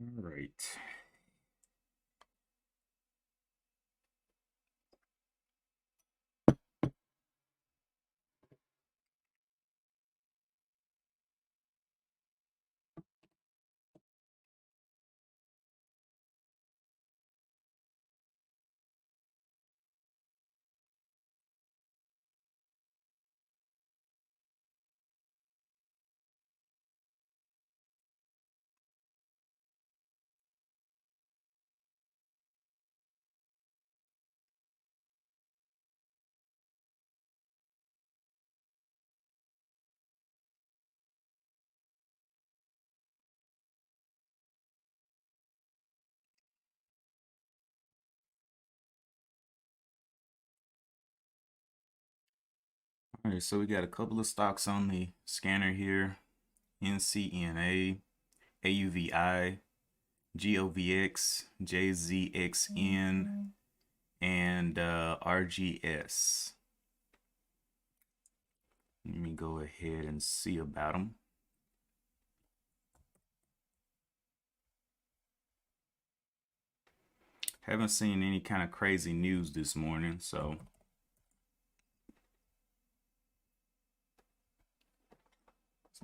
All right. All right, so we got a couple of stocks on the scanner here. NCNA, AUVI, GOVX, JZXN, and RGS. Let me go ahead and see about them. Haven't seen any kind of crazy news this morning, so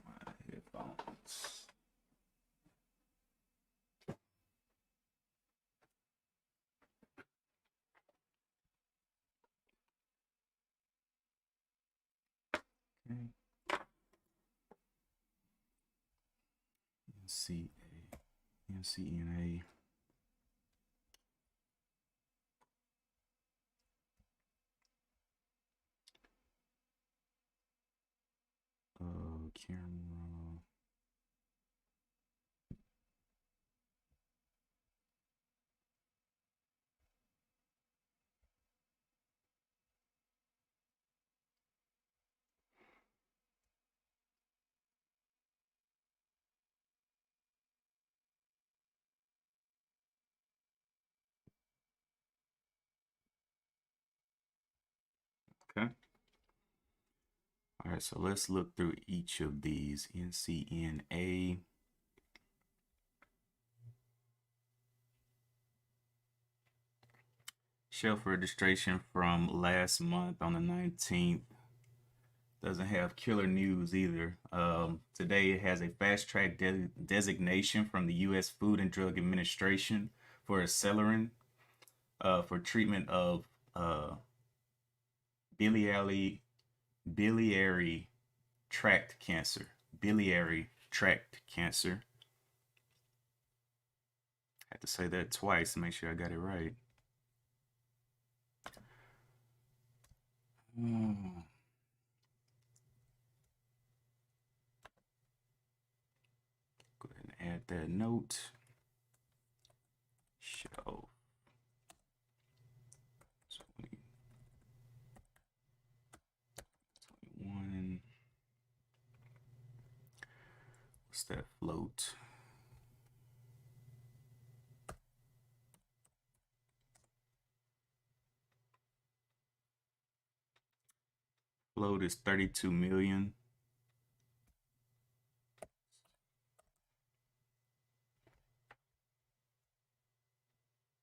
my headphones. Okay. NCNA. Camera. Okay. All right, so let's look through each of these. NCNA. Shelf registration from last month on the 19th. Doesn't have killer news either. Today it has a fast track designation from the U.S. Food and Drug Administration for acelerin for treatment of biliary tract cancer. Biliary tract cancer. I had to say that twice to make sure I got it right. Hmm. Go ahead and add that note. Show 2021. What's that float? Float is 32 million.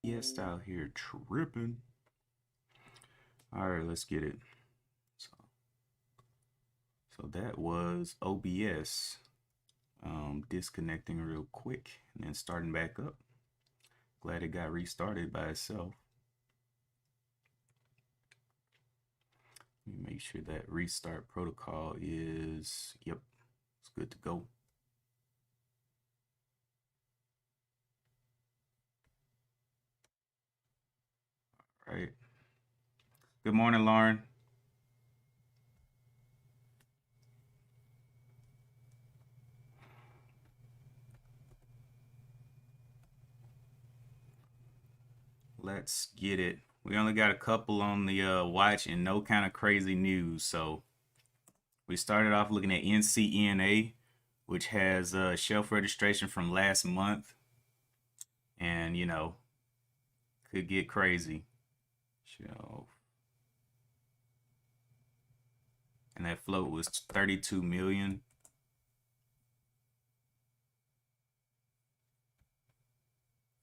Yes, out here tripping. All right, let's get it. So that was OBS disconnecting real quick and then starting back up. Glad it got restarted by itself. Let me make sure that restart protocol is, yep, it's good to go. All right. Good morning, Lauren. Let's get it. We only got a couple on the watch and no kind of crazy news. So we started off looking at NCNA, which has shelf registration from last month. And, you know, could get crazy. Shelf. And that float was 32 million.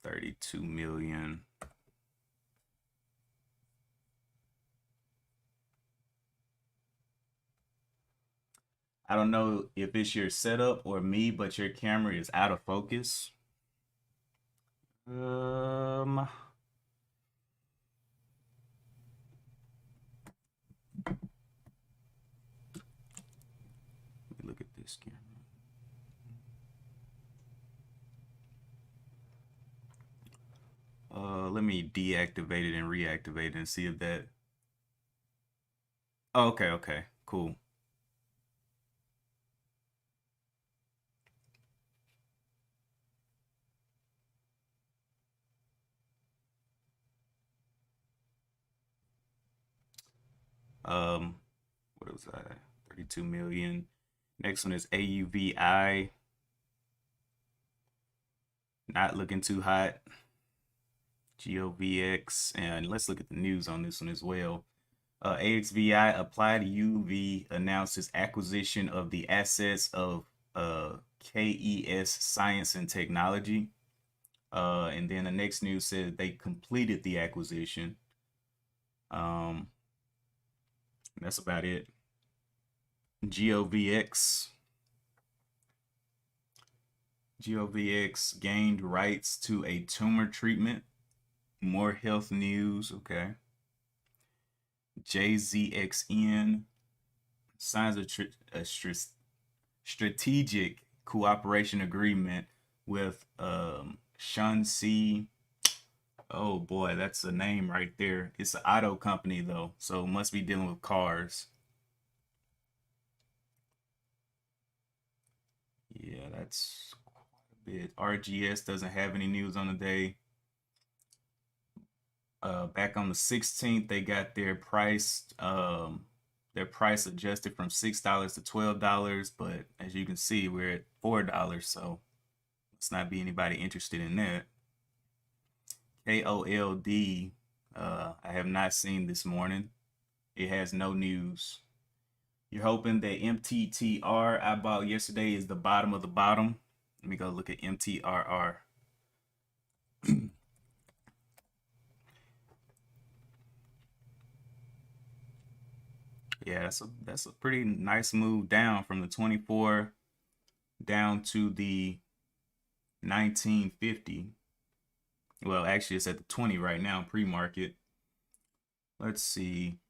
32 million. I don't know if it's your setup or me, but your camera is out of focus. Let me look at this camera. Let me deactivate it and reactivate it and see if that. Oh, okay, okay, cool. What was that? 32 million. Next one is AUVI. Not looking too hot. GOVX, and let's look at the news on this one as well. AXVI, Applied UV, announces acquisition of the assets of KES Science and Technology. And then the next news says they completed the acquisition. That's about it. GOVX gained rights to a tumor treatment. More health news. Okay. JZXN signs a strategic cooperation agreement with Shanxi. Oh boy, that's a name right there. It's an auto company though, so it must be dealing with cars. Yeah, that's quite a bit. RGS doesn't have any news on the day. Back on the 16th, they got their price adjusted from $6 to $12, but as you can see, we're at $4, so let's not be anybody interested in that. KOLD, I have not seen this morning. It has no news. You're hoping that MTTR I bought yesterday is the bottom of the bottom. Let me go look at MTRR. Yeah, that's a pretty nice move down from the 24 down to the 1950. Well, actually, it's at the 20 right now, pre-market. Let's see.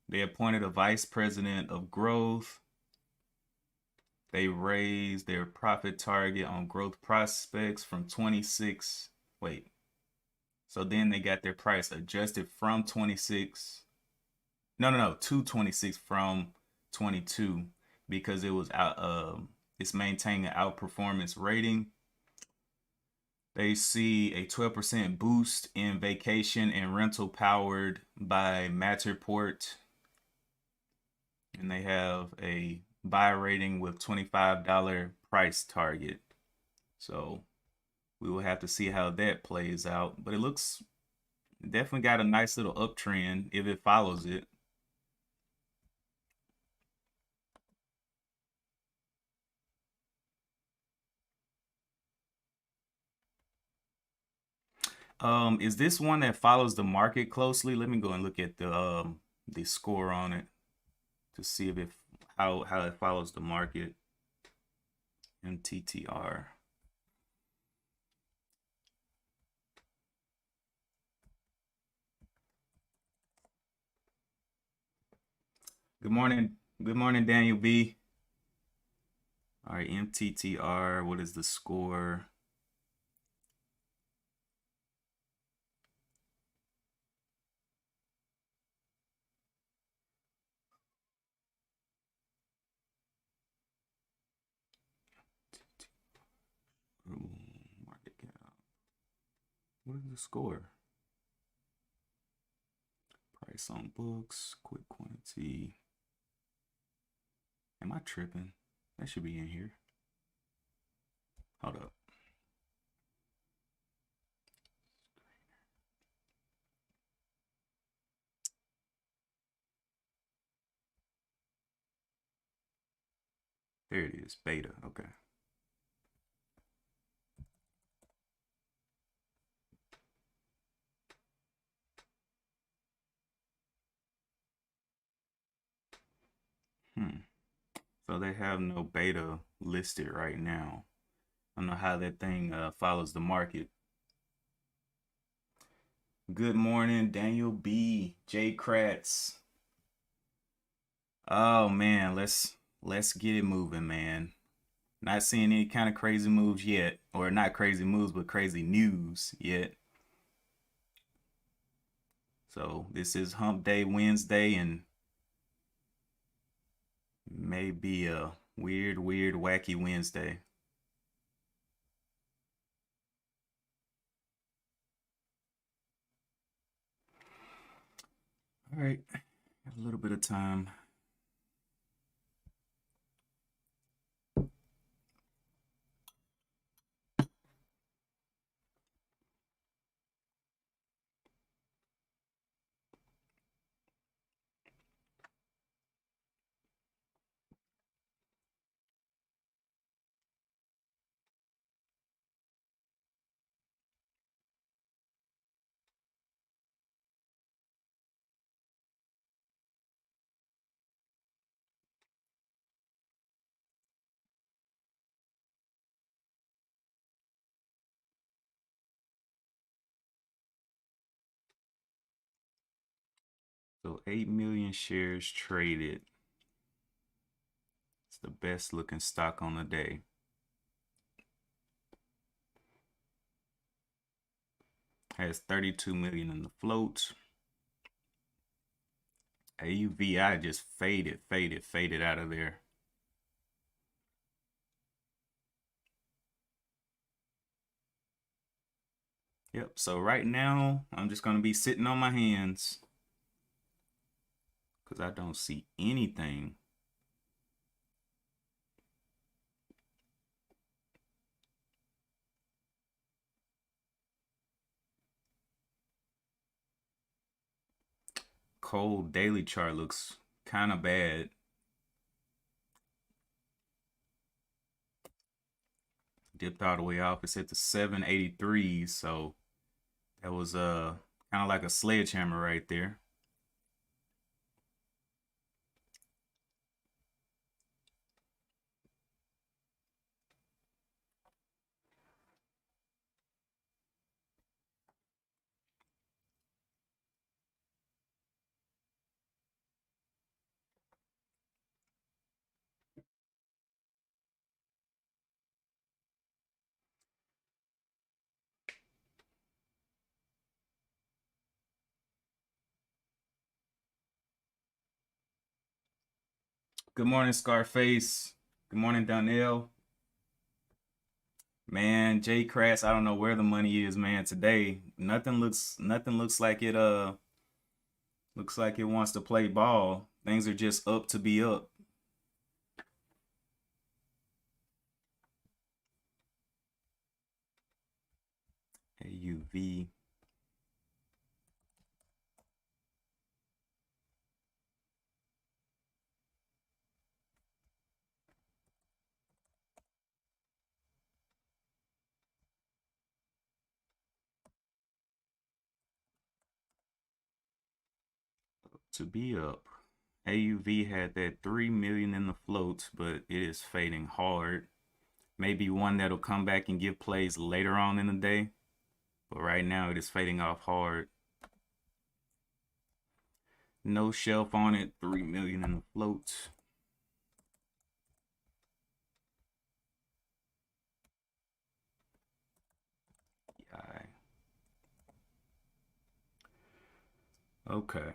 They appointed a vice president of growth. They raised their profit target on growth prospects from 26. Wait. So then they got their price adjusted from 26. No, to 26 from 22 because it was out. It's maintaining an outperformance rating. They see a 12% boost in vacation and rental powered by Matterport. And they have a buy rating with $25 price target. So we will have to see how that plays out. But it looks definitely got a nice little uptrend if it follows it. Is this one that follows the market closely? Let me go and look at the score on it to see if it how it follows the market. MTTR. Good morning. Good morning, Daniel B. All right, MTTR. What is the score? Market cap. What is the score? Price on books, quick quantity. Am I tripping? That should be in here. Hold up. There it is, beta. Okay. So they have no beta listed right now. I don't know how that thing follows the market. Good morning, Daniel B. J. Kratz. Oh man, let's get it moving, man. Not seeing any kind of crazy moves yet, or not crazy moves, but crazy news yet. So this is Hump Day Wednesday, and maybe a weird, wacky Wednesday. All right, have a little bit of time. So 8 million shares traded. It's the best looking stock on the day. Has 32 million in the float. AUVI just faded out of there. Yep, so right now I'm just gonna be sitting on my hands because I don't see anything. Cold daily chart looks kind of bad. Dipped all the way off. It's at the 783, so that was kind of like a sledgehammer right there. Good morning, Scarface. Good morning, Donnell. Man, Jay Kratz, I don't know where the money is, man. Today, nothing looks like it looks like it wants to play ball. Things are just up to be up. AUV. To be up. AUV had that 3 million in the floats, but it is fading hard. Maybe one that'll come back and give plays later on in the day, but right now it is fading off hard. No shelf on it, 3 million in the floats. Yeah. Okay.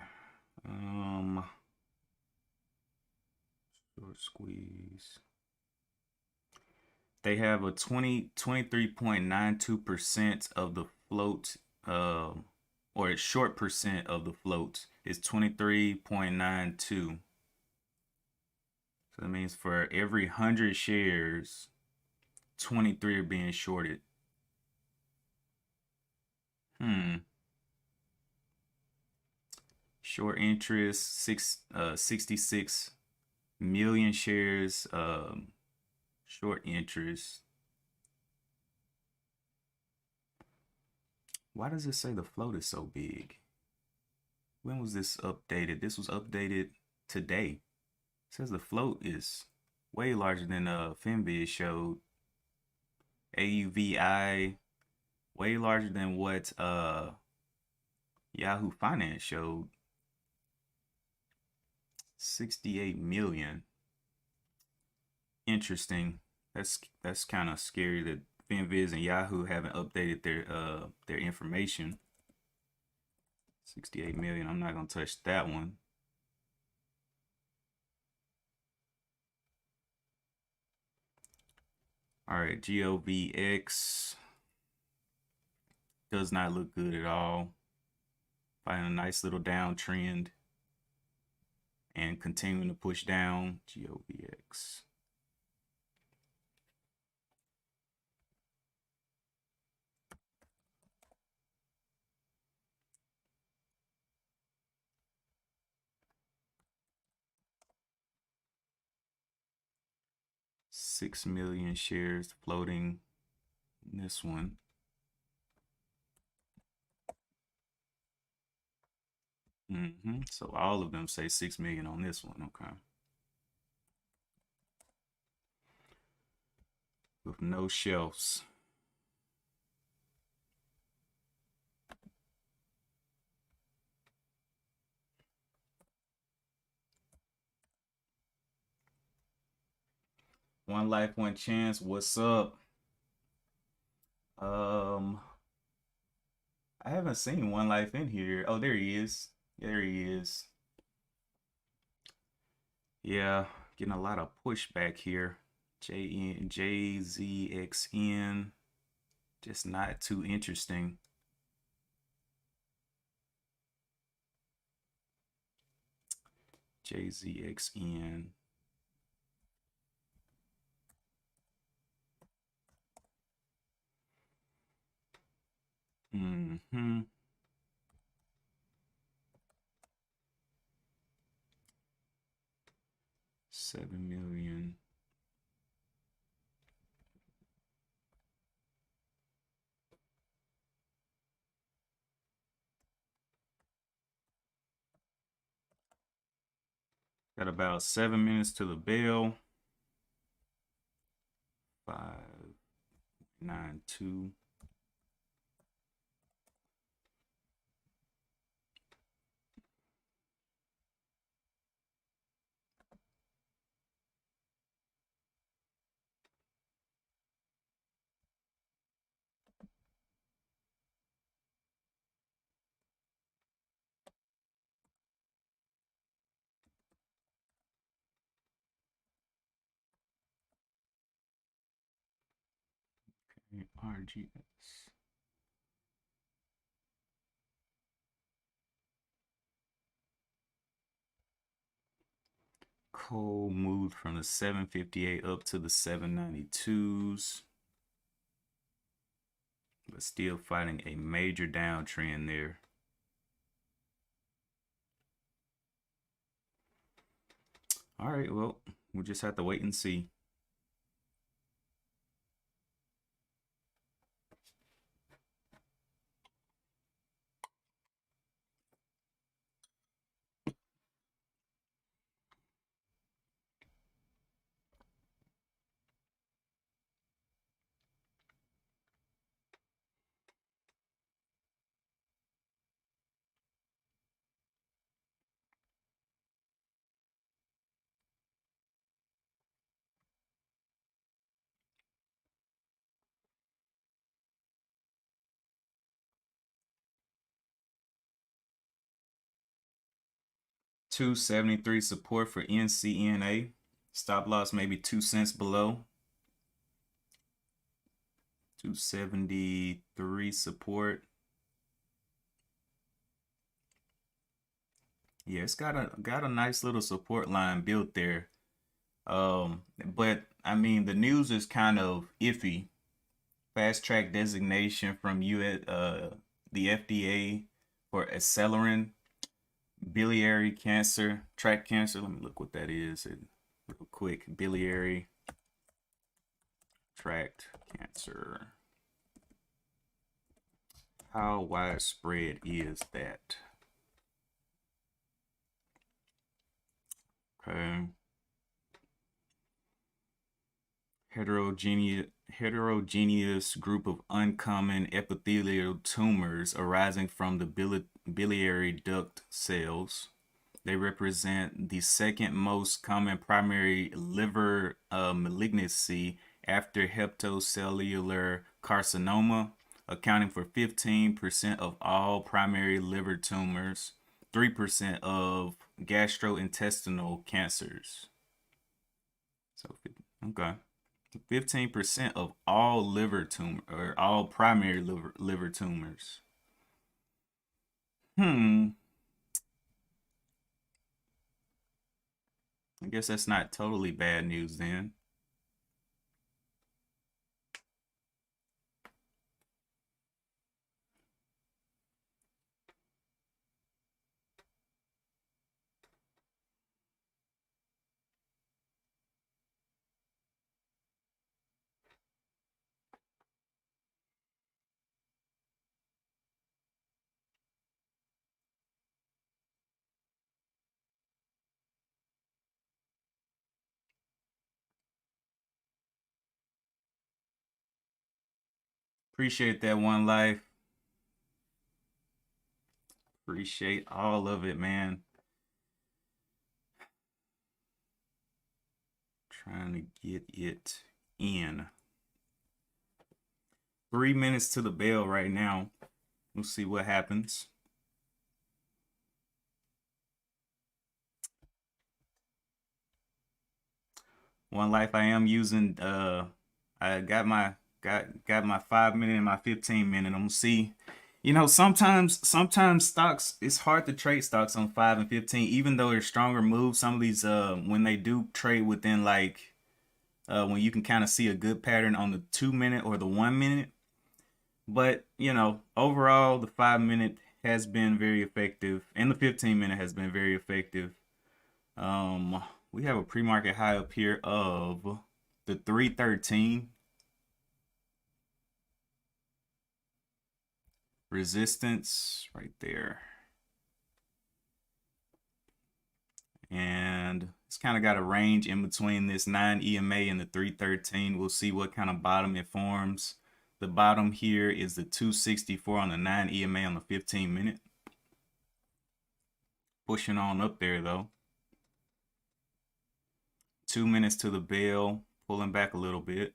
Short squeeze. They have a 23.92% of the float, or a short percent of the float is 23.92. So that means for every 100 shares, 23 are being shorted. Short interest, 66 million shares, short interest. Why does it say the float is so big? When was this updated? This was updated today. says the float is way larger than FinViz showed. AUVI way larger than what Yahoo Finance showed. 68 million. Interesting. That's kind of scary that FinViz and Yahoo haven't updated their information. 68 million. I'm not gonna touch that one. All right, GOVX does not look good at all. Finding a nice little downtrend and continuing to push down. GOVX. $6 million shares floating in this one. So all of them say 6 million on this one. Okay. With no shelves. One life, one chance. What's up? I haven't seen One Life in here. Oh, there he is. There he is. Yeah, getting a lot of pushback here. JZXN, just not too interesting. JZXN. Mm-hmm. $7 million. Got about 7 minutes to the bell. 592. Okay, RGS. Coal moved from the 758 up to the 792s, but still fighting a major downtrend there. All right, well, we'll just have to wait and see. $2.73 support for NCNA. Stop loss maybe 2 cents below. 273 support. Yeah, it's got a nice little support line built there. But I mean the news is kind of iffy. Fast track designation from the FDA for Acelerin, biliary cancer, tract cancer. Let me look what that is real quick. Biliary tract cancer. How widespread is that? Okay. heterogeneous group of uncommon epithelial tumors arising from the biliary duct cells. They represent the second most common primary liver malignancy after hepatocellular carcinoma, accounting for 15% of all primary liver tumors, 3% of gastrointestinal cancers. So, okay. 15% of all liver tumor or all primary liver tumors. I guess that's not totally bad news then. Appreciate that one life. Appreciate all of it, man. Trying to get it in. 3 minutes to the bell right now. We'll see what happens. One life I am using I got my 5 minute and my 15 minute. I'm gonna see. You know, sometimes stocks, it's hard to trade stocks on 5 and 15, even though they're stronger moves. Some of these when they do trade within like when you can kind of see a good pattern on the 2 minute or the 1 minute. But you know, overall the 5 minute has been very effective and the 15 minute has been very effective. We have a pre-market high up here of the 313. Resistance right there. And it's kind of got a range in between this 9 EMA and the 313. We'll see what kind of bottom it forms. The bottom here is the 264 on the 9 EMA on the 15 minute. Pushing on up there though. 2 minutes to the bell, pulling back a little bit.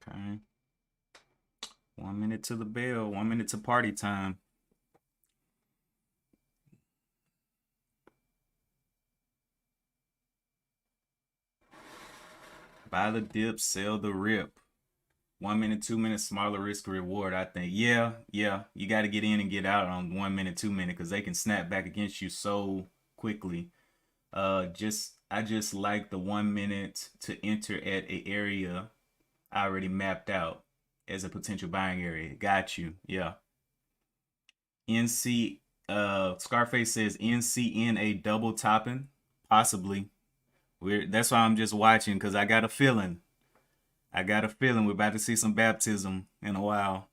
Okay. 1 minute to the bell, 1 minute to party time. Buy the dip, sell the rip. 1 minute, 2 minutes, smaller risk reward. I think, yeah, you got to get in and get out on 1 minute, 2 minute because they can snap back against you so quickly. I just like the 1 minute to enter at a area I already mapped out as a potential buying area. Got you, yeah. NC Scarface says NCNA double topping, possibly. That's why I'm just watching because I got a feeling. We're about to see some baptism in a while.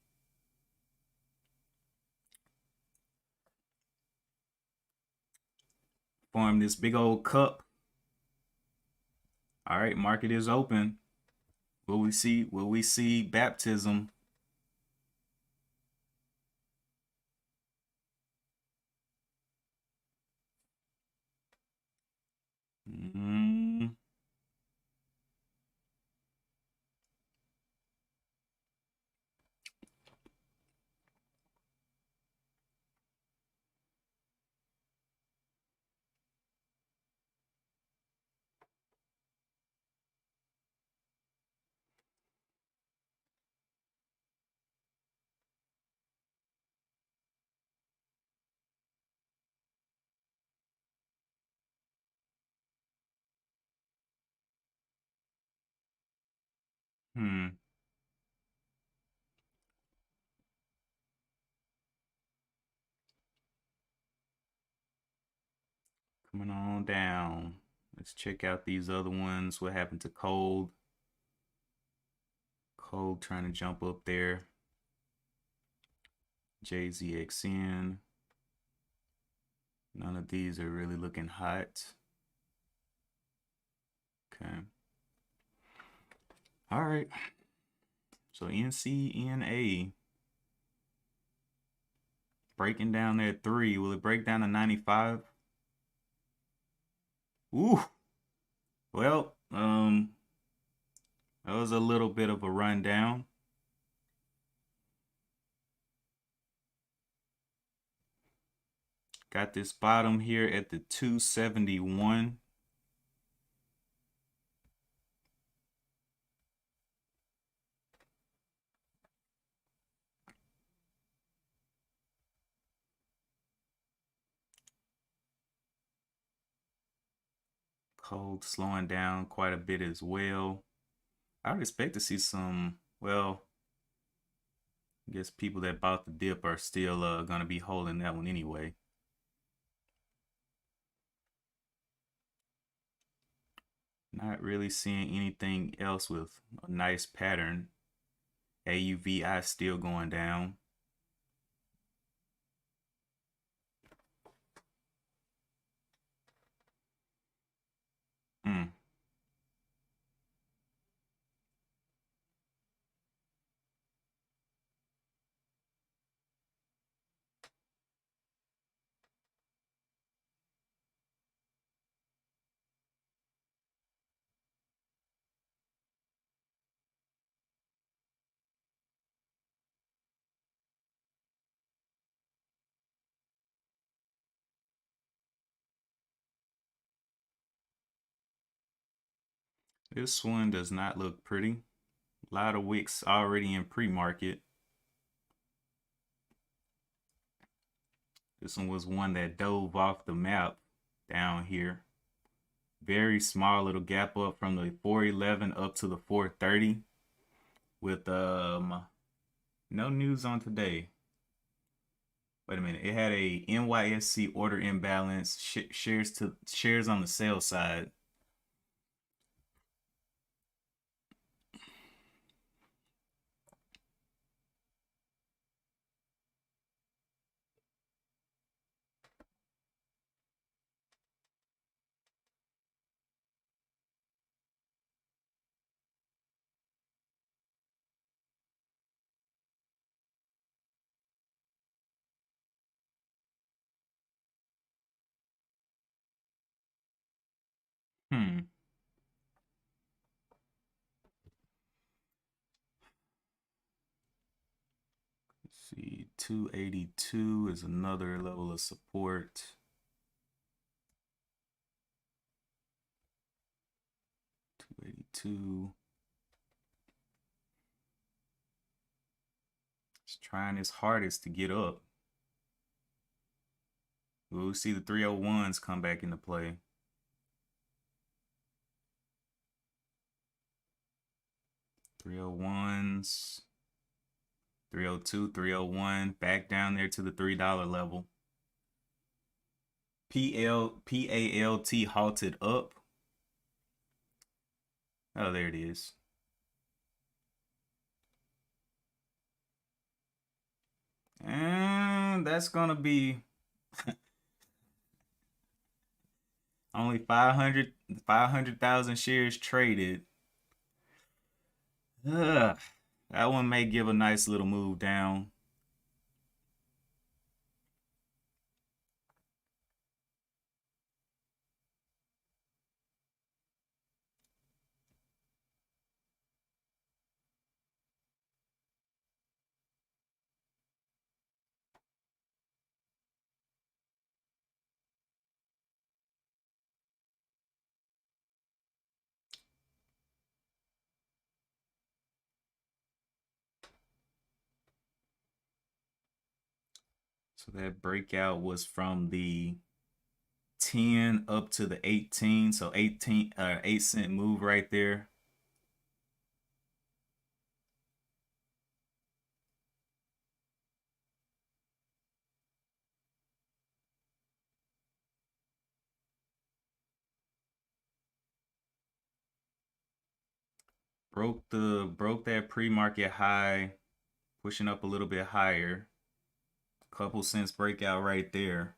Form this big old cup. All right, market is open. Will we see baptism? Mm. Hmm. Coming on down. Let's check out these other ones. What happened to Cold? Cold trying to jump up there. JZXN. None of these are really looking hot. Okay. All right. So NCNA breaking down that 3. Will it break down to 95? Ooh. Well, that was a little bit of a rundown. Got this bottom here at the 271. Cold slowing down quite a bit as well. I would expect to see some, well, I guess people that bought the dip are still going to be holding that one anyway. Not really seeing anything else with a nice pattern. AUVI still going down. Mm. This one does not look pretty. A lot of wicks already in pre-market. This one was one that dove off the map down here. Very small little gap up from the 411 up to the 430 with no news on today. Wait a minute. It had a NYSC order imbalance, shares on the sell side. Hmm. Let's see. 282 is another level of support. 282. It's trying its hardest to get up. We'll see the 301s come back into play. 301s, 302, 301, back down there to the $3 level. PALT halted up. Oh, there it is. And that's gonna be only 500,000 shares traded. Ugh. That one may give a nice little move down. So that breakout was from the 10 up to the 18. So 18 8 cent move right there. Broke that pre-market high, pushing up a little bit higher. Couple cents breakout right there.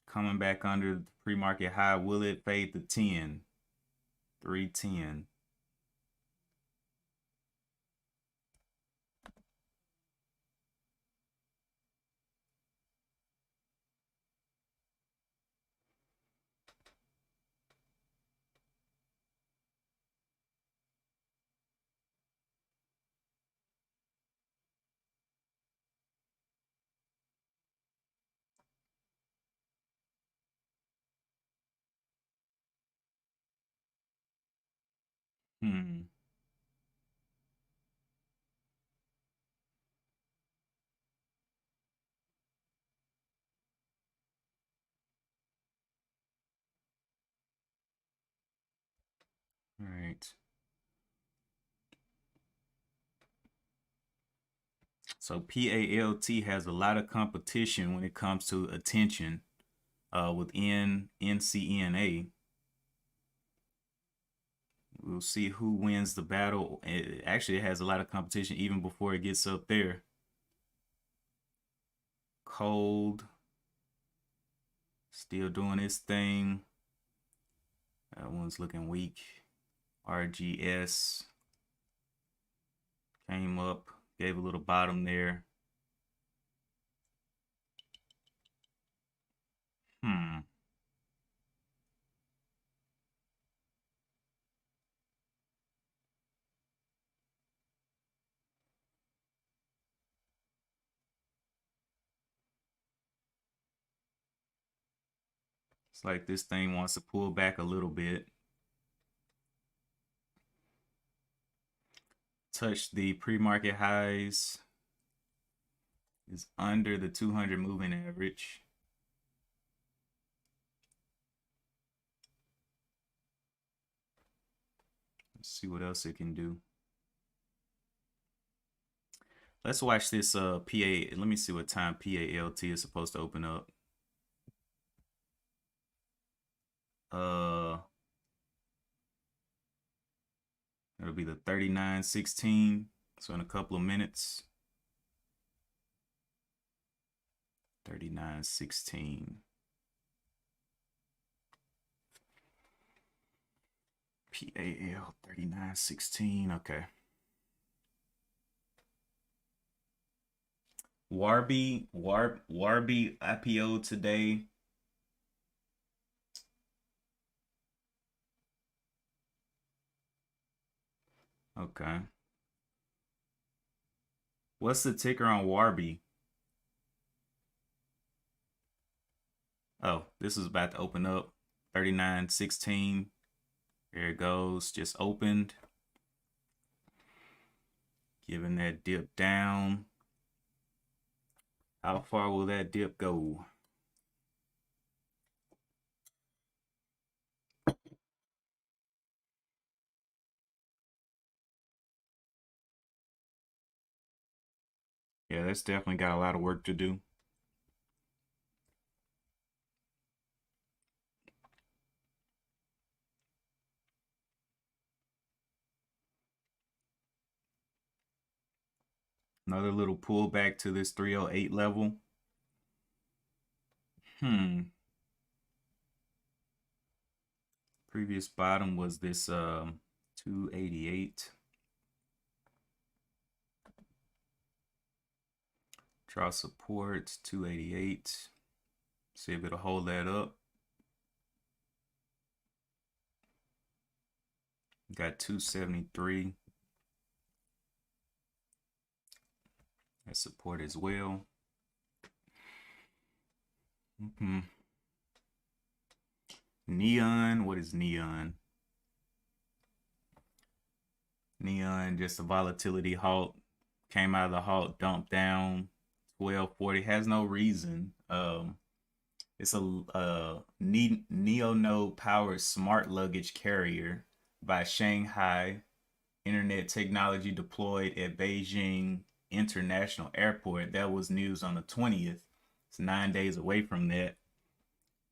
Coming back under the pre-market high. Will it fade to 10? 310. Hmm. All right. So PALT has a lot of competition when it comes to attention within NCNA. We'll see who wins the battle. It actually has a lot of competition even before it gets up there. Cold. Still doing its thing. That one's looking weak. RGS came up, gave a little bottom there. It's like this thing wants to pull back a little bit. Touch the pre-market highs. Is under the 200 moving average. Let's see what else it can do. Let's watch this PA. Let me see what time PALT is supposed to open up. It'll be the 39.16. So in a couple of minutes. 39.16. PAL 39.16. Okay. Warby IPO today. Okay. What's the ticker on Warby? Oh, this is about to open up. 39.16. There it goes. Just opened. Giving that dip down. How far will that dip go? Yeah, that's definitely got a lot of work to do. Another little pullback to this 308 level. Previous bottom was this 288. Draw support 288. See if it'll hold that up. Got 273. That's support as well. Neon, what is neon? Neon, just a volatility halt. Came out of the halt, dumped down. 1240 has no reason. It's a Neonode powered smart luggage carrier by Shanghai. Internet technology deployed at Beijing International Airport. That was news on the 20th. It's 9 days away from that.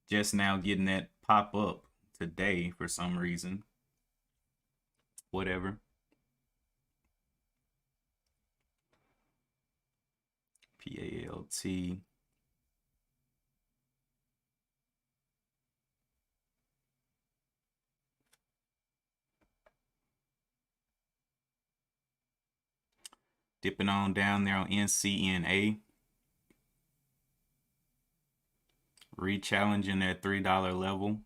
Just now getting that pop up today for some reason. whatever. PALT. Dipping on down there on NCNA. Re-challenging that $3 level.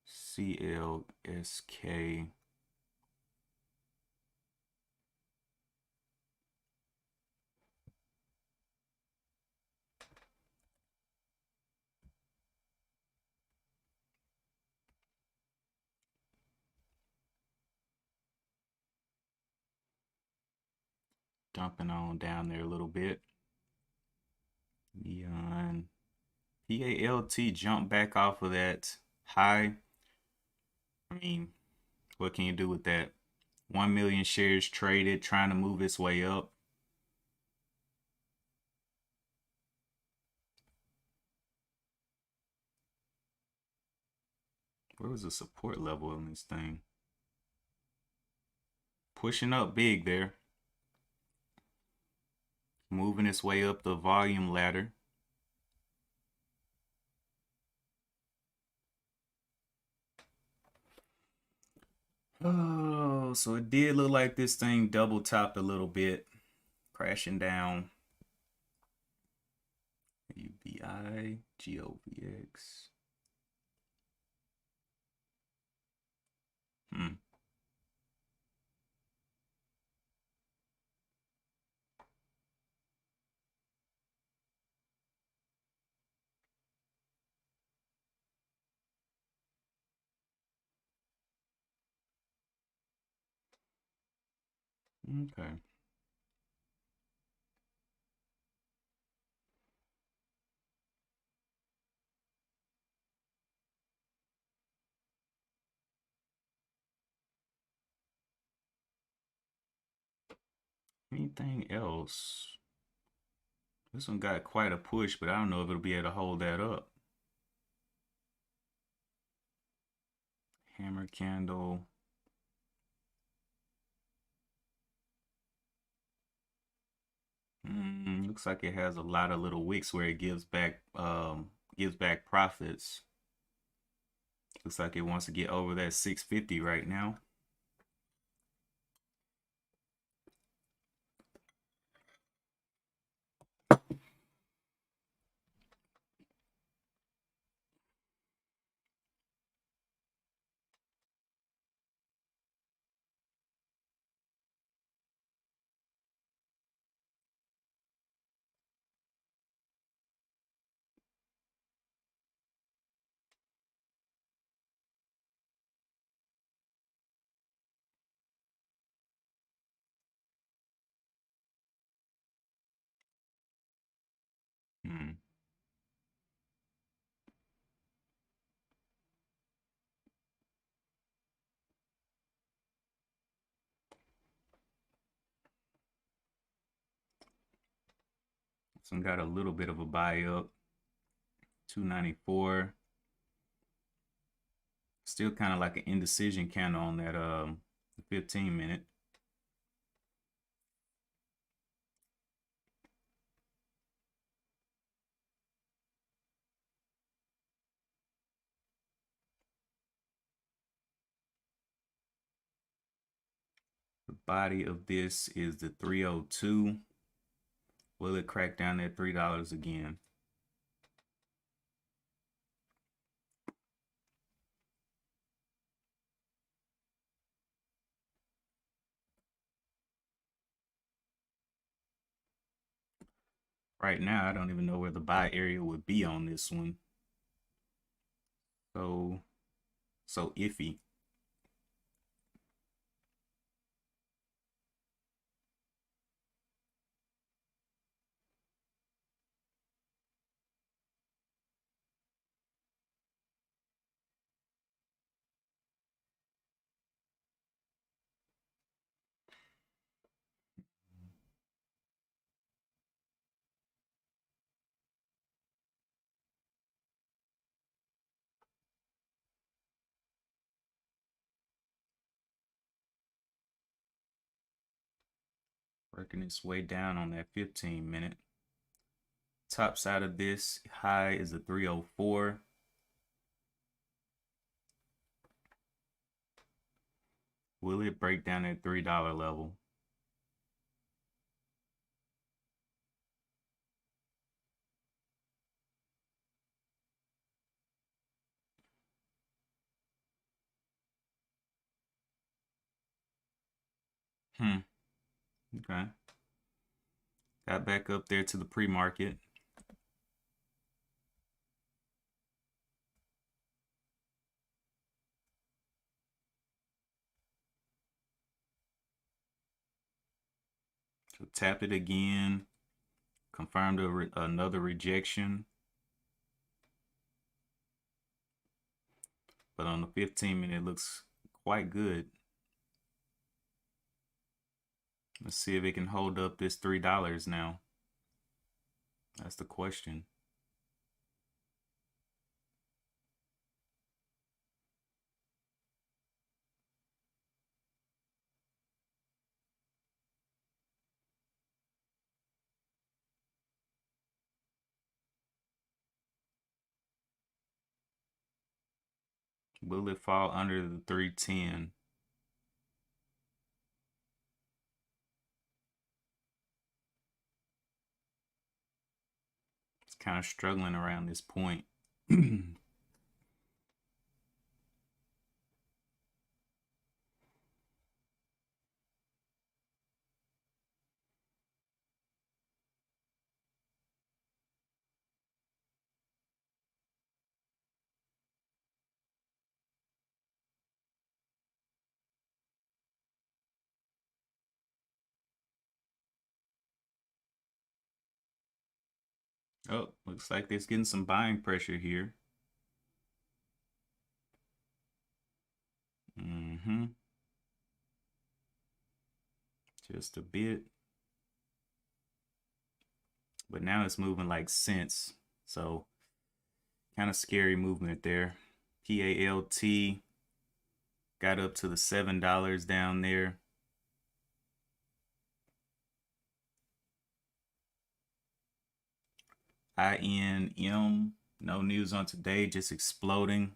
CLSK. Dumping on down there a little bit. Neon. PALT jumped back off of that high. I mean, what can you do with that? 1 million shares traded, trying to move its way up. Where was the support level in this thing? Pushing up big there. Moving its way up the volume ladder. Oh, so it did look like this thing double topped a little bit, crashing down. UBI, GOVX. Okay. Anything else? This one got quite a push, but I don't know if it'll be able to hold that up. Hammer candle. Looks like it has a lot of little wicks where it gives back profits. Looks like it wants to get over that 650 right now. Hmm. This one got a little bit of a buy up. 294. Still kind of like an indecision candle on that 15 minute. The body of this is the 302. Will it crack down at $3 again? Right now, I don't even know where the buy area would be on this one. So iffy. Working its way down on that 15-minute. Top side of this high is a 304. Will it break down at $3 level? Okay. Got back up there to the pre-market. So tapped it again. Confirmed another rejection. But on the 15-minute, it looks quite good. Let's see if it can hold up this $3 now. That's the question. Will it fall under the 310? It's kind of struggling around this point. Oh, looks like it's getting some buying pressure here. Just a bit. But now it's moving like cents. So kind of scary movement there. PALT got up to the $7 down there. INM, no news on today, just exploding.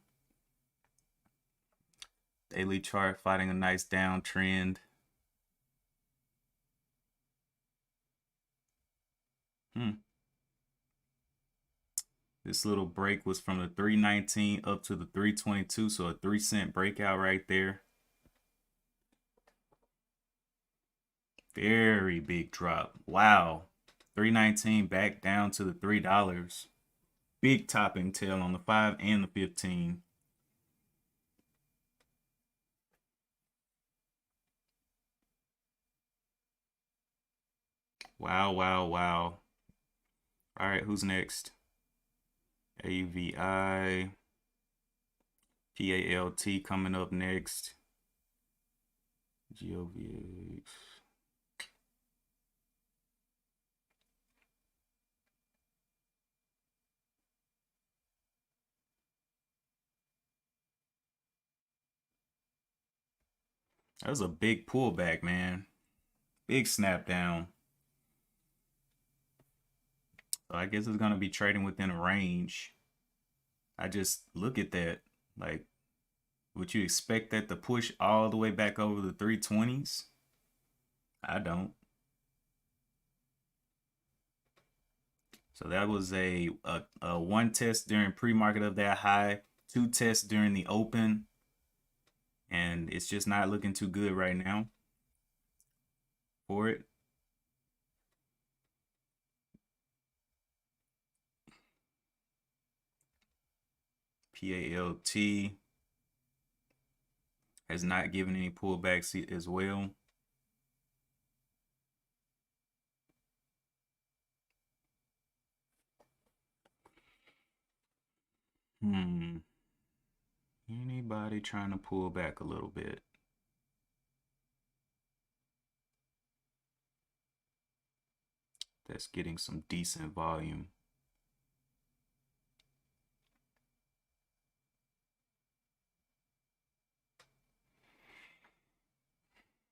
Daily chart fighting a nice downtrend. This little break was from the 319 up to the 322, so a 3-cent breakout right there. Very big drop. Wow. 319 back down to the $3. Big topping tail on the 5 and the 15. Wow, wow, wow. All right, who's next? AVI. PALT coming up next. GOVX. That was a big pullback, man. Big snap down. So I guess it's going to be trading within a range. I just look at that. Like, would you expect that to push all the way back over the 320s? I don't. So that was a one test during pre-market of that high, 2 tests during the open, and it's just not looking too good right now for it. PALT has not given any pullbacks as well. Anybody trying to pull back a little bit? That's getting some decent volume.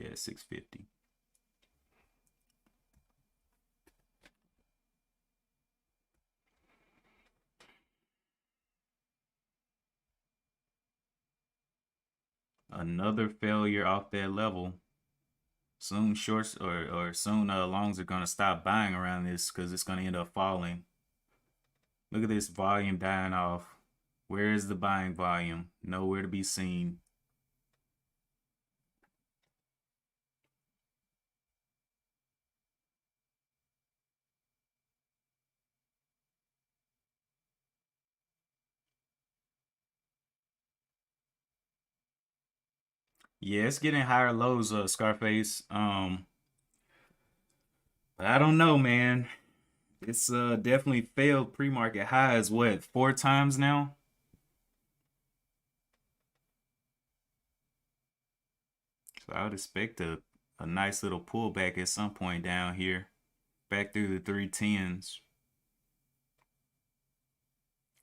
Yeah, 650. Another failure off that level. Soon shorts or soon longs are gonna stop buying around this because it's gonna end up falling. Look at this volume dying off. Where is the buying volume? Nowhere to be seen. Yeah, it's getting higher lows, Scarface. But I don't know, man. It's definitely failed pre-market highs. What, 4 times now? So I would expect a nice little pullback at some point down here, back through the 310s.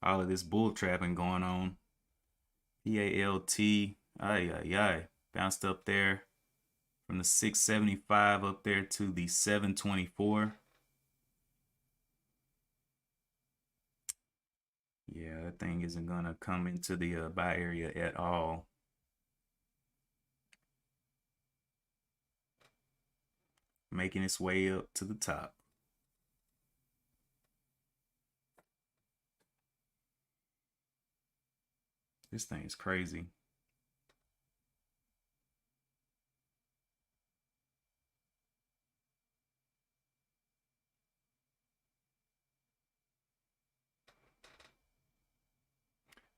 All of this bull trapping going on. PALT, ay ay ay, bounced up there from the 675 up there to the 724. Yeah, that thing isn't gonna come into the buy area at all. Making its way up to the top. This thing is crazy.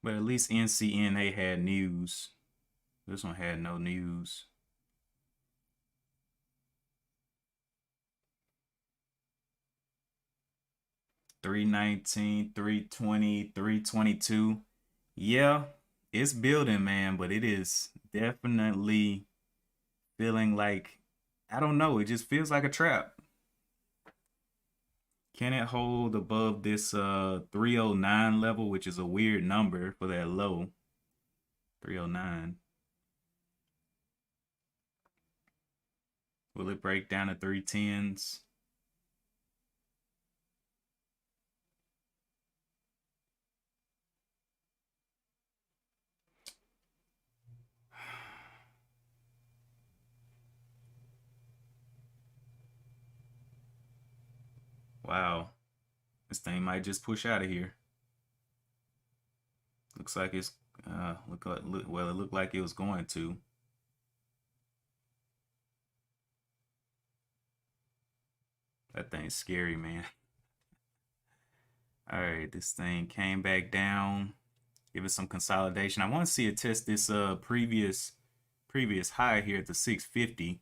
But at least NCNA had news. This one had no news. $319, $320, $322. Yeah, it's building, man, but it is definitely feeling like, I don't know, it just feels like a trap. Can it hold above this 309 level, which is a weird number for that low? 309. Will it break down to 310s? Wow. This thing might just push out of here. Looks like it's well, it looked like it was going to. That thing's scary, man. All right, this thing came back down. Give it some consolidation. I want to see it test this previous high here at the 650.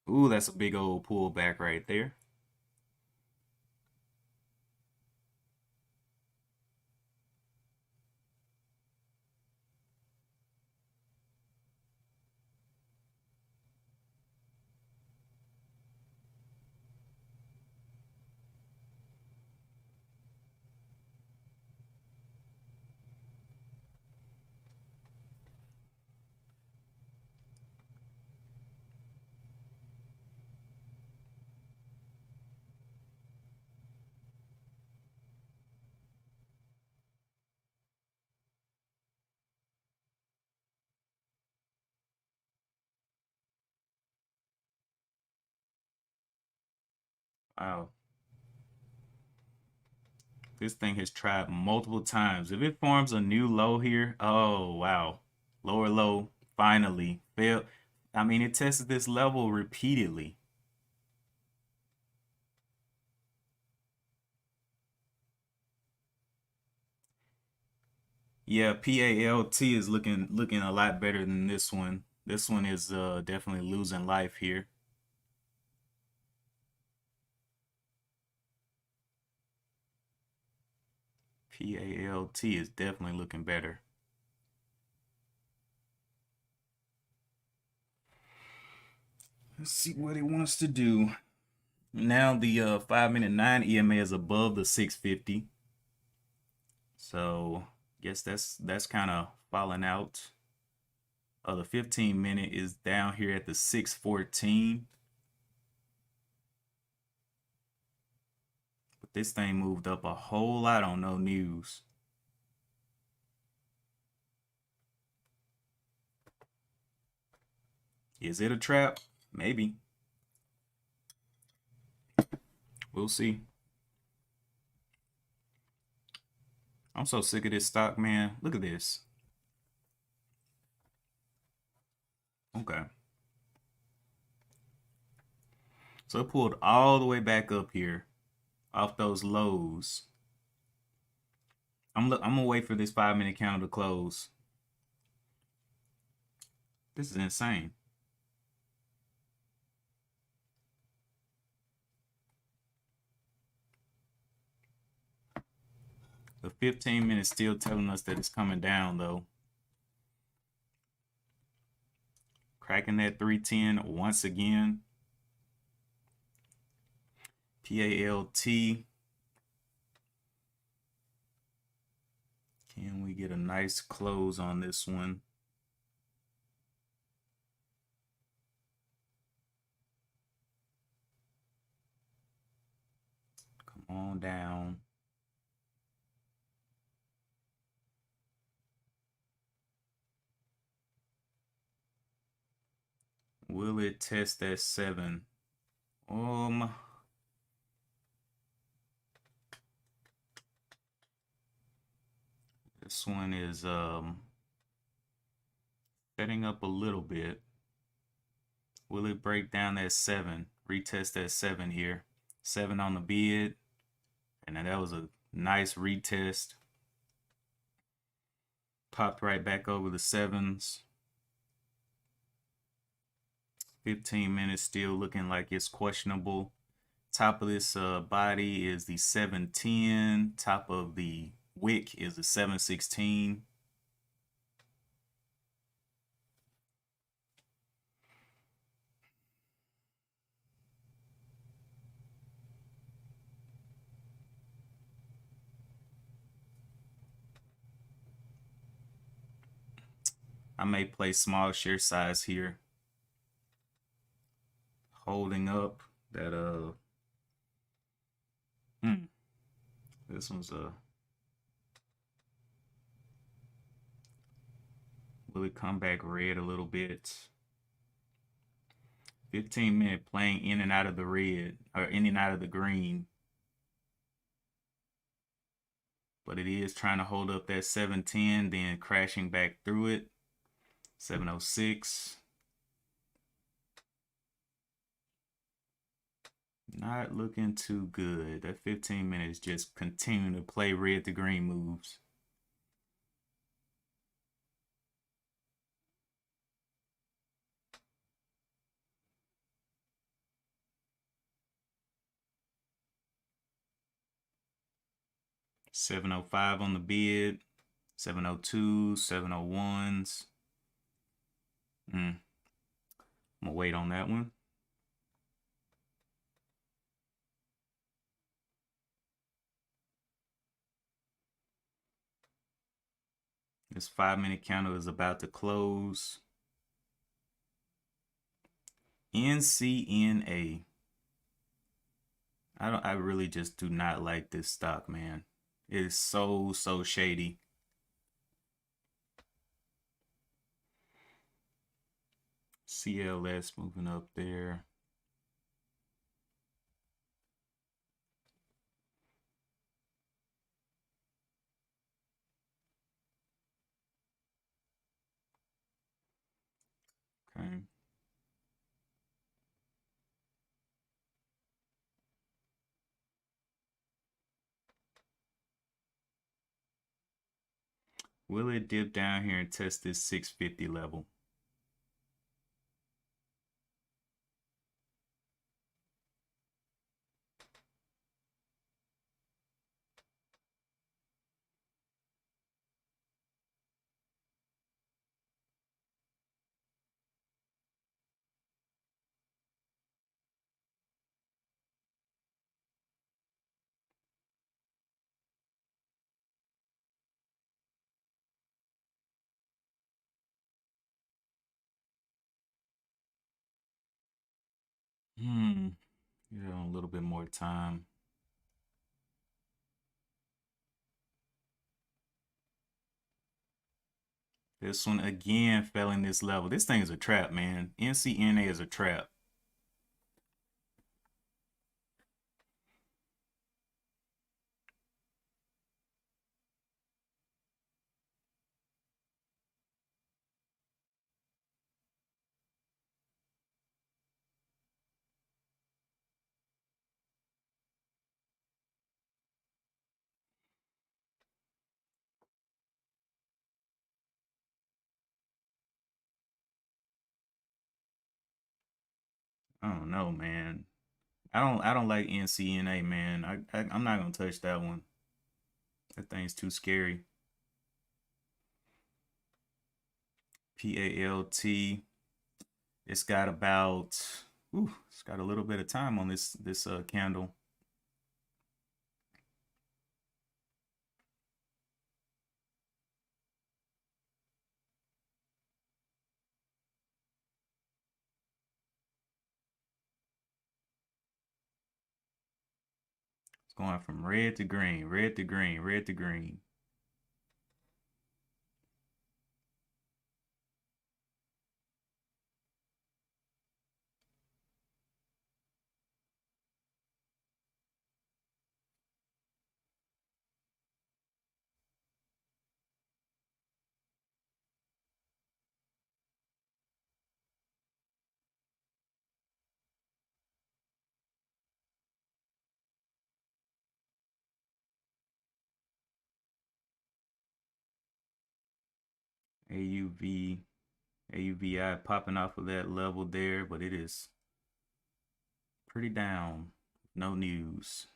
Ooh, that's a big old pullback right there. Wow. This thing has tried multiple times. If it forms a new low here, oh wow. Lower low, finally. Failed. I mean, it tested this level repeatedly. Yeah, PALT is looking a lot better than this one. This one is definitely losing life here. PALT is definitely looking better. Let's see what it wants to do. Now the 5-minute 9 EMA is above the 650. So guess that's kind of falling out. The 15-minute is down here at the 614. But this thing moved up a whole lot on no news. Is it a trap? Maybe. We'll see. I'm so sick of this stock, man. Look at this. Okay. So it pulled all the way back up here off those lows. I'm gonna wait for this 5-minute candle to close. This is insane. The 15-minute still telling us that it's coming down though. Cracking that 310 once again. PALT. Can we get a nice close on this one? Come on down. Will it test that 7? This one is setting up a little bit. Will it break down that 7? Retest that 7 here. 7 on the bid. And then that was a nice retest. Popped right back over the 7s. 15 minutes still looking like it's questionable. Top of this body is the 710. Top of the wick is the 716. I may play small share size here. Holding up that this one's will it come back red a little bit? 15-minute playing in and out of the red or in and out of the green. But it is trying to hold up that 710, then crashing back through it. 706. Not looking too good. That 15 minutes just continuing to play red to green moves. $705 on the bid, 702, 701s. I'm gonna wait on that one. This 5-minute candle is about to close. NCNA. I really just do not like this stock, man. It is so shady. CLS moving up there. Okay. Will it dip down here and test this 650 level? Yeah, a little bit more time. This one again fell in this level. This thing is a trap, man. NCNA is a trap. I don't know, man. I don't like NCNA, man. I'm not gonna touch that one. That thing's too scary. PALT. It's got about it's got a little bit of time on this candle. It's going from red to green, red to green, red to green. AUV, AUVI popping off of that level there, but it is pretty down. No news.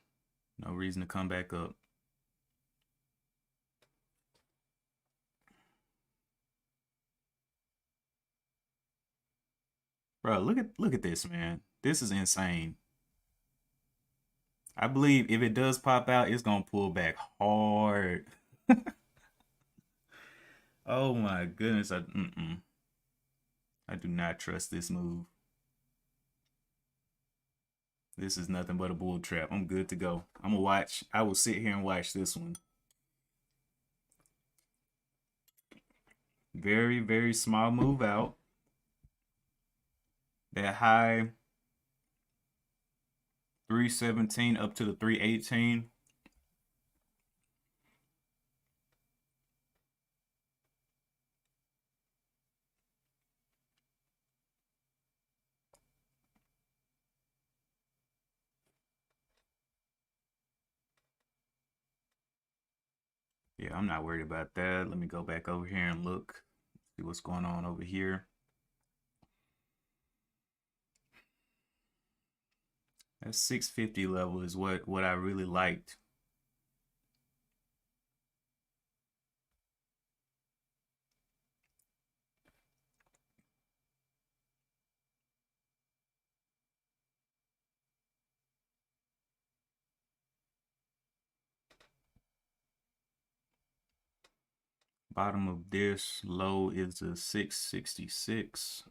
No reason to come back up. Bro, look at this, man. This is insane. I believe if it does pop out, it's gonna pull back hard. Oh my goodness, I do not trust this move. This is nothing but a bull trap. I'm good to go. I'm gonna watch. I will sit here and watch this one. Very, very small move out. That high 317 up to the 318. Yeah, I'm not worried about that. Let me go back over here and look, see what's going on over here. That 650 level is what I really liked. Bottom of this low is a 666.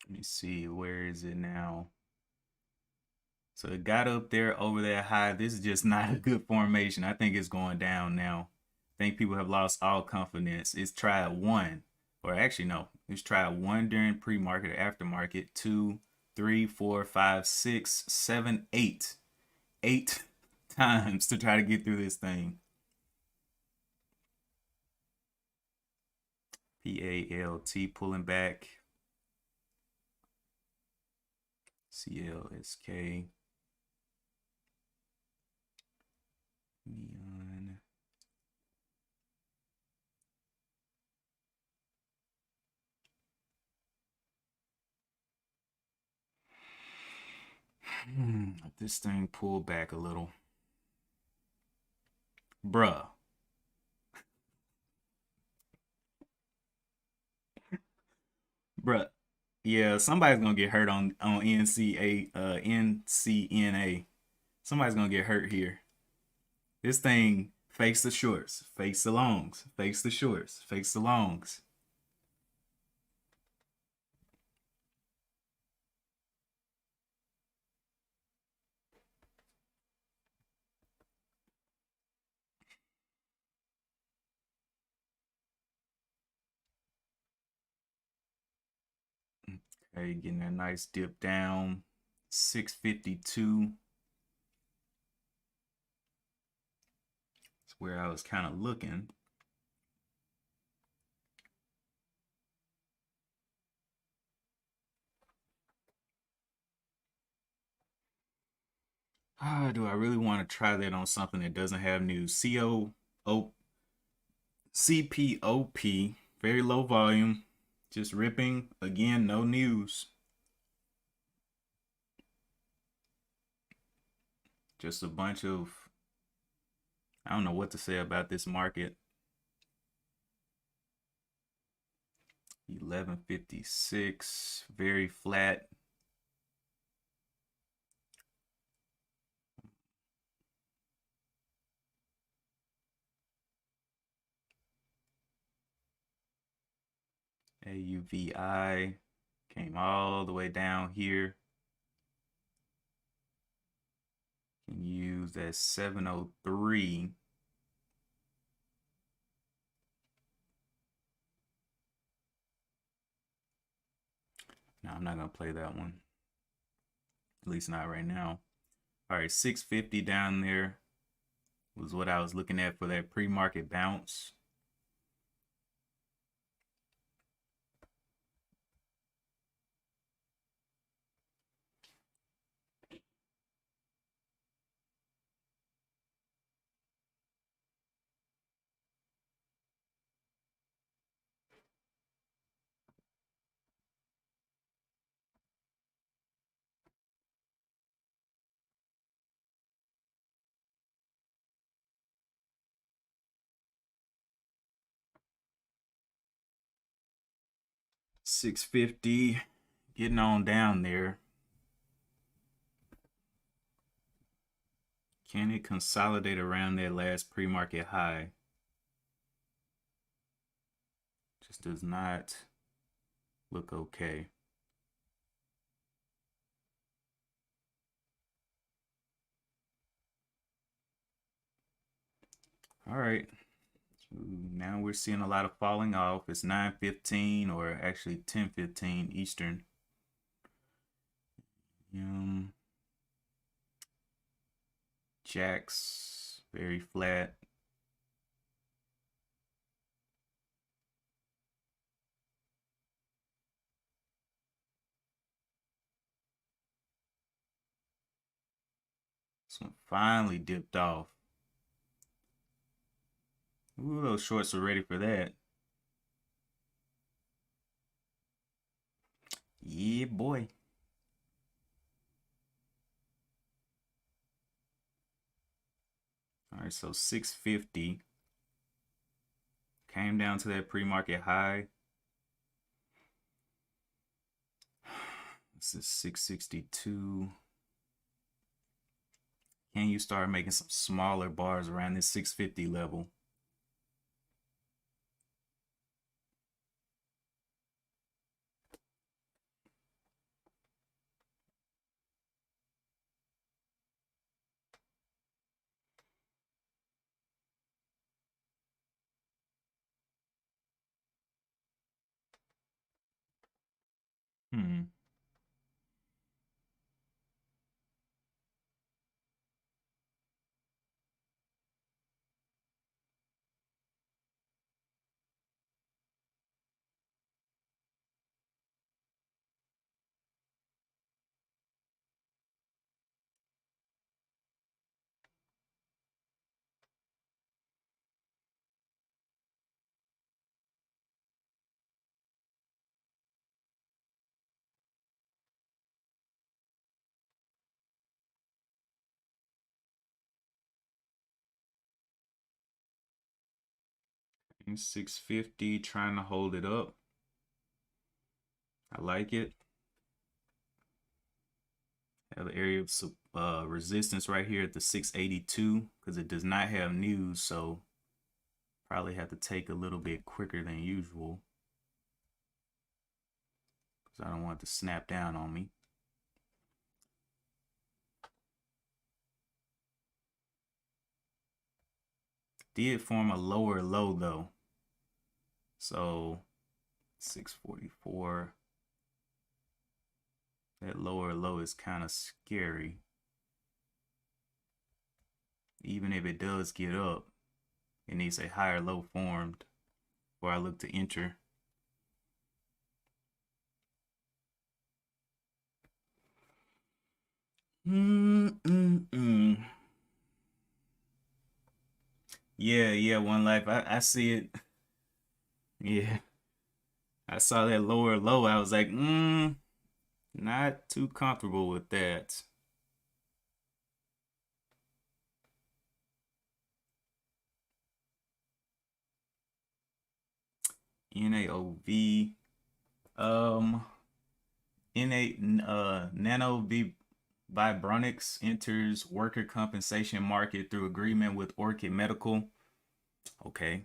Let me see, where is it now? So it got up there over that high. This is just not a good formation. I think it's going down now. I think people have lost all confidence. It's tried one, or actually no, it's tried one during pre-market or aftermarket, two, three, four, five, six, seven, eight times to try to get through this thing. PALT pulling back. CLSK. Neon. This thing pulled back a little. Bruh. Bruh. Yeah, somebody's gonna get hurt on NCNA. Somebody's gonna get hurt here. This thing fakes the shorts, fakes the longs, fakes the shorts, fakes the longs. Okay, getting that nice dip down. 652. That's where I was kind of looking. Do I really want to try that on something that doesn't have news? CPOP, very low volume, just ripping. Again, no news. Just a bunch of, I don't know what to say about this market. 1156, very flat. AUVI came all the way down here. Can use that 703. No, I'm not gonna play that one. At least not right now. All right, 650 down there was what I was looking at for that pre-market bounce. $650, getting on down there. Can it consolidate around that last pre-market high? Just does not look okay. All right. Now we're seeing a lot of falling off. It's 9:15 or actually 10:15 Eastern. Jacks very flat. This one finally dipped off. Ooh, those shorts are ready for that. Yeah, boy. All right, so 650 came down to that pre-market high. This is 662. Can you start making some smaller bars around this 650 level? Hmm. And 650 trying to hold it up. I like it. Have an area of resistance right here at the 682 because it does not have news, so probably have to take a little bit quicker than usual because I don't want it to snap down on me. Did form a lower low though, so 644. That lower low is kind of scary. Even if it does get up, it needs a higher low formed before I look to enter. Yeah, One Life. I see it. Yeah. I saw that lower low. I was like, not too comfortable with that. NAOV. Um, Nano V Vibronics enters worker compensation market through agreement with Orchid Medical. Okay.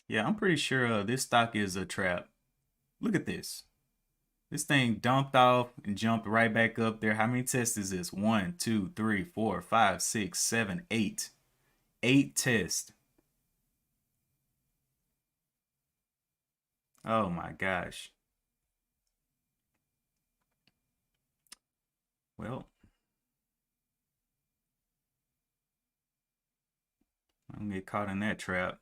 Yeah, I'm pretty sure this stock is a trap. Look at this. This thing dumped off and jumped right back up there. How many tests is this? 1, 2, 3, 4, 5, 6, 7, 8. 8 tests. Oh my gosh. Well, I'm gonna get caught in that trap.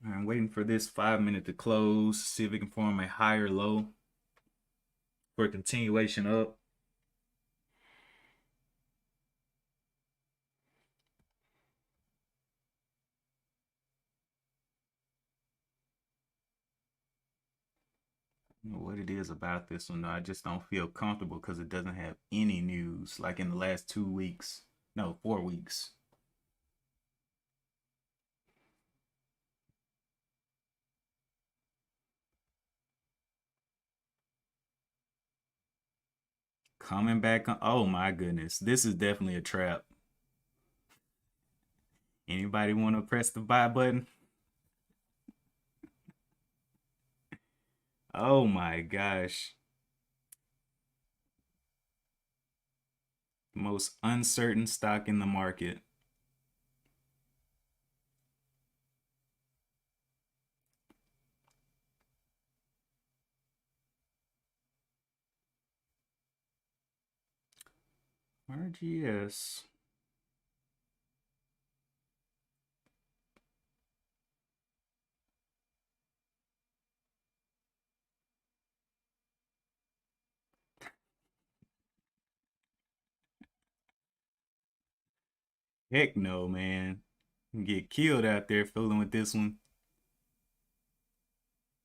I'm waiting for this 5 minute to close, see if it can form a higher low for a continuation up. I don't know what it is about this one. I just don't feel comfortable because it doesn't have any news like in the last 2 weeks. No, 4 weeks. Coming back on. Oh my goodness. This is definitely a trap. Anybody want to press the buy button? Oh my gosh. The most uncertain stock in the market. RGS. Heck no, man. You get killed out there fooling with this one.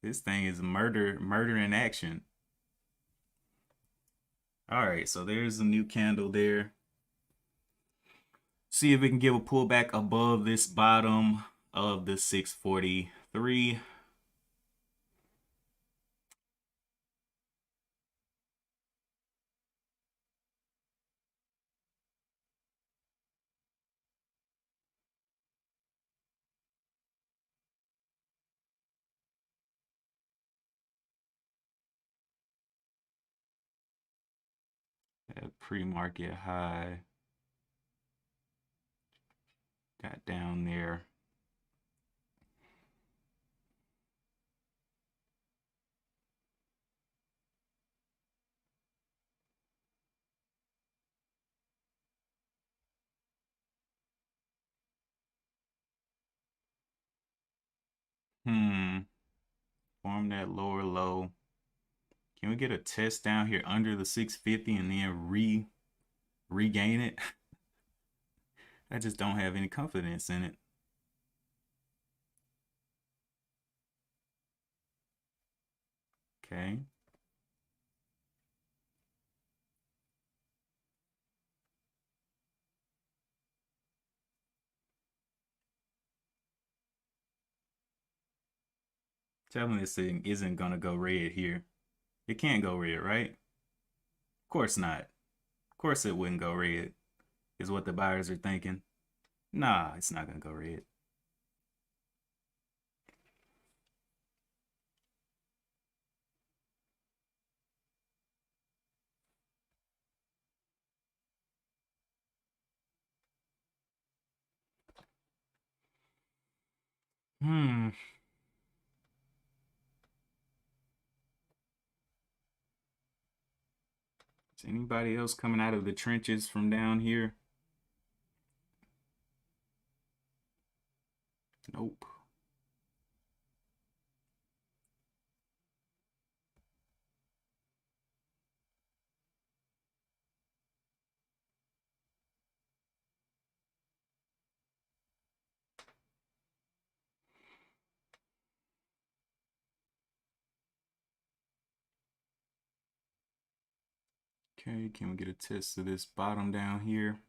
This thing is murder in action. All right, so there's a new candle there. See if we can give a pullback above this bottom of the 643. That pre-market high got down there. Form that lower low. Can we get a test down here under the 650 and then regain it? I just don't have any confidence in it. Okay. Tell me this thing isn't gonna go red here. It can't go red, right? Of course not. Of course it wouldn't go red, is what the buyers are thinking. Nah, it's not gonna go red. Hmm. Is anybody else coming out of the trenches from down here? Nope. Okay, can we get a test of this bottom down here?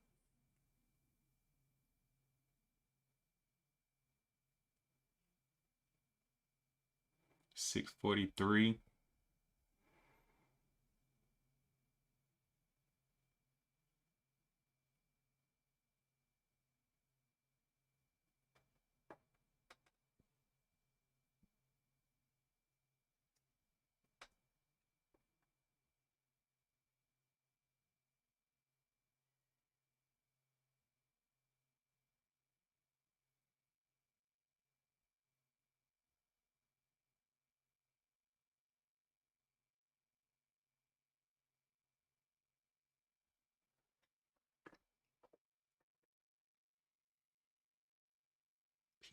$6.43.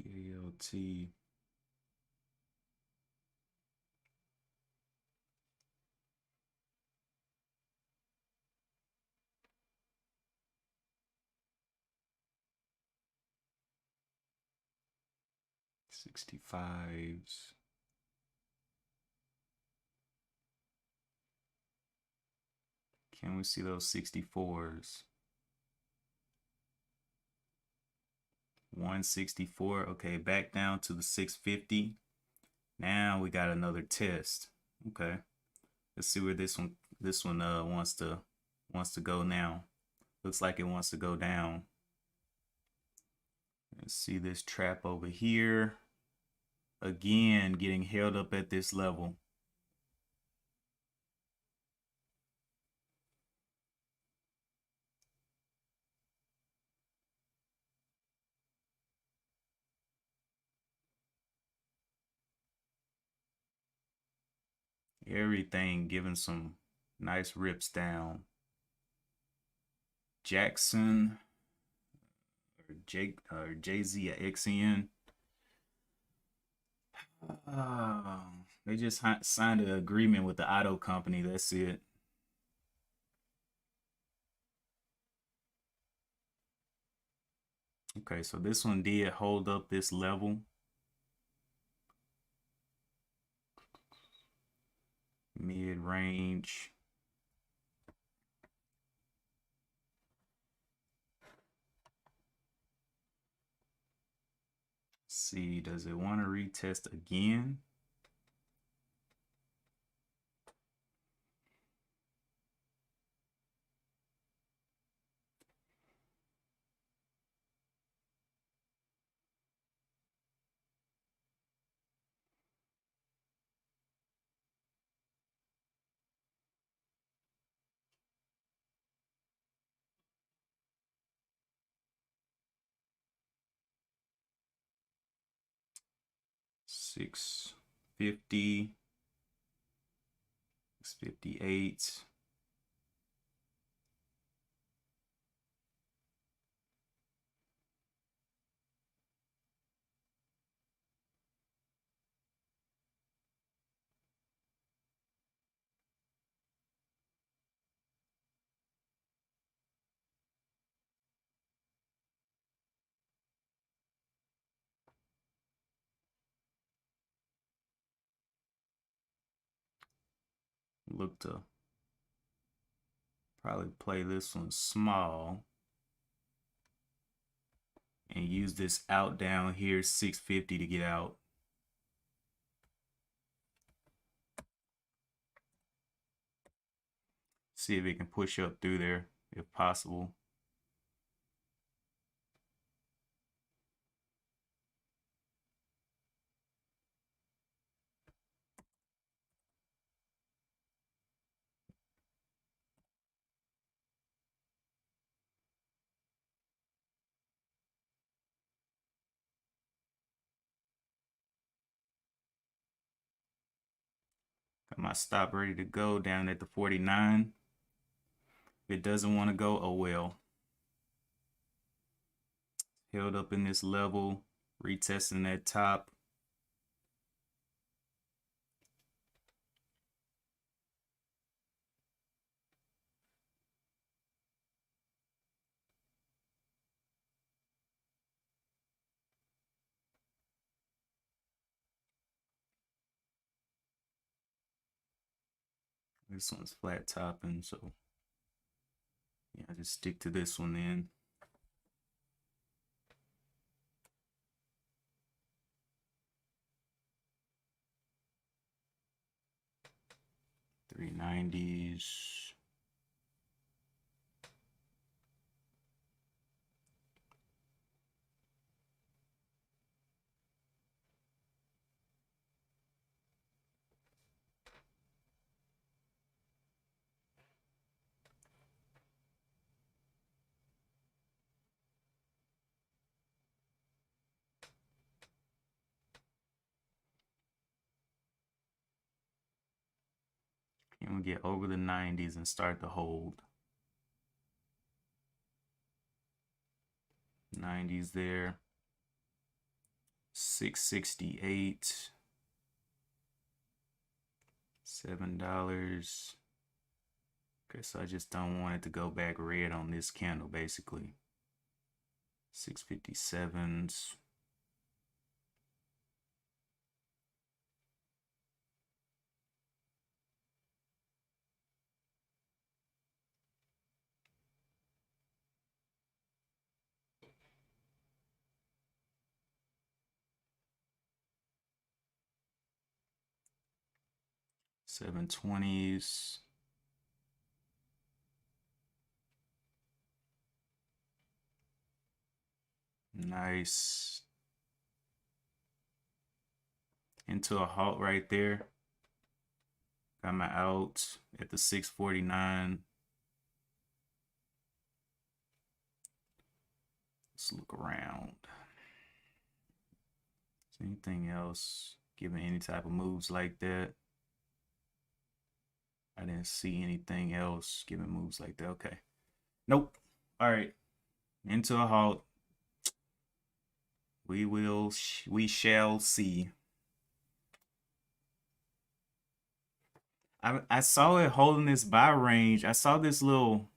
PALT. $65s. Can we see those 64s? 164. Okay, back down to the 650. Now we got another test. Okay. Let's see where this one wants to go now. Looks like it wants to go down. Let's see this trap over here. Again, getting held up at this level. Everything giving some nice rips down. Jackson or JZ or XN. They just signed an agreement with the auto company. That's it. Okay, so this one did hold up this level. Mid-range. See, does it want to retest again? $6.50, $6.58. look to probably play this one small and use this out down here 650 to get out. See if it can push up through there if possible. Got my stop ready to go down at the 49. If it doesn't want to go, oh well. Held up in this level, retesting that top. This one's flat topping, so yeah, I just stick to this one then. $390s. And we get over the 90s and start to hold. 90s there. 668. $7. Okay, so I just don't want it to go back red on this candle, basically. 657s. $720s. Nice. Into a halt right there. Got my out at the 649. Let's look around. Is anything else giving any type of moves like that? I didn't see anything else giving moves like that. Okay. Nope. All right. Into a halt. We shall see. I saw it holding this buy range. I saw this little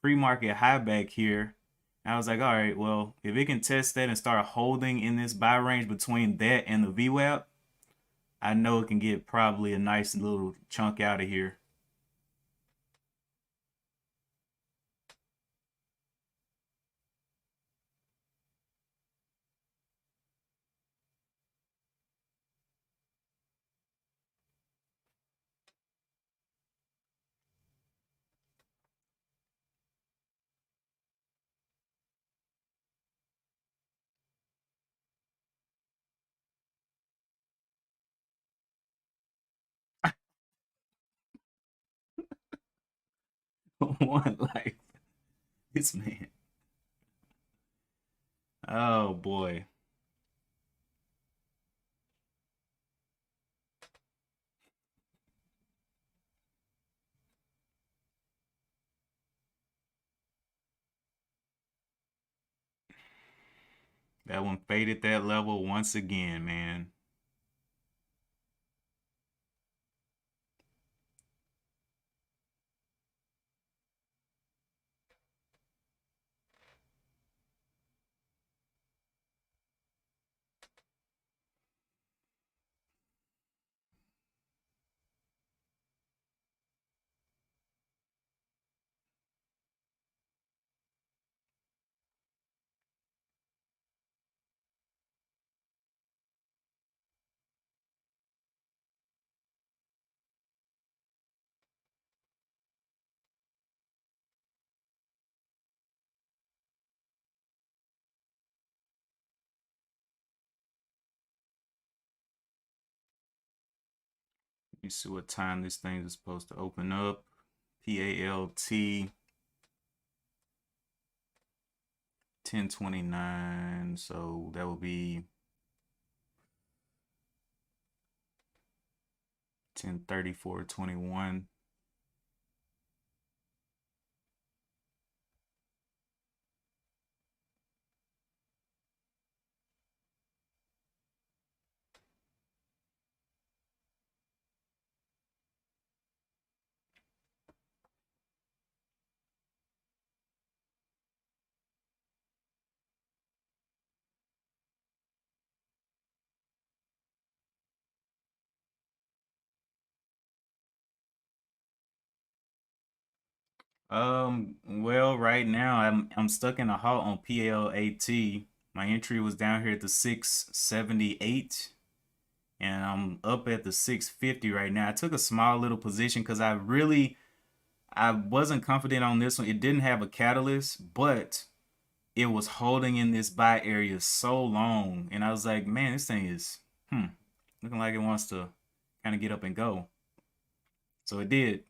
pre-market high back here. I was like, all right, well, if it can test that and start holding in this buy range between that and the VWAP, I know it can get probably a nice little chunk out of here. One life. This man. Oh boy. That one faded that level once again, man. Let me see what time this thing is supposed to open up. PALT 10:29. So that will be 10:34:21. Well, right now I'm stuck in a halt on PLAT. My entry was down here at the 678, and I'm up at the 650 right now. I took a small little position because I wasn't confident on this one. It didn't have a catalyst, but it was holding in this buy area so long, and I was like, man, this thing is looking like it wants to kind of get up and go. So it did.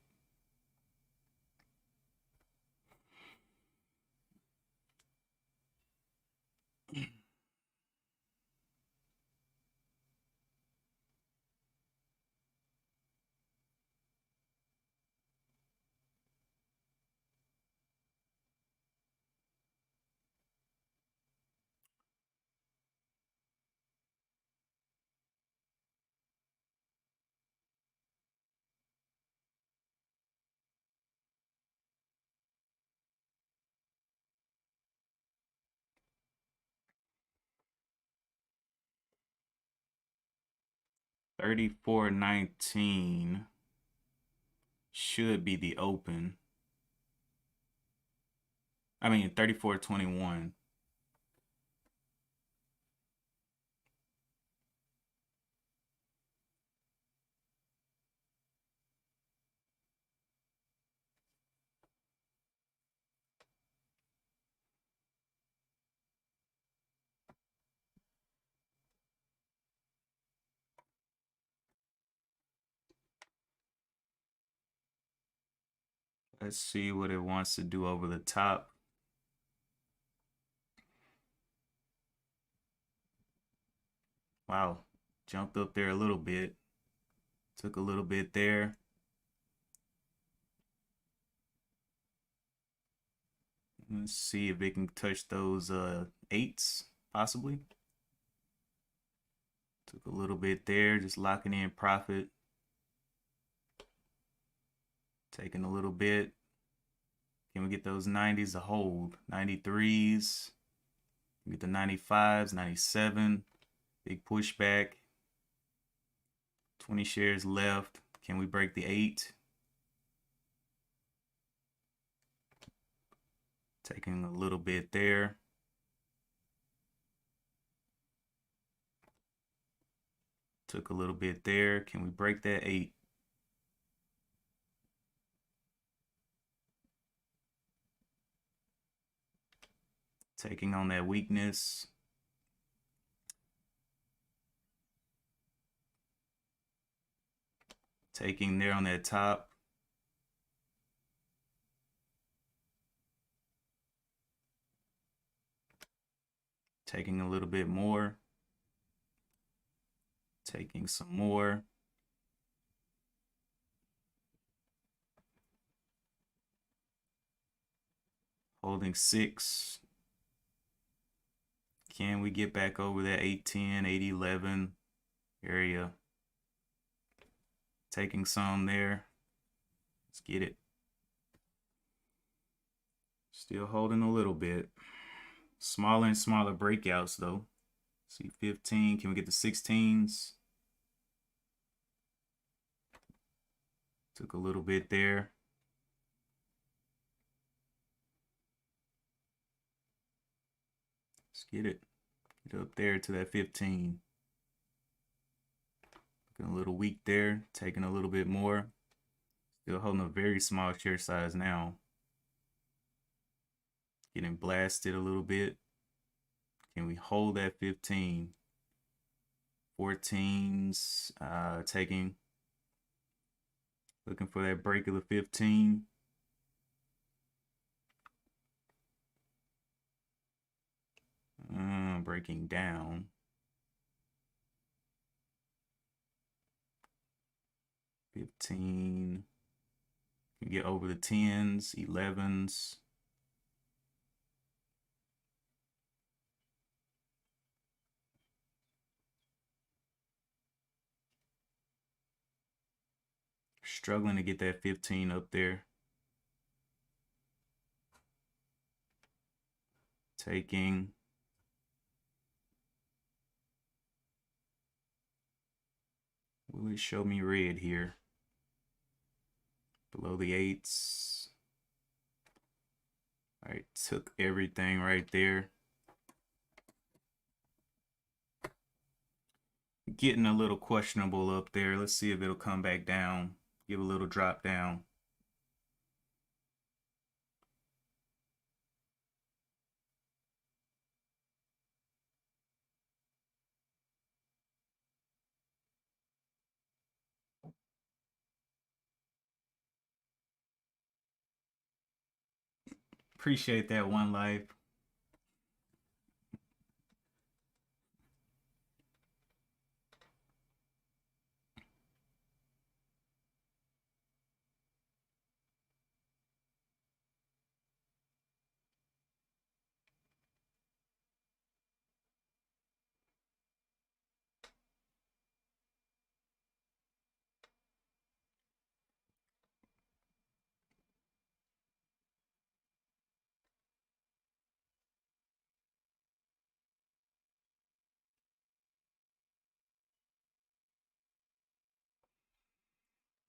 34.19 should be the open. I mean 34.21. Let's see what it wants to do over the top. Wow, jumped up there a little bit. Took a little bit there. Let's see if it can touch those eights, possibly. Took a little bit there, just locking in profit. Taking a little bit. Can we get those 90s to hold? 93s. Get the 95s, 97. Big pushback. 20 shares left. Can we break the 8? Taking a little bit there. Took a little bit there. Can we break that 8? Taking on that weakness. Taking there on that top. Taking a little bit more. Taking some more. Holding 6. Can we get back over that 810, 811 area? Taking some there. Let's get it. Still holding a little bit. Smaller and smaller breakouts though. See 15. Can we get the 16s? Took a little bit there. Let's get it. Get up there to that 15. Looking a little weak there. Taking a little bit more. Still holding a very small share size now. Getting blasted a little bit. Can we hold that 15? 14s, taking Looking for that break of the 15. Breaking down. 15. Can get over the 10s, 11s. Struggling to get that 15 up there. Taking. Will it show me red here? Below the 8s. All right, took everything right there. Getting a little questionable up there. Let's see if it'll come back down. Give a little drop down. Appreciate that, One Life.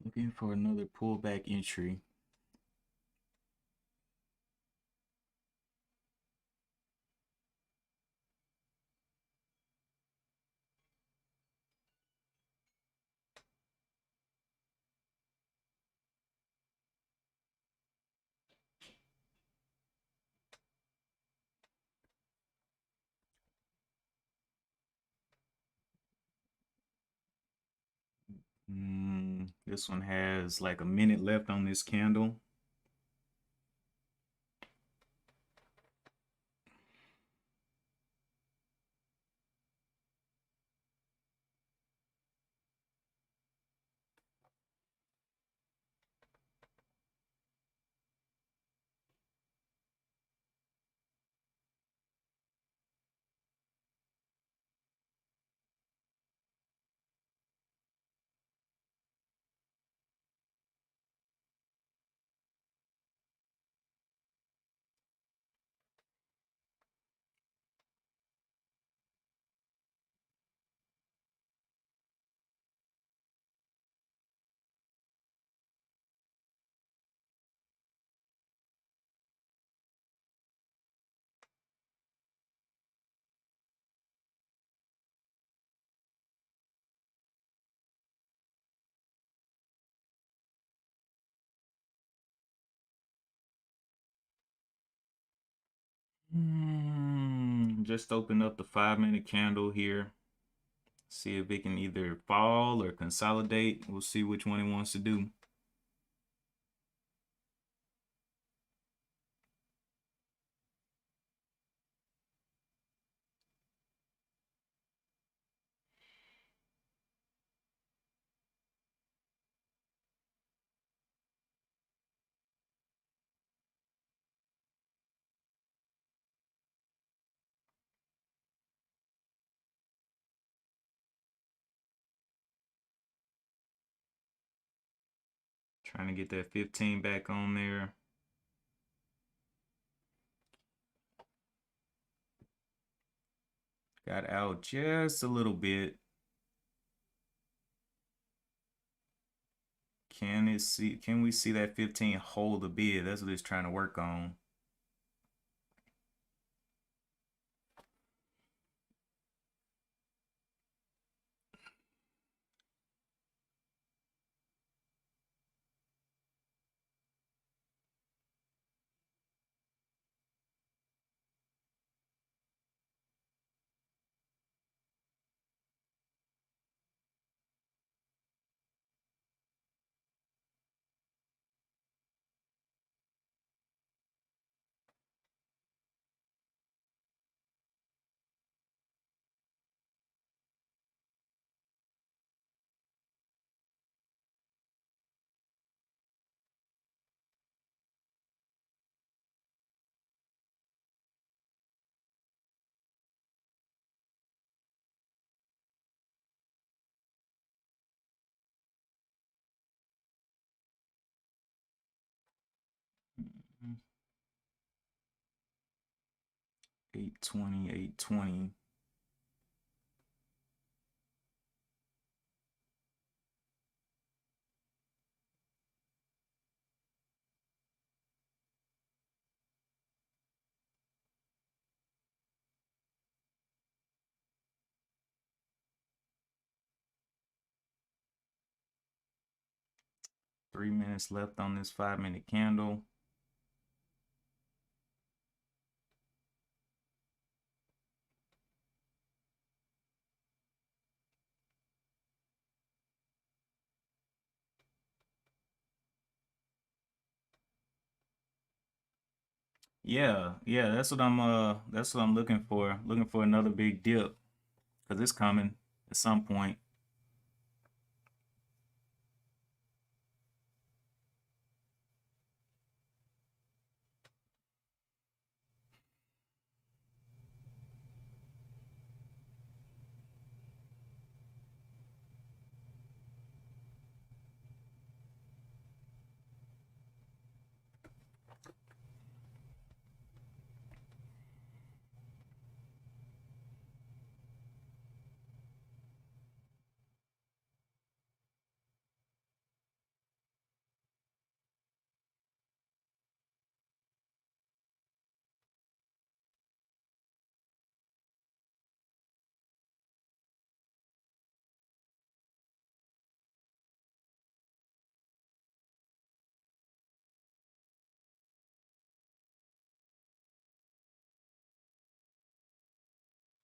Looking for another pullback entry. This one has like a minute left on this candle. Just open up the 5-minute candle here. See if it can either fall or consolidate. We'll see which one it wants to do. Trying to get that 15 back on there. Got out just a little bit. Can we see that 15 hold a bid? That's what it's trying to work on. 820, 820. Three minutes left on this 5-minute candle. Yeah, that's what I'm looking for. Looking for another big dip because it's coming at some point.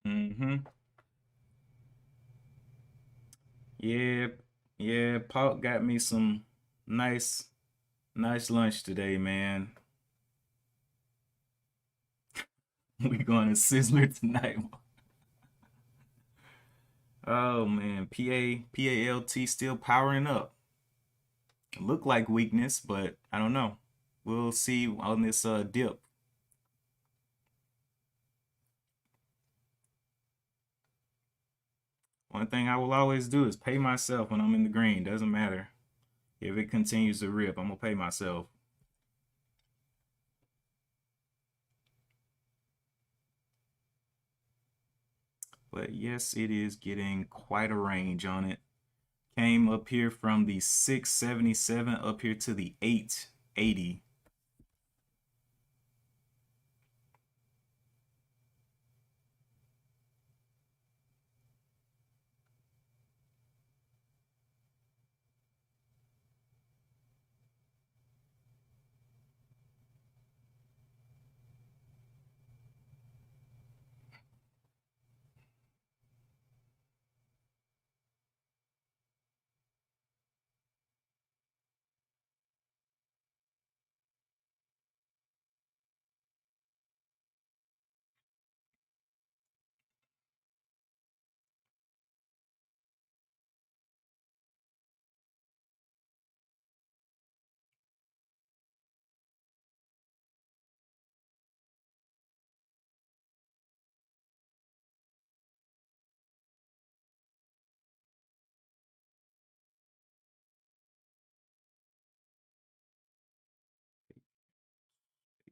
Mm-hmm. Yeah, yeah. Paul got me some nice, nice lunch today, man. We going to Sizzler tonight. Oh man, PALT still powering up. Look like weakness, but I don't know. We'll see on this dip. One thing I will always do is pay myself when I'm in the green. Doesn't matter if it continues to rip. I'm gonna pay myself. But yes, it is getting quite a range on it. Came up here from the 677 up here to the 880.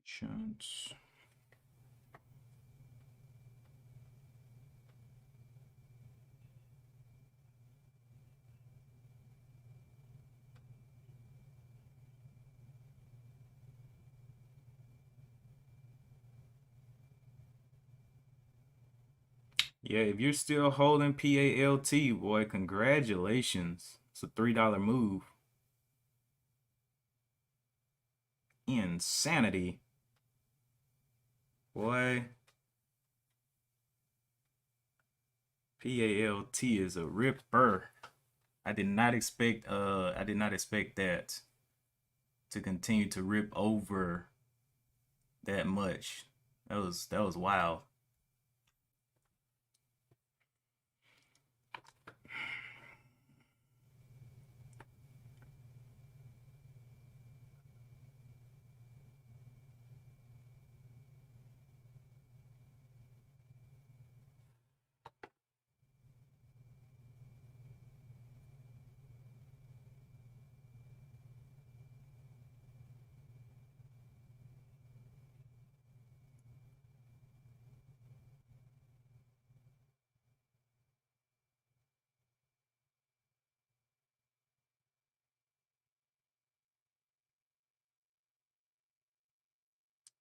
Patience. Yeah, if you're still holding PALT, boy, congratulations. It's a $3 move. Insanity. Boy, PALT is a ripper. I did not expect that to continue to rip over that much. That was wild.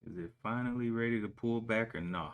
Is it finally ready to pull back or no?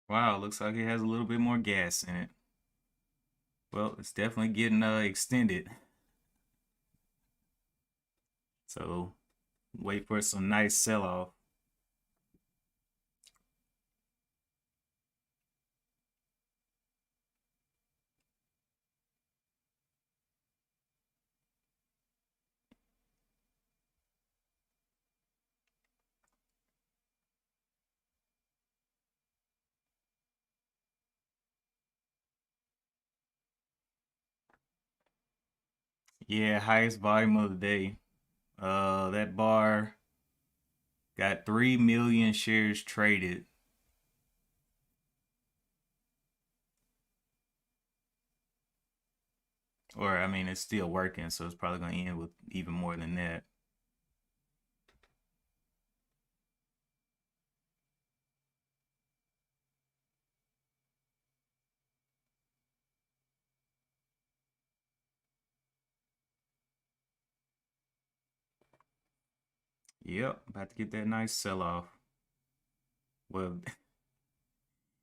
Wow, looks like it has a little bit more gas in it. Well, it's definitely getting extended. So wait for some nice sell-off. Yeah, highest volume of the day. That bar got 3 million shares traded. Or I mean, it's still working, so it's probably gonna end with even more than that. Yep, about to get that nice sell-off. Well,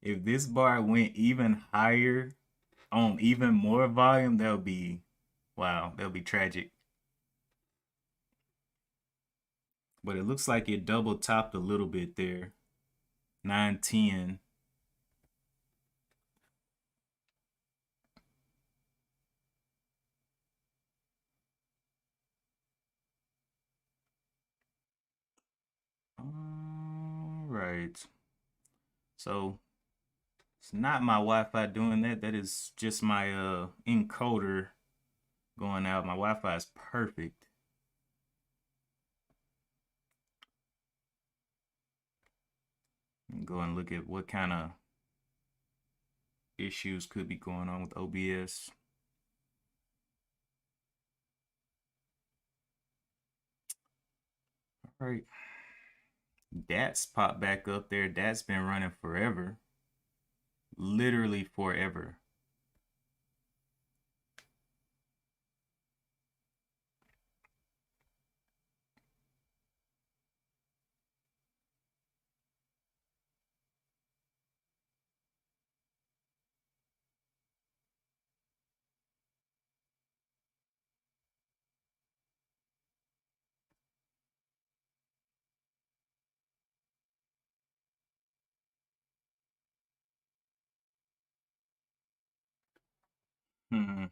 if this bar went even higher on even more volume, that would be wow, that would be tragic. But it looks like it double topped a little bit there. 910. All right. So it's not my Wi-Fi doing that. That is just my encoder going out. My Wi-Fi is perfect. Go and look at what kind of issues could be going on with OBS. All right. That's popped back up there. That's been running forever. Literally forever. Hmm.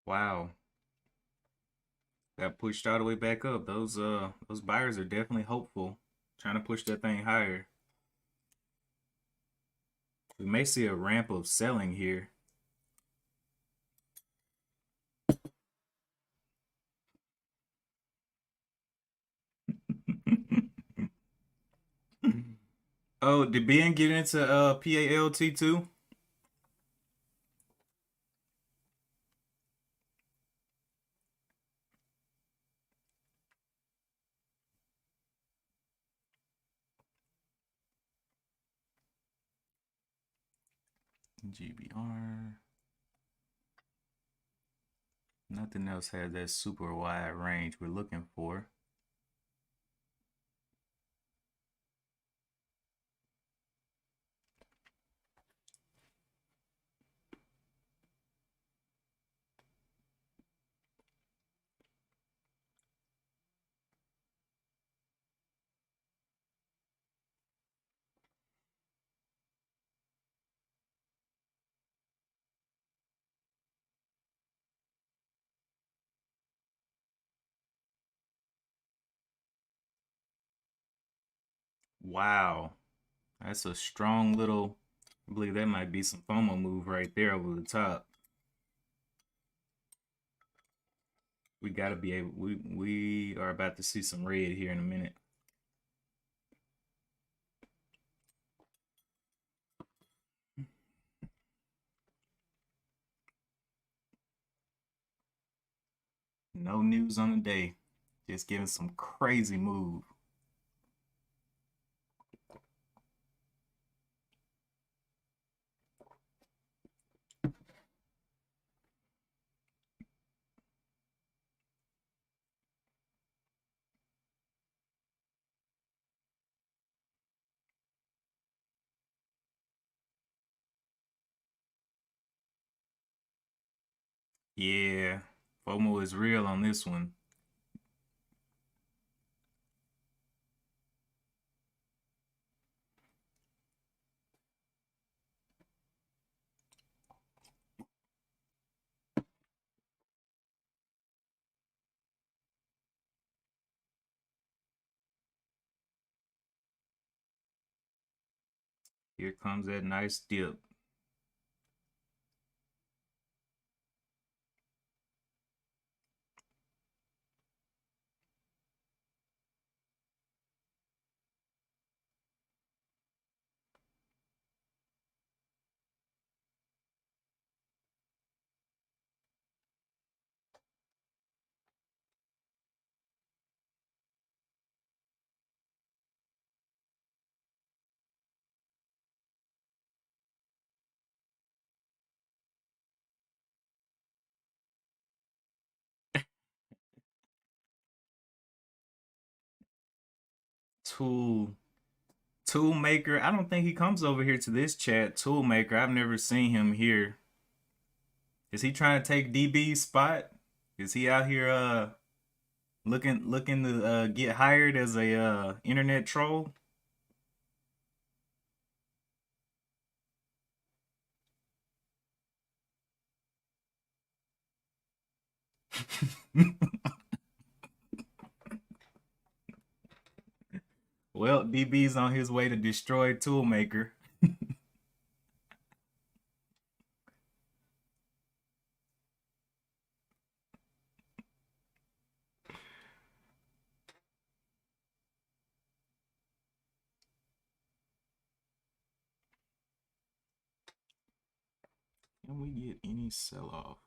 Wow. got pushed all the way back up. Those buyers are definitely hopeful, trying to push that thing higher. We may see a ramp of selling here. Oh, did Ben get into PALT too? GBR. Nothing else has that super wide range we're looking for. Wow, that's a strong little. I believe that might be some FOMO move right there over the top. We gotta be able. We are about to see some red here in a minute. No news on the day, just giving some crazy move. Yeah, FOMO is real on this one. Here comes that nice dip. Tool Tool Maker. I don't think he comes over here to this chat. Tool Maker. I've never seen him here. Is he trying to take DB's spot? Is he out here looking to get hired as a internet troll? Well, DB's on his way to destroy Toolmaker. Can we get any sell off?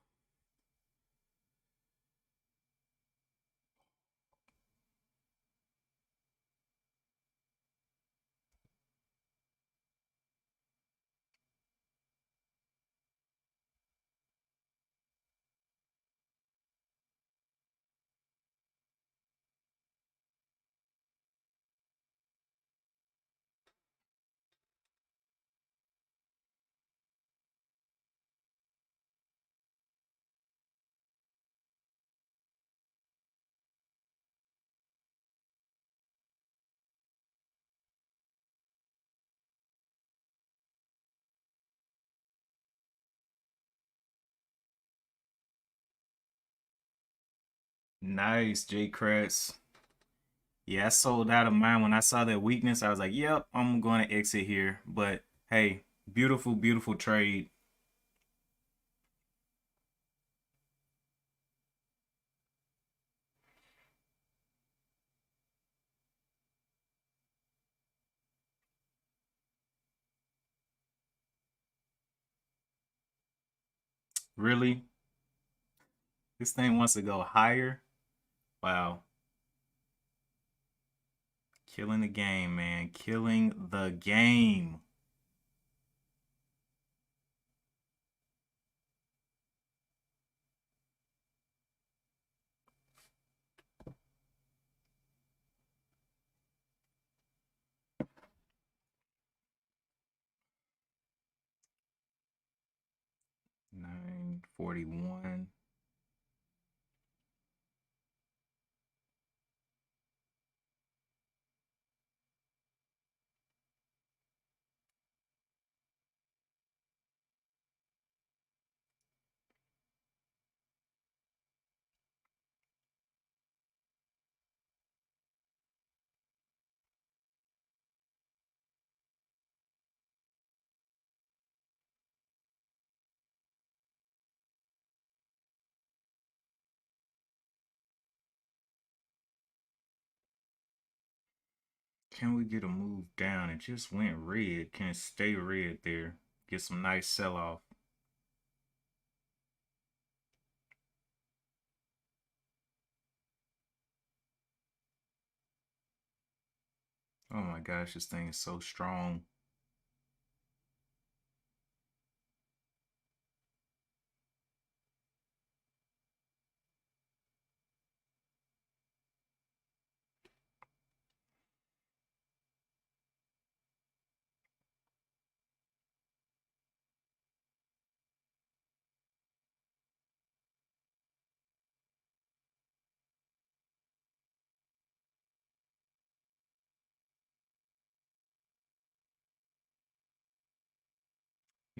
Nice, J Kratz. Yeah, I sold out of mine when I saw that weakness. I was like, yep, I'm going to exit here. But hey, beautiful, beautiful trade. Really? This thing wants to go higher? Wow. Killing the game, man. Killing the game. 941. Can we get a move down? It just went red. Can it stay red there? Get some nice sell off. Oh my gosh, this thing is so strong.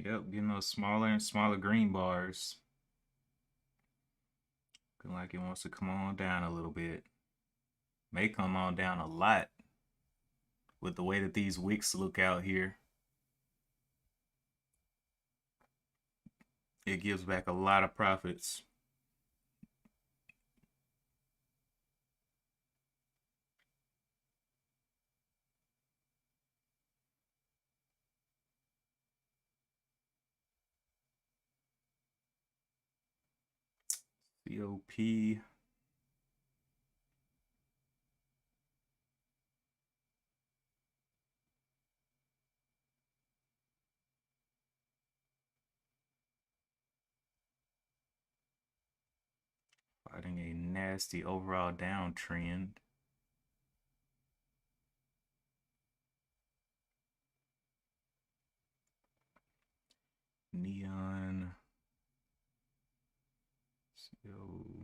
Yep, getting those smaller and smaller green bars. Looking like it wants to come on down a little bit. May come on down a lot with the way that these wicks look out here. It gives back a lot of profits. COP. Fighting a nasty overall downtrend. Neon. CO.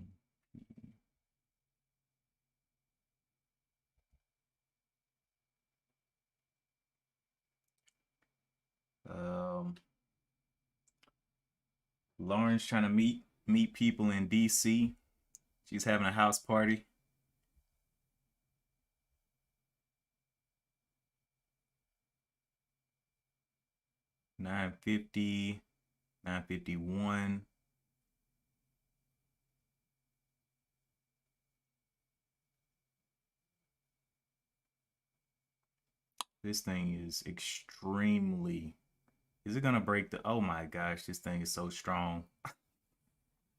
Um, Lauren's trying to meet people in DC. She's having a house party. 950, 951. This thing is extremely. Is it gonna break the? Oh my gosh, this thing is so strong.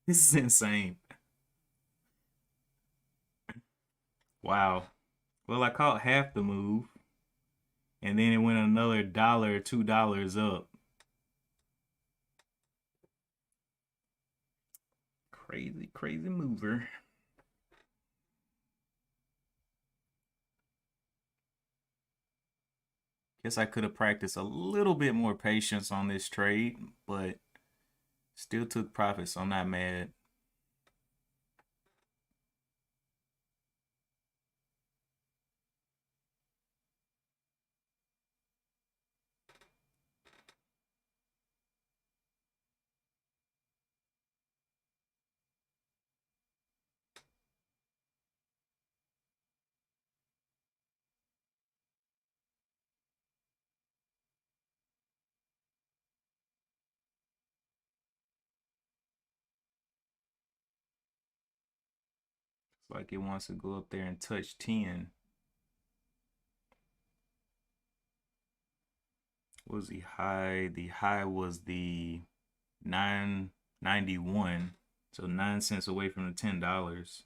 This is insane. Wow. Well, I caught half the move, and then it went another dollar, $2 up. Crazy, crazy mover. Guess I could have practiced a little bit more patience on this trade, but still took profit, so I'm not mad. like it wants to go up there and touch 10. What was the high? The high was the 9.91. So 9 cents away from the $10.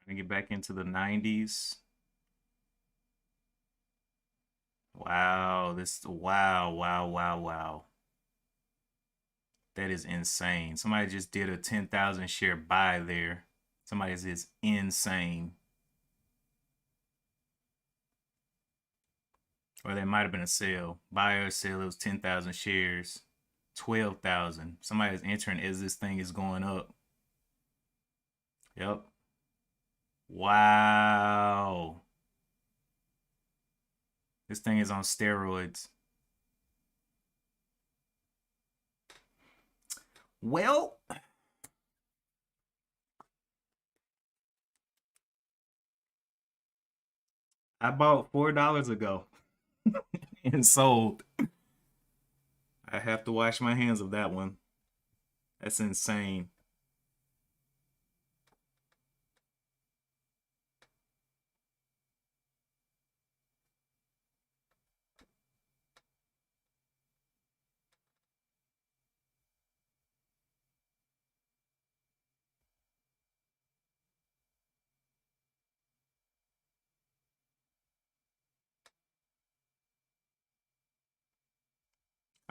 Trying to get back into the 90s. Wow, wow. That is insane. Somebody just did a 10,000 share buy there. Somebody's is insane. Or that might have been a sale. Buy or sell, it was 10,000 shares. 12,000. Somebody's entering as this thing is going up. Yep. Wow. This thing is on steroids. Well, I bought $4 ago and sold. I have to wash my hands of that one. That's insane.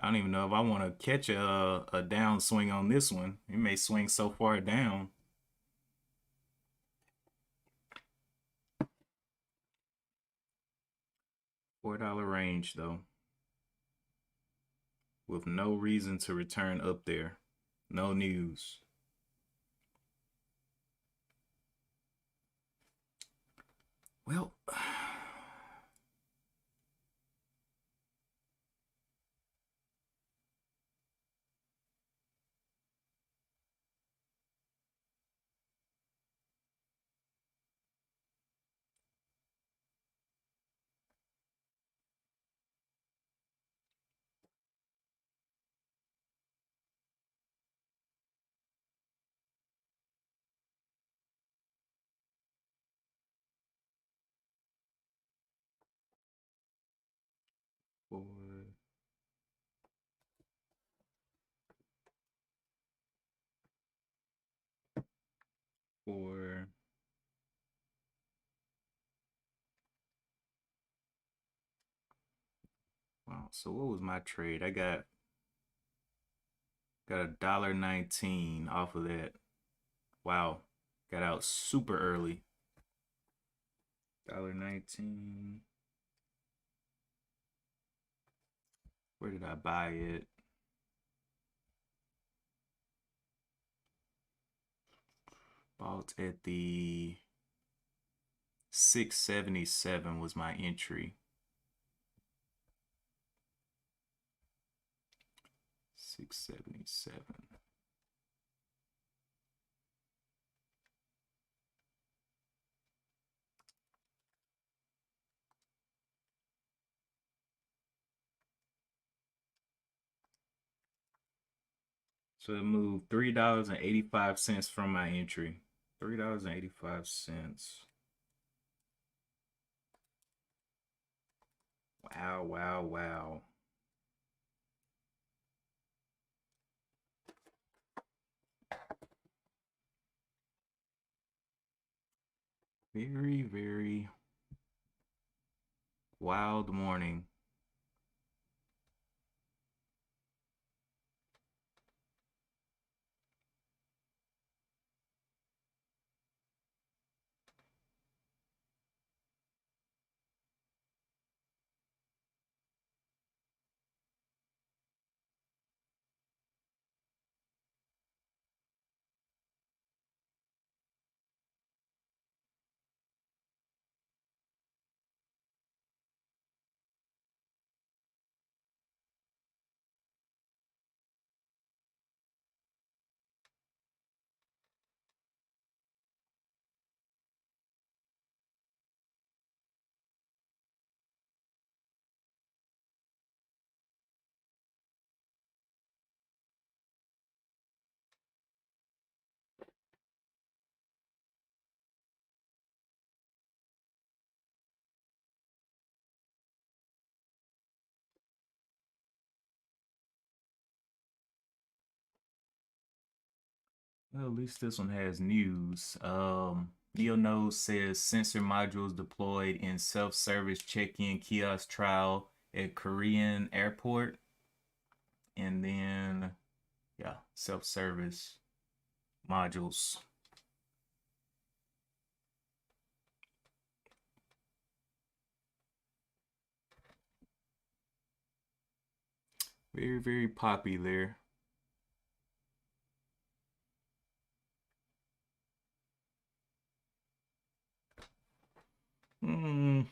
I don't even know if I want to catch a downswing on this one. It may swing so far down. $4 range though, with no reason to return up there. No news. Well, for for wow. So what was my trade? I got $1.19 off of that. Wow, got out super early. $1.19. Where did I buy it? Bought at the 677 was my entry. 677. So it moved $3.85 from my entry. $3.85. Wow. Very wild morning. Well, at least this one has news. NeoNode says sensor modules deployed in self-service check-in kiosk trial at Korean airport. And then, yeah, self-service modules. Very, very popular. Mm.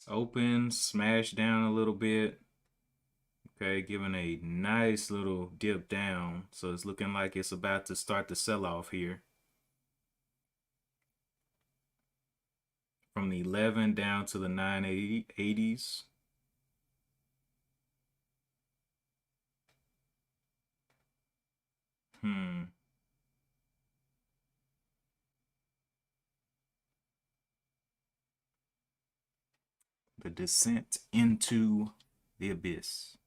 Open, smash down a little bit. Okay, giving a nice little dip down. So it's looking like it's about to start the sell-off here. From the 11 down to the 980s. The descent into the abyss.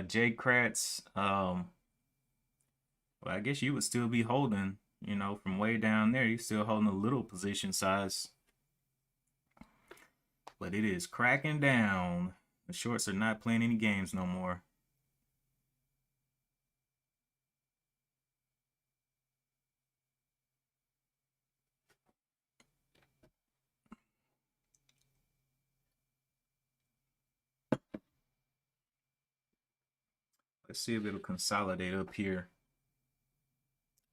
J Kratz, well, I guess you would still be holding, from way down there, you're still holding a little position size. But it is cracking down. The shorts are not playing any games no more. Let's see if it'll consolidate up here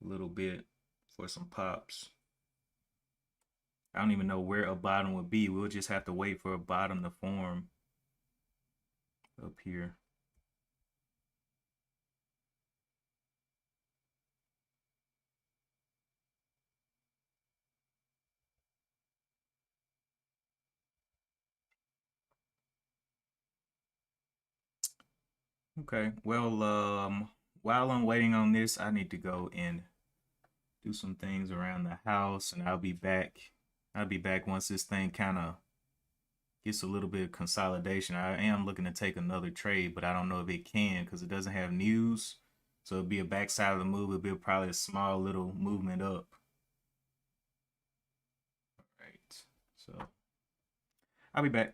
a little bit for some pops. I don't even know where a bottom would be. We'll just have to wait for a bottom to form up here. Okay, well, while I'm waiting on this, I need to go and do some things around the house, and I'll be back. I'll be back once this thing kind of gets a little bit of consolidation. I am looking to take another trade, but I don't know if it can because it doesn't have news. So it'll be a backside of the move. It'll be probably a small little movement up. All right. So I'll be back.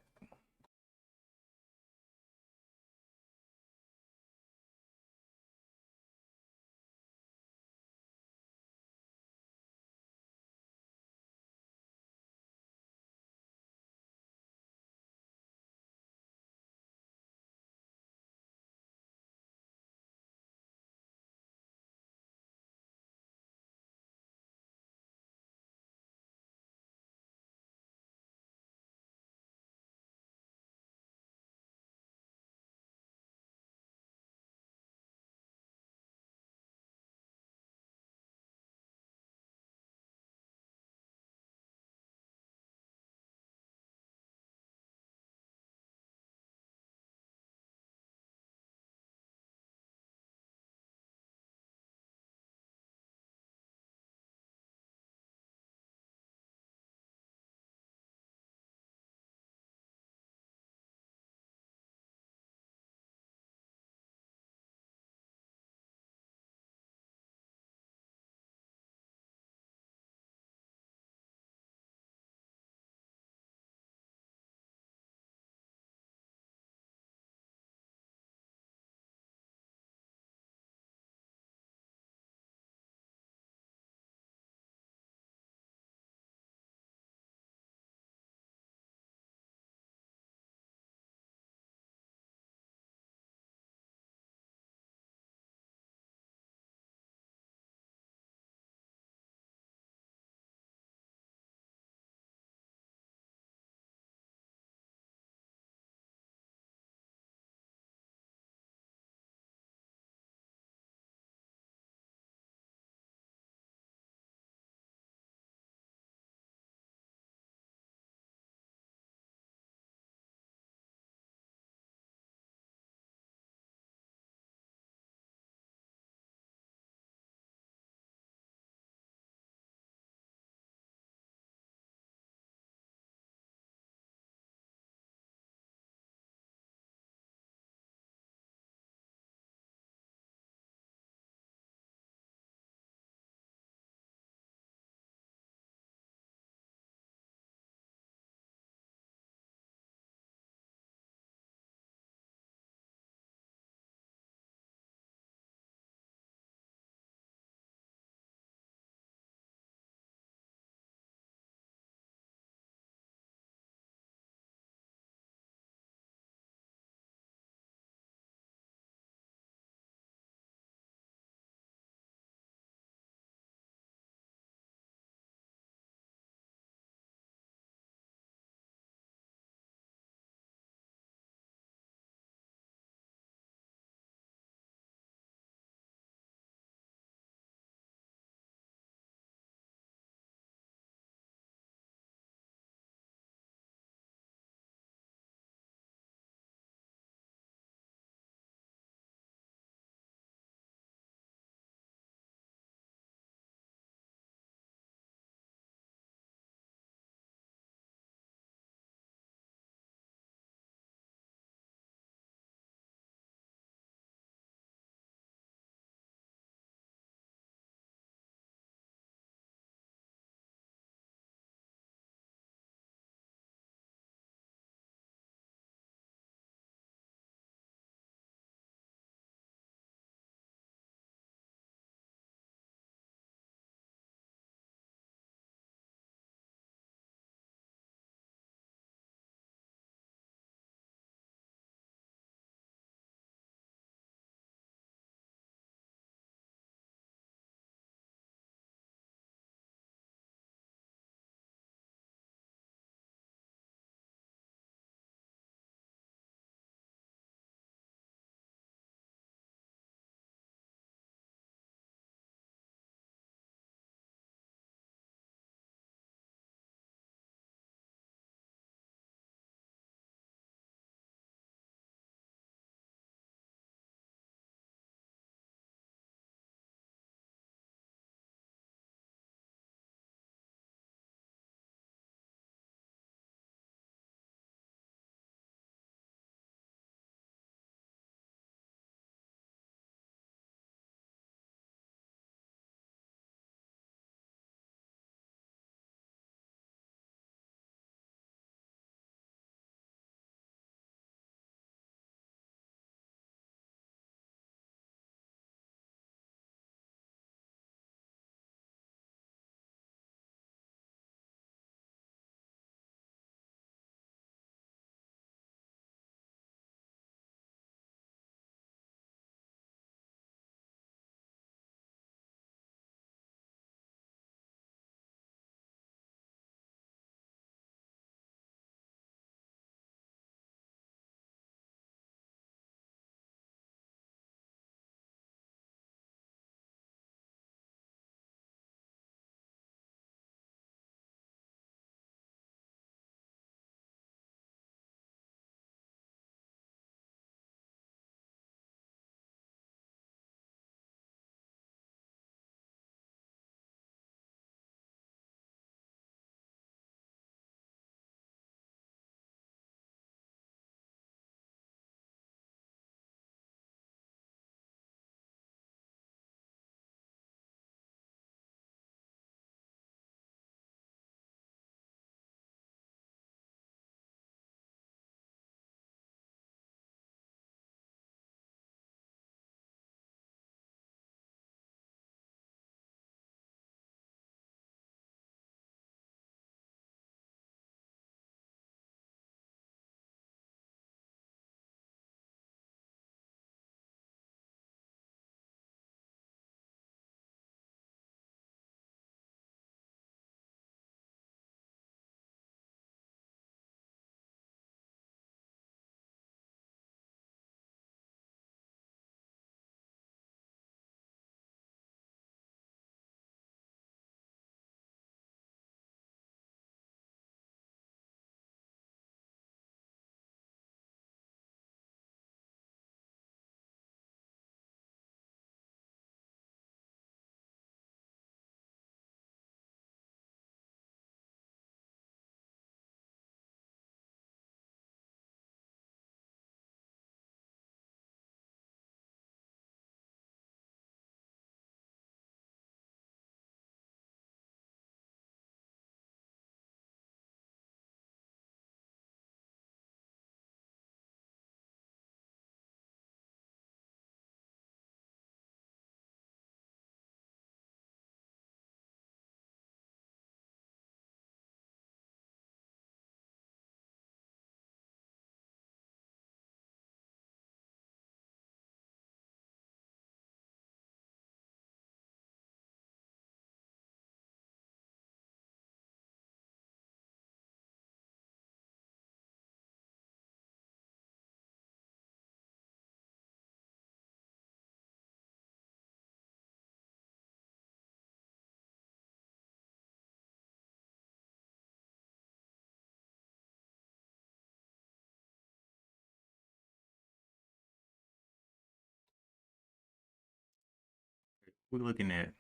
We're looking at.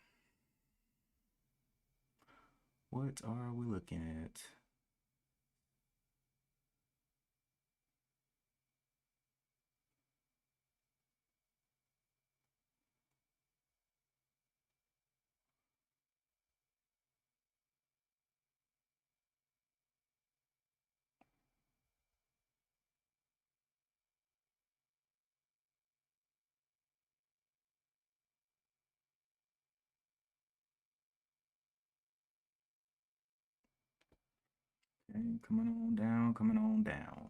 What are we looking at? Okay, coming on down, coming on down.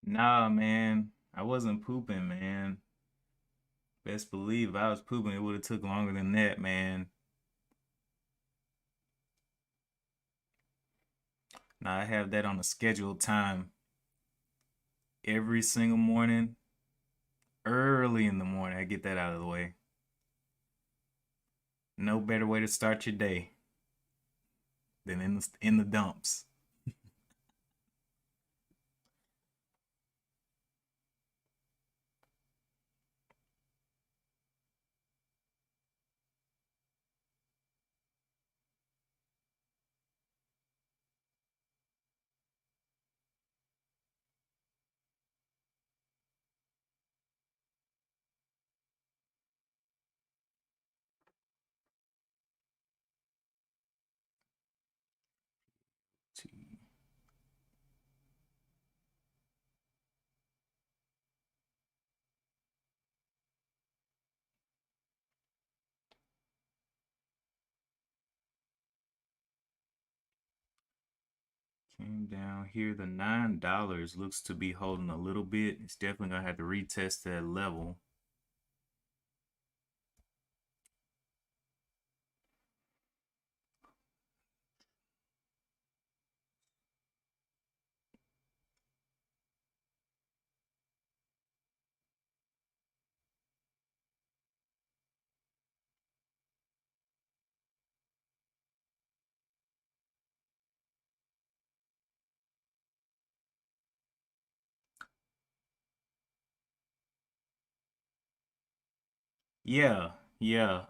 Nah, man, I wasn't pooping, man. Best believe if I was pooping, it would have took longer than that, man. Now I have that on a scheduled time every single morning, early in the morning. I get that out of the way. No better way to start your day than in the dumps. Came down here. The $9 looks to be holding a little bit. It's definitely gonna have to retest that level. Yeah, yeah.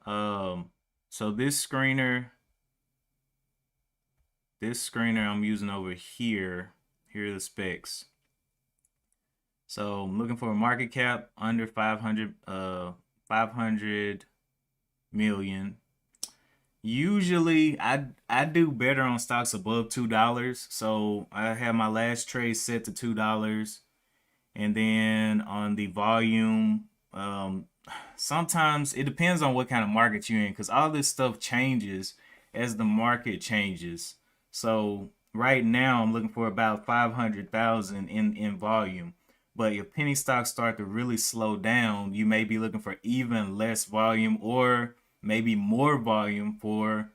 So this screener I'm using over here. Here are the specs. So I'm looking for a market cap under 500 million. Usually I do better on stocks above $2. So I have my last trade set to $2. And then on the volume, sometimes it depends on what kind of market you're in because all this stuff changes as the market changes. So right now I'm looking for about 500,000 in volume. But if penny stocks start to really slow down, you may be looking for even less volume or maybe more volume for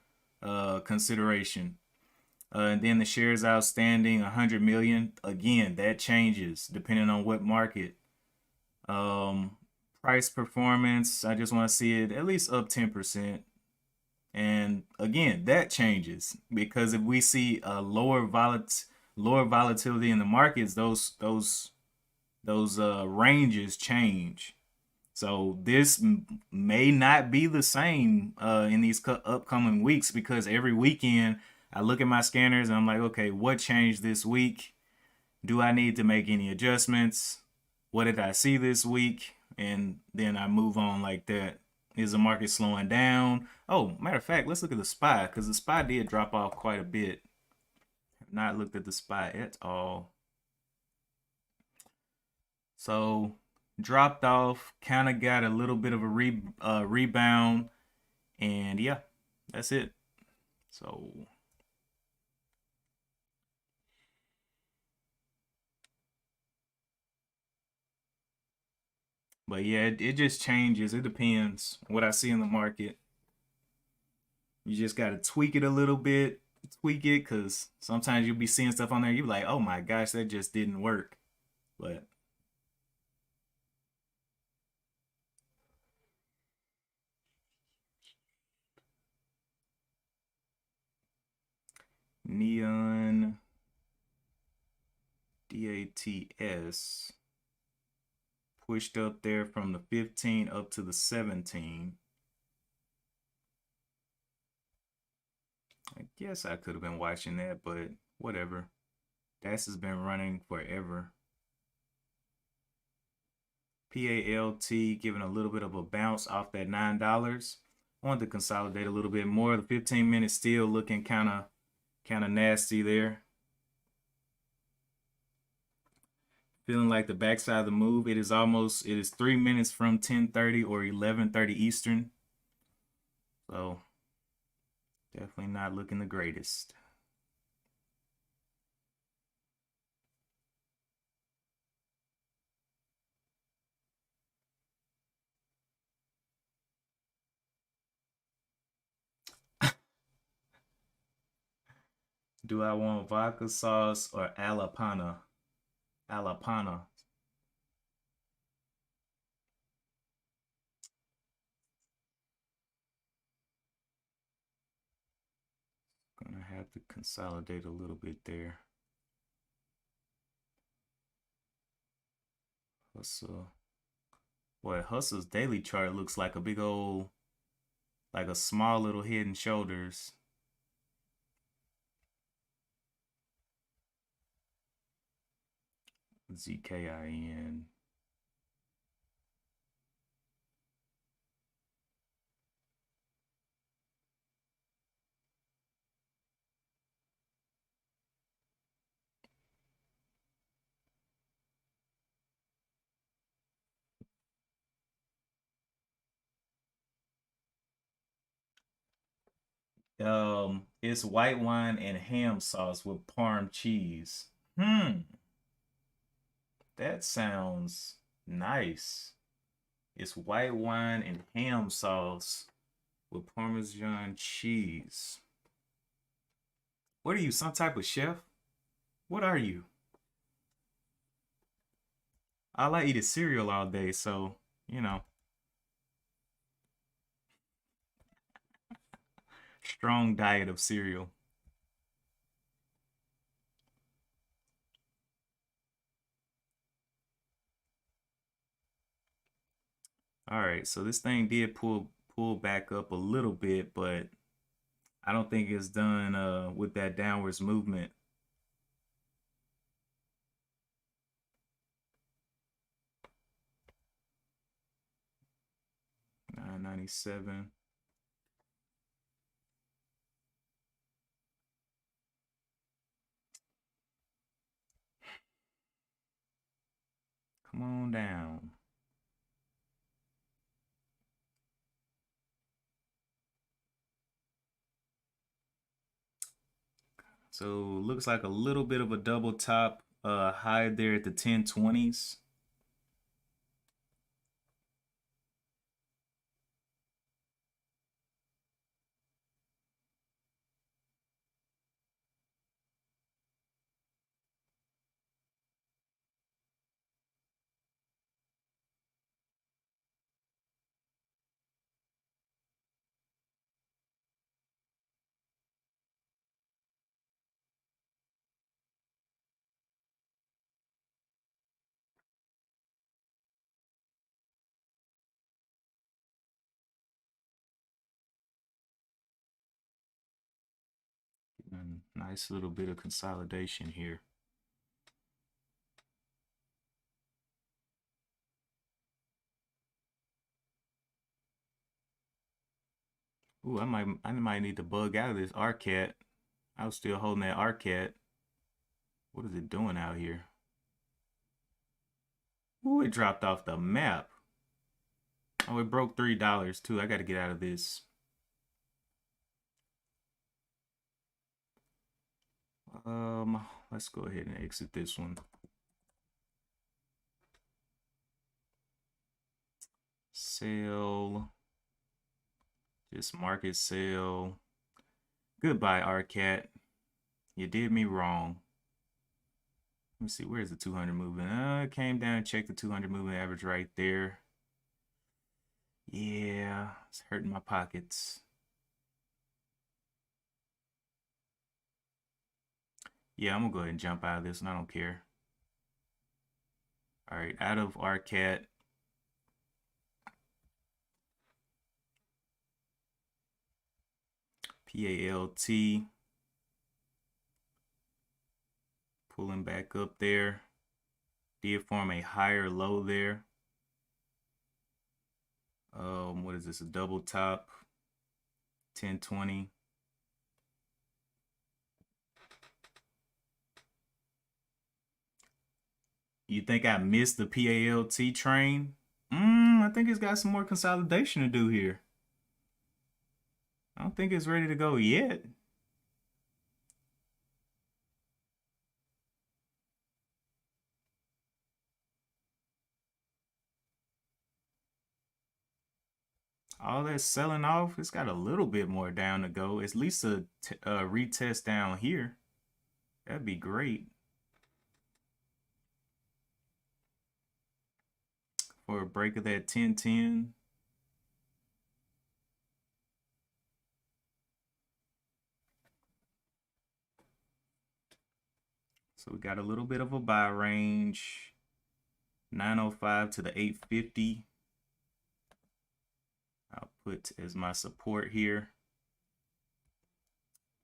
consideration. And then the shares outstanding 100 million. Again, that changes depending on what market. Um, Price performance, I just want to see it at least up 10%. And again, that changes because if we see a lower volatility in the markets, those ranges change. So this may not be the same in these upcoming weeks because every weekend I look at my scanners and I'm like, okay, what changed this week? Do I need to make any adjustments? What did I see this week? And then I move on like that. Is the market slowing down? Oh, matter of fact, let's look at the SPY because the SPY did drop off quite a bit. Have not looked at the SPY at all. So dropped off, kind of got a little bit of a rebound, and yeah, that's it. So, but yeah, it just changes. It depends what I see in the market. You just got to tweak it a little bit, tweak it, because sometimes you'll be seeing stuff on there. You're like, oh my gosh, that just didn't work. But Neon DATS pushed up there from the 15 up to the 17. I guess I could have been watching that, but whatever. DAS has been running forever. PALT giving a little bit of a bounce off that $9. I wanted to consolidate a little bit more. The 15 minutes still looking kind of nasty there. Feeling like the backside of the move. It is 3 minutes from 10:30 or 11:30 Eastern. So definitely not looking the greatest. Do I want vodka sauce or alapana? Alapana. Gonna have to consolidate a little bit there. Hustle. Boy, Hustle's daily chart looks like a big old, like a small little head and shoulders. ZKIN. It's white wine and ham sauce with parm cheese. That sounds nice. It's white wine and ham sauce with Parmesan cheese. What are you, some type of chef? What are you? All I eat is cereal all day, so you know, strong diet of cereal. All right, so this thing did pull back up a little bit, but I don't think it's done with that downwards movement. 997. Come on down. So looks like a little bit of a double top high there at the 1020s. Nice little bit of consolidation here. Ooh, I might need to bug out of this RCAT. I was still holding that RCAT. What is it doing out here? Ooh, it dropped off the map. Oh, it broke $3 too. I got to get out of this. Let's go ahead and exit this one. Sell. Just market sell. Goodbye, RCAT. You did me wrong. Let me see, where's the 200 moving? It came down and checked the 200 moving average right there. Yeah, it's hurting my pockets. Yeah, I'm gonna go ahead and jump out of this one. I don't care. All right, out of RCAT. PALT. Pulling back up there. Did form a higher low there. What is this? A double top. 1020. You think I missed the PALT train? I think it's got some more consolidation to do here. I don't think it's ready to go yet. All that selling off, it's got a little bit more down to go. At least a retest down here. That'd be great. For a break of that 1010. So we got a little bit of a buy range. 905 to the 850. I'll put as my support here.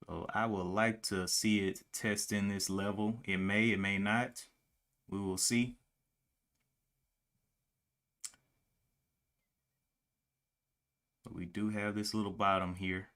So I would like to see it test in this level. It may not. We will see. But we do have this little bottom here.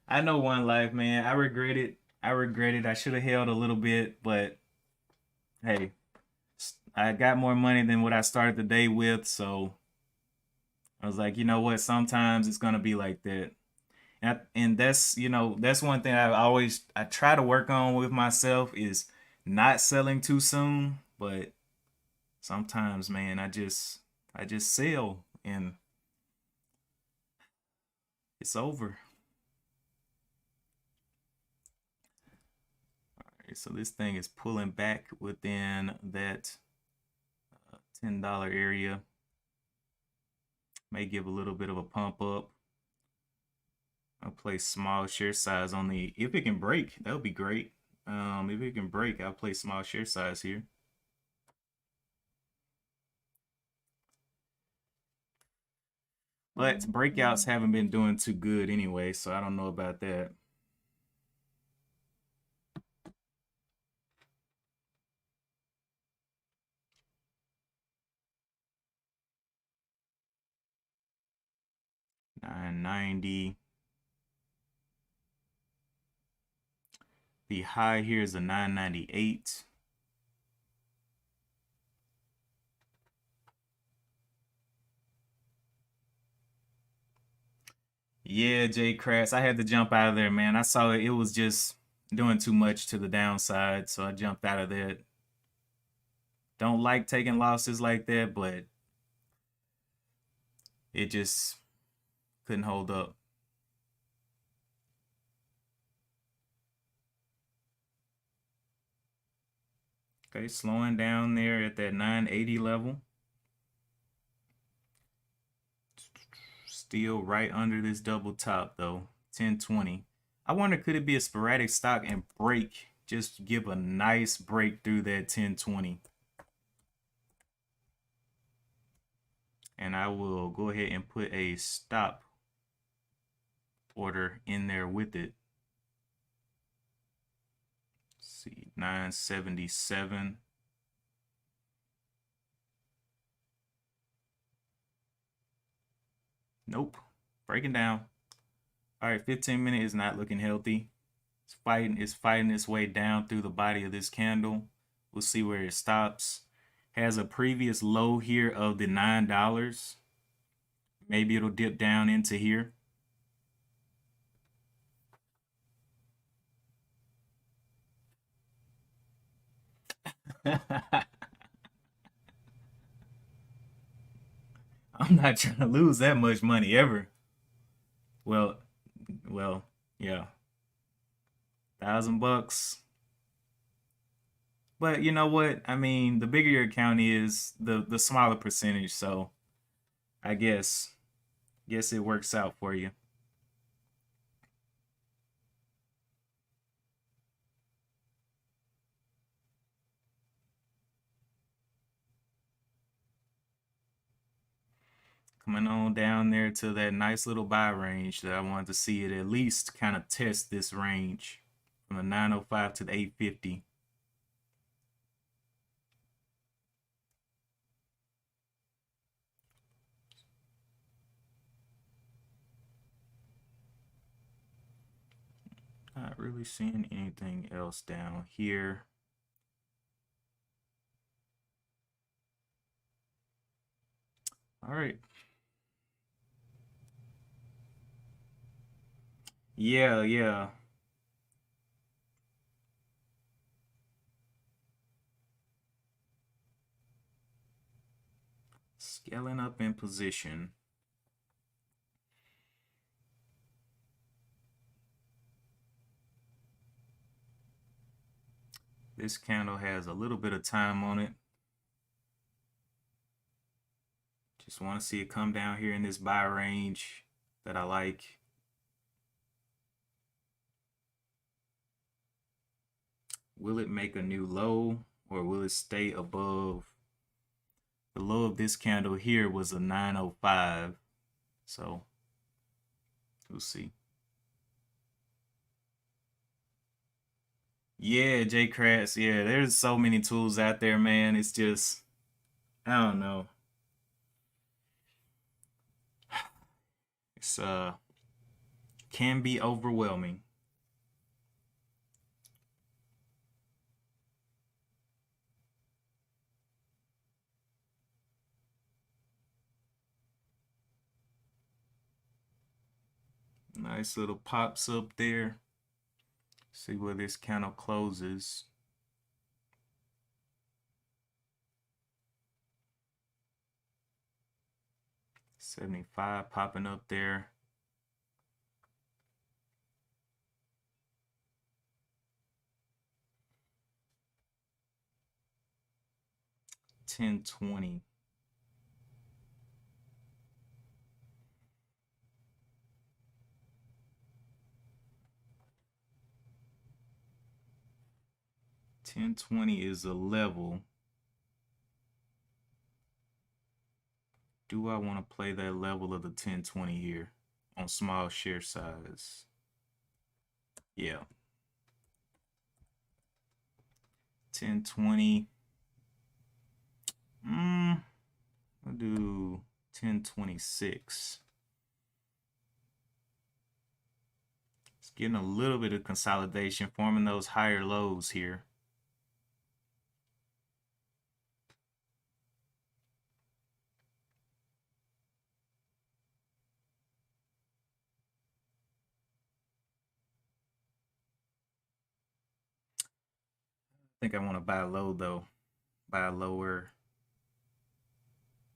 I know one life, man. I regret it. I regret it. I should have held a little bit, but hey, I got more money than what I started the day with, so I was like, you know what? Sometimes it's gonna be like that, and that's that's one thing I try to work on with myself is not selling too soon, but sometimes, man, I just sell and it's over. So this thing is pulling back within that $10 area. May give a little bit of a pump up. I'll play small share size on the, if it can break, that would be great. If it can break, I'll play small share size here. But breakouts haven't been doing too good anyway, so I don't know about that. $9.90. The high here is a $9.98. Yeah, Jay Crass, I had to jump out of there, man. I saw it was just doing too much to the downside, so I jumped out of that. Don't like taking losses like that, but it just couldn't hold up. Okay, slowing down there at that 980 level. Still right under this double top though, 1020. I wonder, could it be a sporadic stock and break, just give a nice break through that 1020? And I will go ahead and put a stop order in there with it. Let's see, 977. Nope, breaking down. All right, 15-minute is not looking healthy. It's fighting its way down through the body of this candle. We'll see where it stops. Has a previous low here of the $9. Maybe it'll dip down into here. I'm not trying to lose that much money ever. Well, yeah, $1,000. But you know what? I mean, the bigger your account is, the smaller percentage. So I guess it works out for you. Coming on down there to that nice little buy range that I wanted to see it at least kind of test this range from the 905 to the 850. Not really seeing anything else down here. All right. Yeah. Scaling up in position. This candle has a little bit of time on it. Just want to see it come down here in this buy range that I like. Will it make a new low, or will it stay above? The low of this candle here was a 905. So we'll see. Yeah, J Kratz. Yeah, there's so many tools out there, man. It's just, I don't know. It's can be overwhelming. Nice little pops up there. See where this candle closes. $75 popping up there. $10.20. $10.20 is a level. Do I want to play that level of the $10.20 here on small share size? Yeah. $10.20. I'll do $10.26. It's getting a little bit of consolidation, forming those higher lows here. I think I want to buy low though. Buy lower.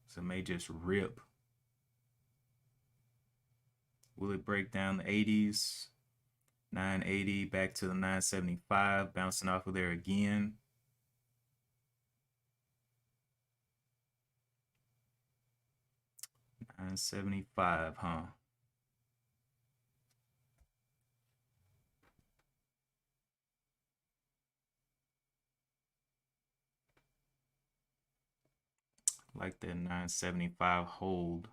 So it may just rip. Will it break down the 80s? 980 back to the 975, bouncing off of there again. 975, huh? Like that 975 hold.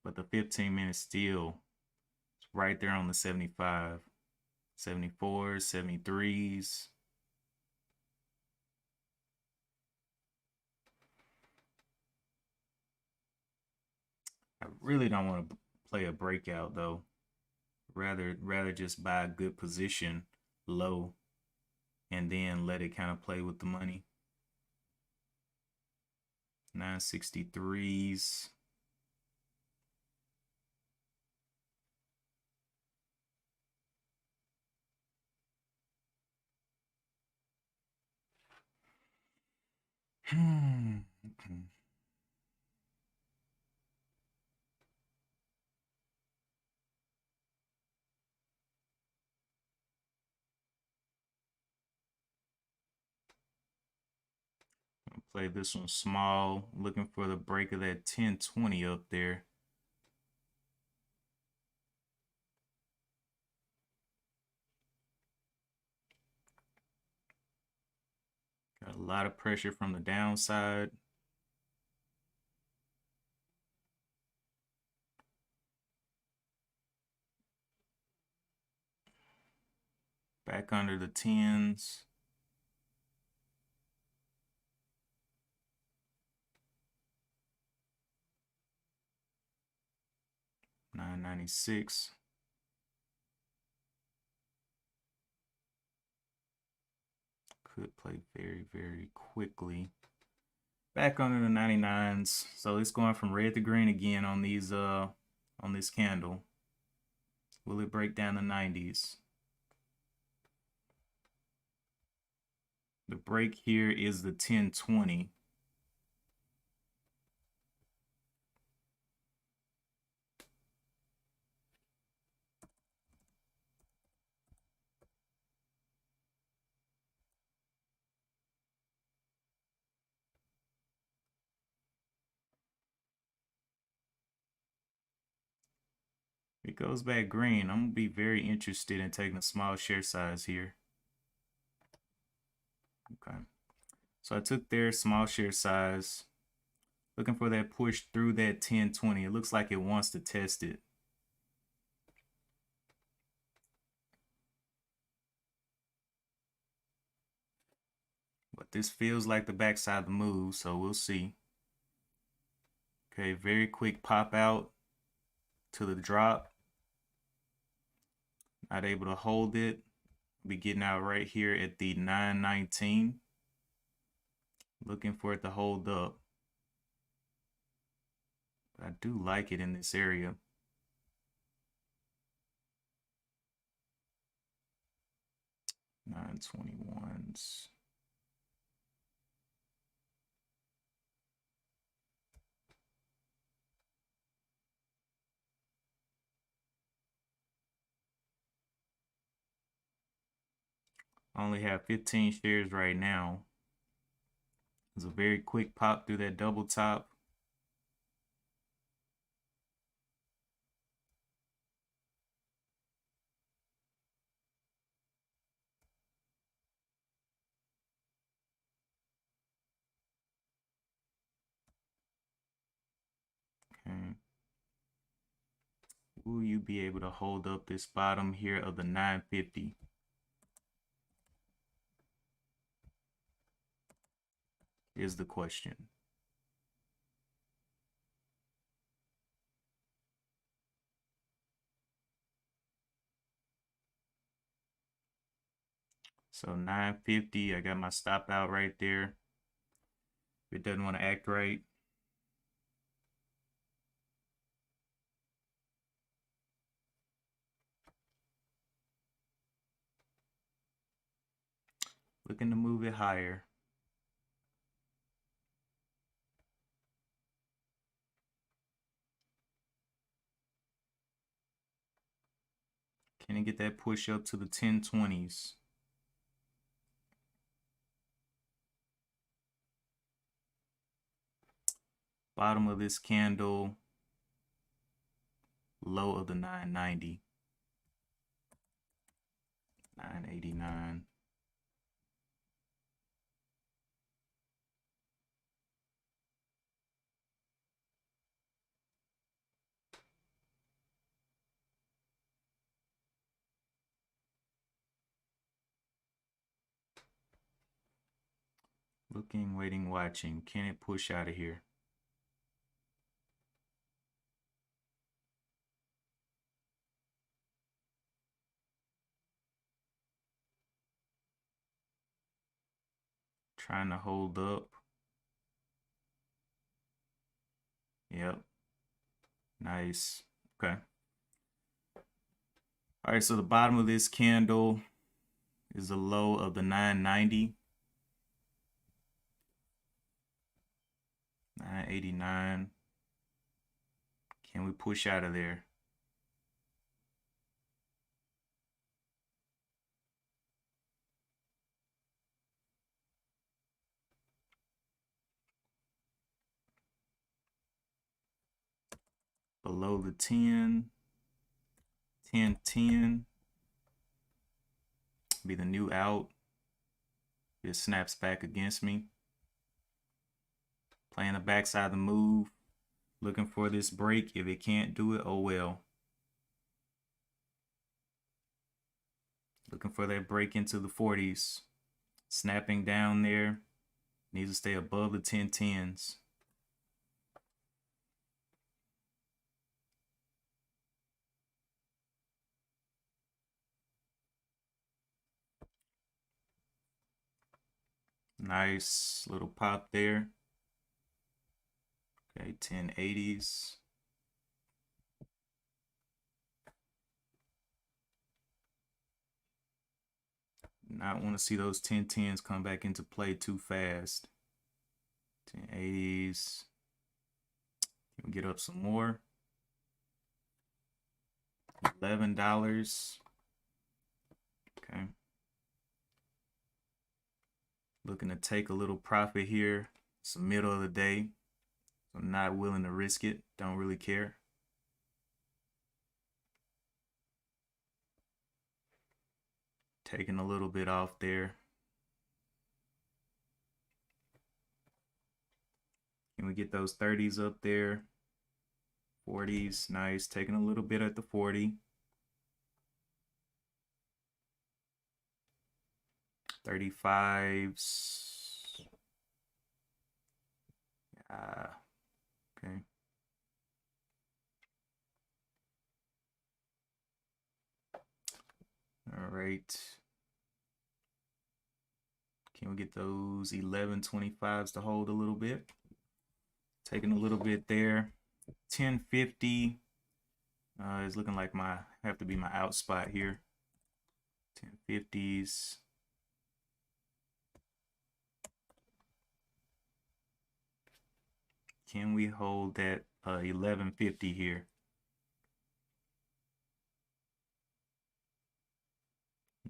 But the 15-minute still is right there on the 75. 74s, 73s. I really don't want to play a breakout though. Rather just buy a good position low and then let it kind of play with the money. 963s. Play this one small, looking for the break of that 1020 up there. Got a lot of pressure from the downside. Back under the 10s. $9.96. Could play very, very quickly. Back under the 99s. So it's going from red to green again on these on this candle. Will it break down the 90s? The break here is the 1020. It goes back green. I'm gonna be very interested in taking a small share size here. Okay. So I took their small share size, looking for that push through that 1020. It looks like it wants to test it. But this feels like the backside of the move, so we'll see. Okay, very quick pop out to the drop. Not able to hold it. Be getting out right here at the 919. Looking for it to hold up. But I do like it in this area. $9.21s. I only have 15 shares right now. It's a very quick pop through that double top. Okay. Will you be able to hold up this bottom here of the 950? Is the question. So 950, I got my stop out right there. If it doesn't want to act right. Looking to move it higher. Can it get that push up to the 1020s? Bottom of this candle, low of the 990. 989. Looking, waiting, watching. Can it push out of here? Trying to hold up. Yep. Nice. Okay. All right, so the bottom of this candle is the low of the 990. 989. Can we push out of there? Below the 10. 1010. Be the new out. It snaps back against me. Playing the backside of the move. Looking for this break. If it can't do it, oh well. Looking for that break into the 40s. Snapping down there. Needs to stay above the 1010s. Nice little pop there. Okay, 1080s. Not want to see those 1010s come back into play too fast. 1080s. Can we get up some more? $11. Okay. Looking to take a little profit here. It's the middle of the day. So I'm not willing to risk it. Don't really care. Taking a little bit off there. Can we get those 30s up there? 40s, nice. Taking a little bit at the 40. 35s. Okay. All right. Can we get those 1125s to hold a little bit? Taking a little bit there. 1050 is looking like have to be my out spot here. 1050s. Can we hold that 1150 here?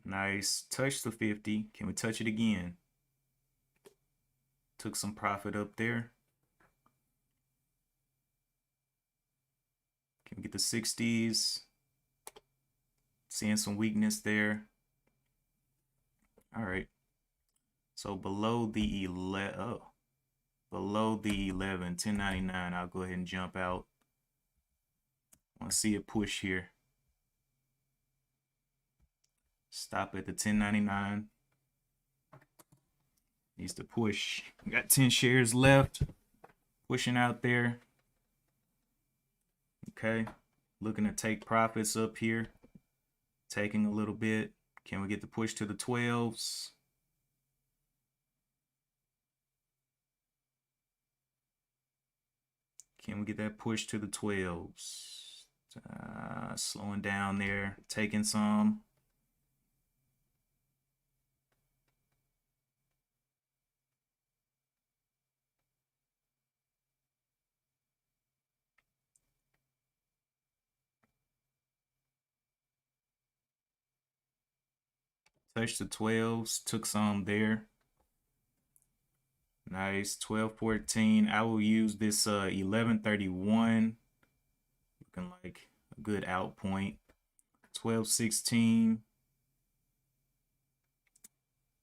Nice. Touch the 50. Can we touch it again? Took some profit up there. Can we get the 60s? Seeing some weakness there. All right. So below the 11, below the 11, 1099, I'll go ahead and jump out. I want to see a push here. Stop at the 1099. Needs to push. Got 10 shares left. Pushing out there. Okay. Looking to take profits up here. Taking a little bit. Can we get the push to the 12s? Can we get that push to the 12s? Slowing down there. Taking some. Touched the 12s, took some there. Nice. 12.14. I will use this 11.31. Looking like a good out point. 12.16.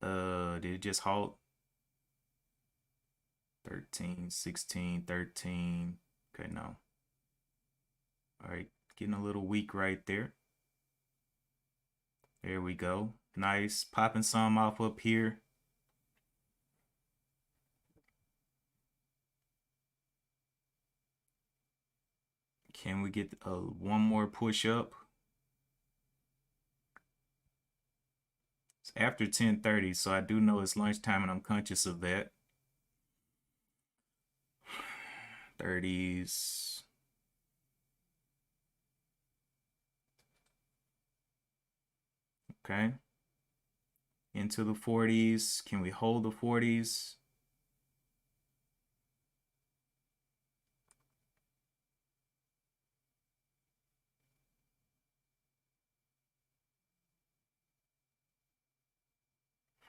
Did it just halt? 13, 16, 13. Okay, no. All right, getting a little weak right there. There we go. Nice. Popping some off up here. Can we get one more push up? It's after 10:30, so I do know it's lunchtime and I'm conscious of that. 30s. Okay. Into the 40s. Can we hold the 40s?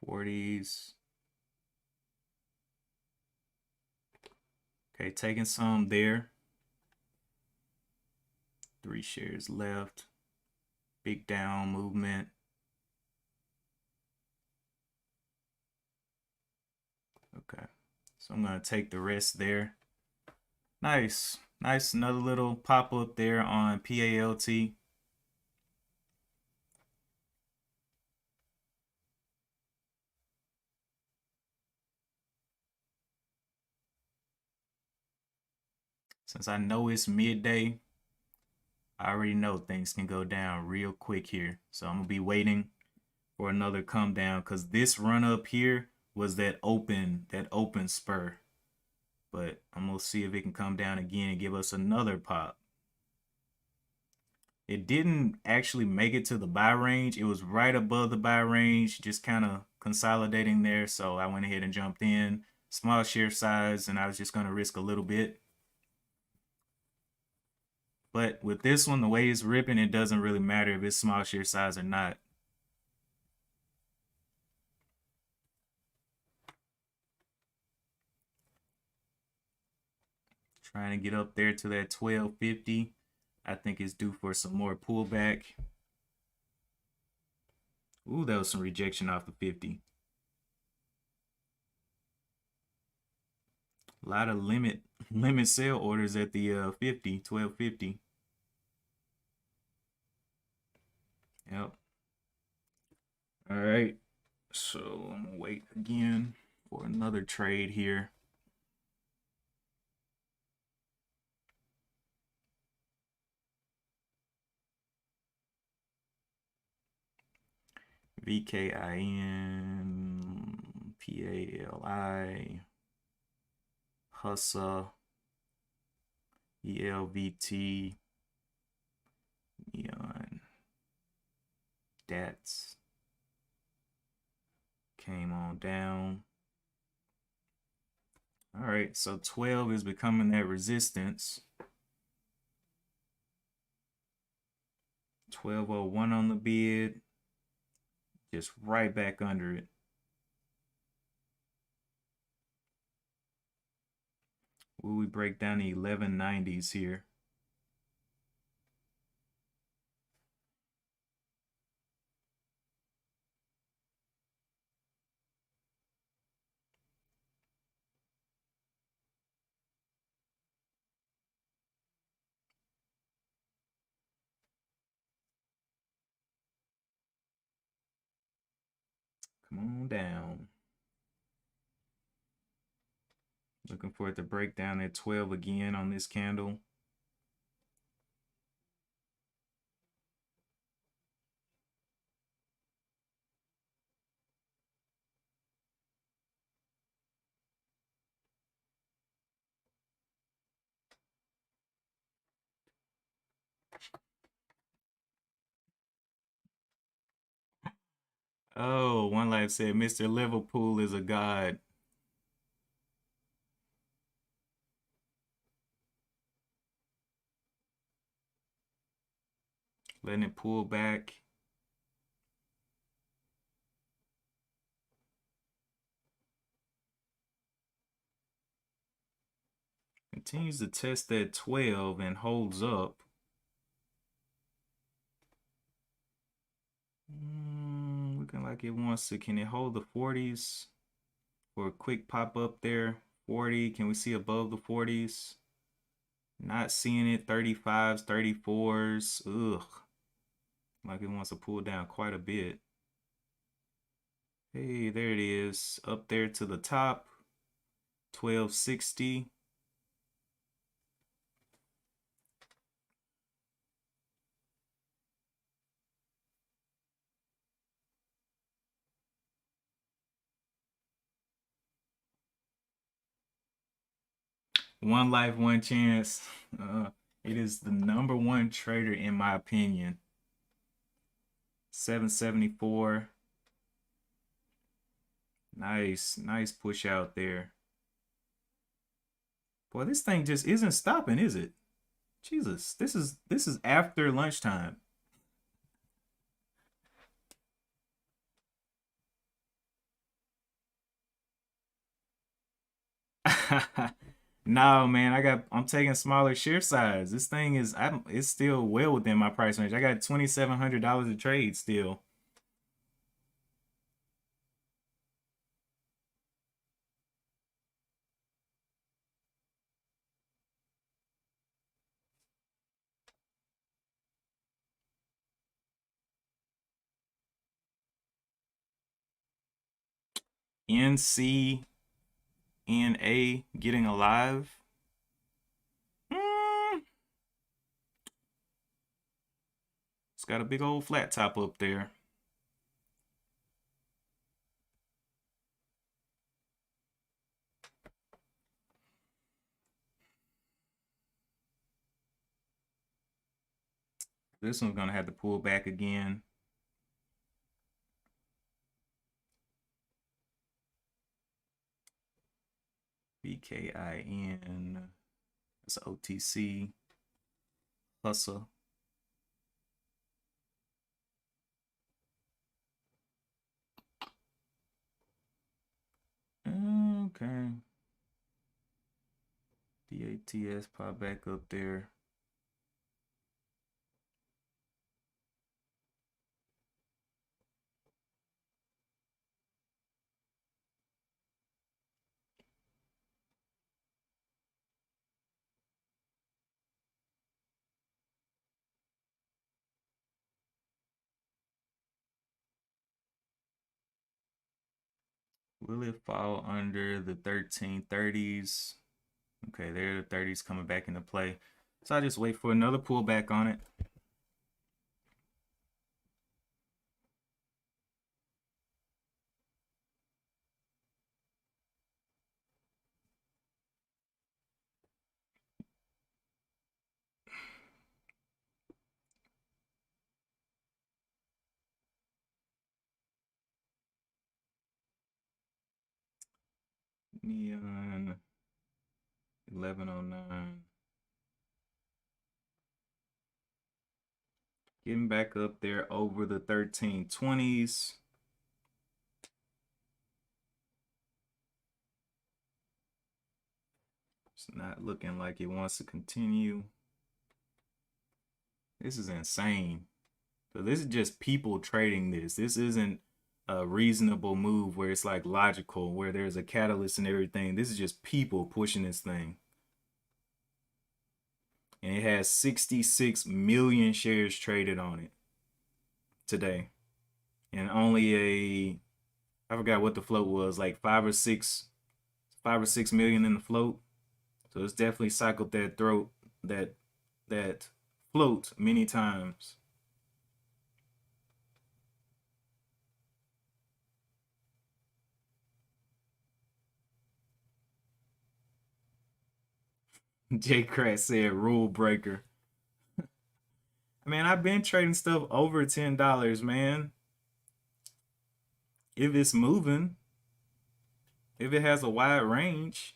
'40s. Okay, taking some there. 3 shares left. Big down movement. Okay, so I'm gonna take the rest there. Nice, nice. Another little pop up there on PALT. Since I know it's midday, I already know things can go down real quick here. So I'm gonna be waiting for another come down because this run up here was that open spur. But I'm gonna see if it can come down again and give us another pop. It didn't actually make it to the buy range. It was right above the buy range, just kind of consolidating there. So I went ahead and jumped in. Small share size, and I was just gonna risk a little bit. But with this one, the way it's ripping, it doesn't really matter if it's small share size or not. Trying to get up there to that 1250. I think it's due for some more pullback. Ooh, that was some rejection off the 50. A lot of limit sale orders at the 50, 1250. Yep. All right. So I'm gonna wait again for another trade here. VKIN, PALI, HUSA, ELVT, Neon, DATS. Came on down. All right, so 12 is becoming that resistance. 1201 on the bid. Just right back under it. Will we break down the 1190s here? Come on down. Looking for it to break down at 12 again on this candle. Oh, One Life said, Mr. Liverpool is a god. Letting it pull back. Continues to test that 12 and holds up. Looking like it wants to. Can it hold the 40s for a quick pop up there? 40. Can we see above the 40s? Not seeing it. 35s, 34s. Ugh. Like it wants to pull down quite a bit. Hey, there it is. Up there to the top. 1260. One life, one chance. It is the number one trader in my opinion. 774. Nice push out there. Boy, this thing just isn't stopping, is it? Jesus, this is after lunchtime. No, man, I'm taking smaller share size. This thing it's still well within my price range. I got $2,700 a trade still. NCNA getting alive. It's got a big old flat top up there. This one's gonna have to pull back again. BKIN. That's OTC. Hustle. Okay. DATS pop back up there. Will it fall under the 1330s? Okay, there the 30s coming back into play. So I just wait for another pullback on it. Neon 1109. Getting back up there over the 1320s. It's not looking like it wants to continue. This is insane. So this is just people trading this. This isn't a reasonable move where it's like logical, where there's a catalyst and everything. This is just people pushing this thing. And it has 66 million shares traded on it today. And only I forgot what the float was, like 5 or 6 million in the float. So it's definitely cycled that float many times. J Crack said rule breaker. Man, I've been trading stuff over $10, man. If it's moving, if it has a wide range.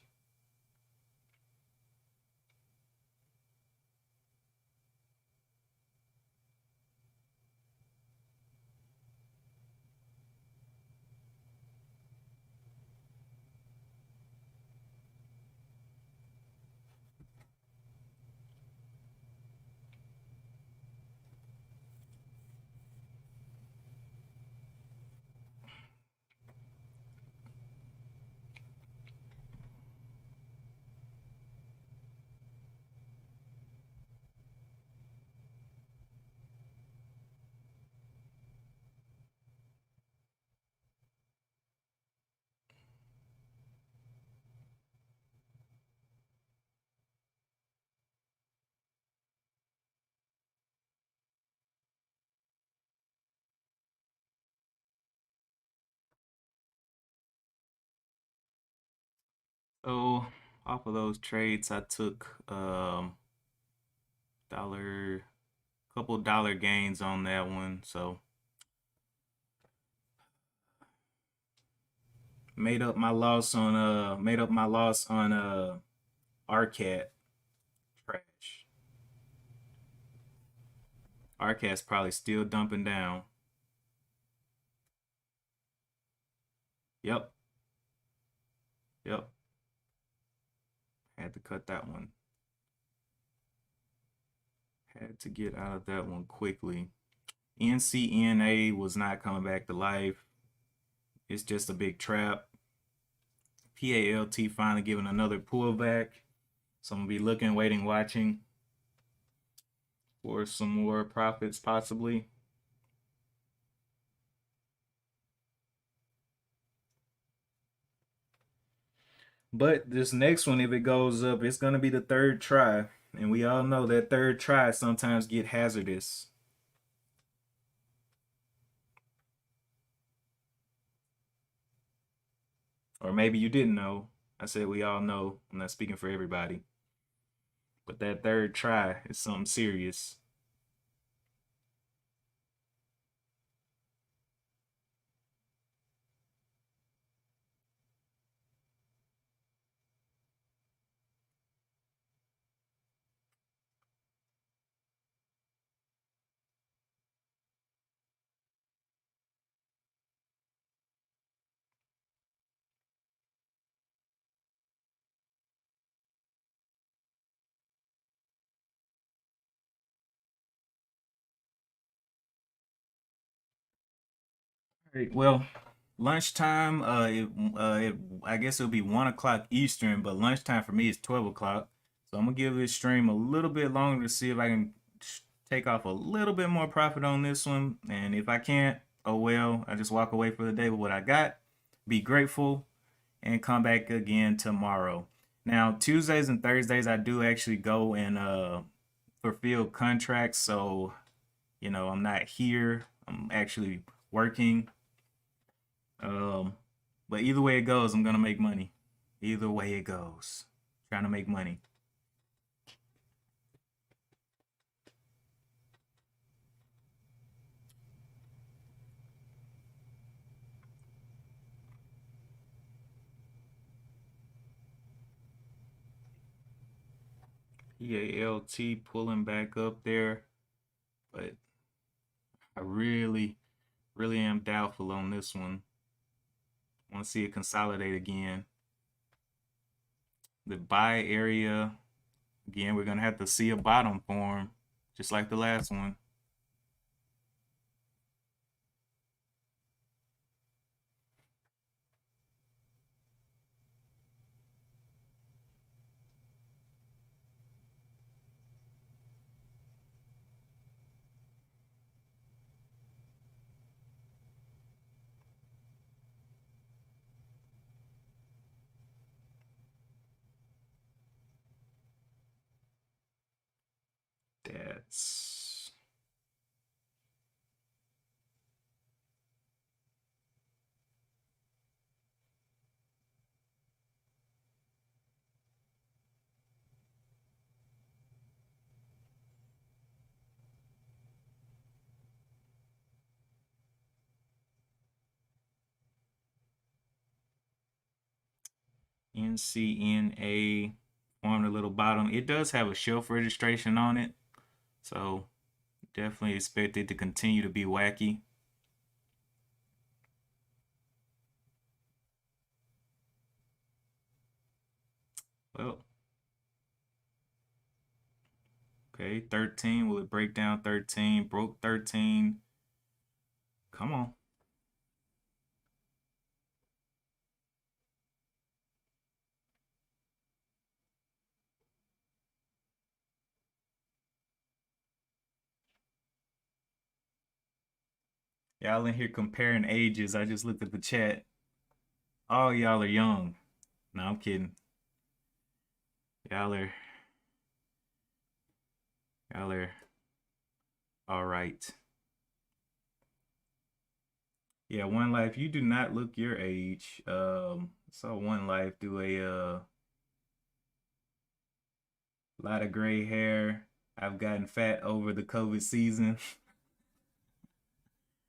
So off of those trades, I took couple dollar gains on that one. So made up my loss on RCAT. Trash. RCAT's probably still dumping down. Yep. Yep. Had to cut that one. Had to get out of that one quickly. NCNA was not coming back to life. It's just a big trap. PALT finally giving another pullback. So I'm gonna be looking, waiting, watching for some more profits possibly. But this next one, if it goes up, it's gonna be the third try. And we all know that third try sometimes get hazardous. Or maybe you didn't know. I said we all know. I'm not speaking for everybody. But that third try is something serious. All right, well, lunchtime, I guess it'll be 1 o'clock Eastern, but lunchtime for me is 12 o'clock. So I'm gonna give this stream a little bit longer to see if I can take off a little bit more profit on this one. And if I can't, oh well, I just walk away for the day with what I got. Be grateful and come back again tomorrow. Now, Tuesdays and Thursdays, I do actually go and fulfill contracts. So, I'm not here. I'm actually working. Um, but either way it goes, I'm gonna make money. Either way it goes, trying to make money. PALT pulling back up there, but I really, really am doubtful on this one. Want to see it consolidate again. The buy area, again, we're gonna have to see a bottom form, just like the last one. That's NCNA formed a little bottom. It does have a shelf registration on it, so definitely expect it to continue to be wacky. Well, okay, 13. Will it break down 13? Broke 13. Come on. Y'all in here comparing ages. I just looked at the chat. All y'all are young. No, I'm kidding. Y'all are y'all are all right. Yeah, One Life, you do not look your age. Saw One Life do a A lot of gray hair. I've gotten fat over the COVID season.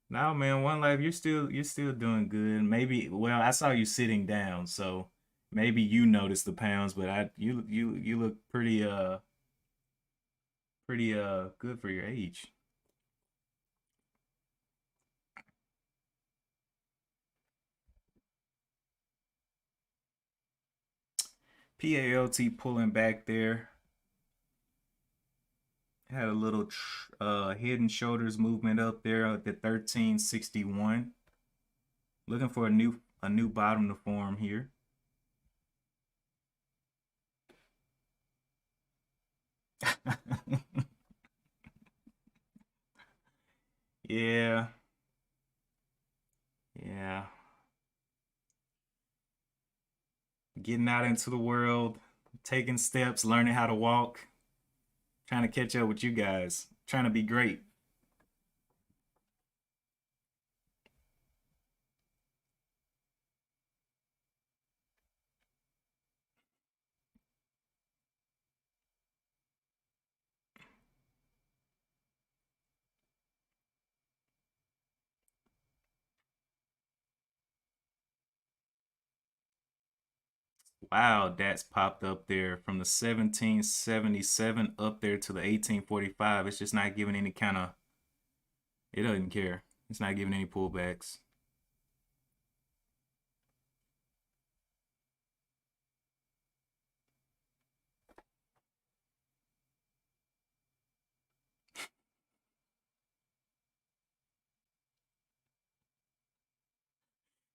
No, man, one life, you're still doing good. Maybe, well, I saw you sitting down, so maybe you noticed the pounds, but you look pretty good for your age. PALT pulling back there. Had a little head and shoulders movement up there at the 1361. Looking for a new bottom to form here. Yeah. Yeah. Getting out into the world, taking steps, learning how to walk, trying to catch up with you guys, trying to be great. Wow, that's popped up there from the 1777 up there to the 1845. It's just not giving any kind of, it doesn't care. It's not giving any pullbacks.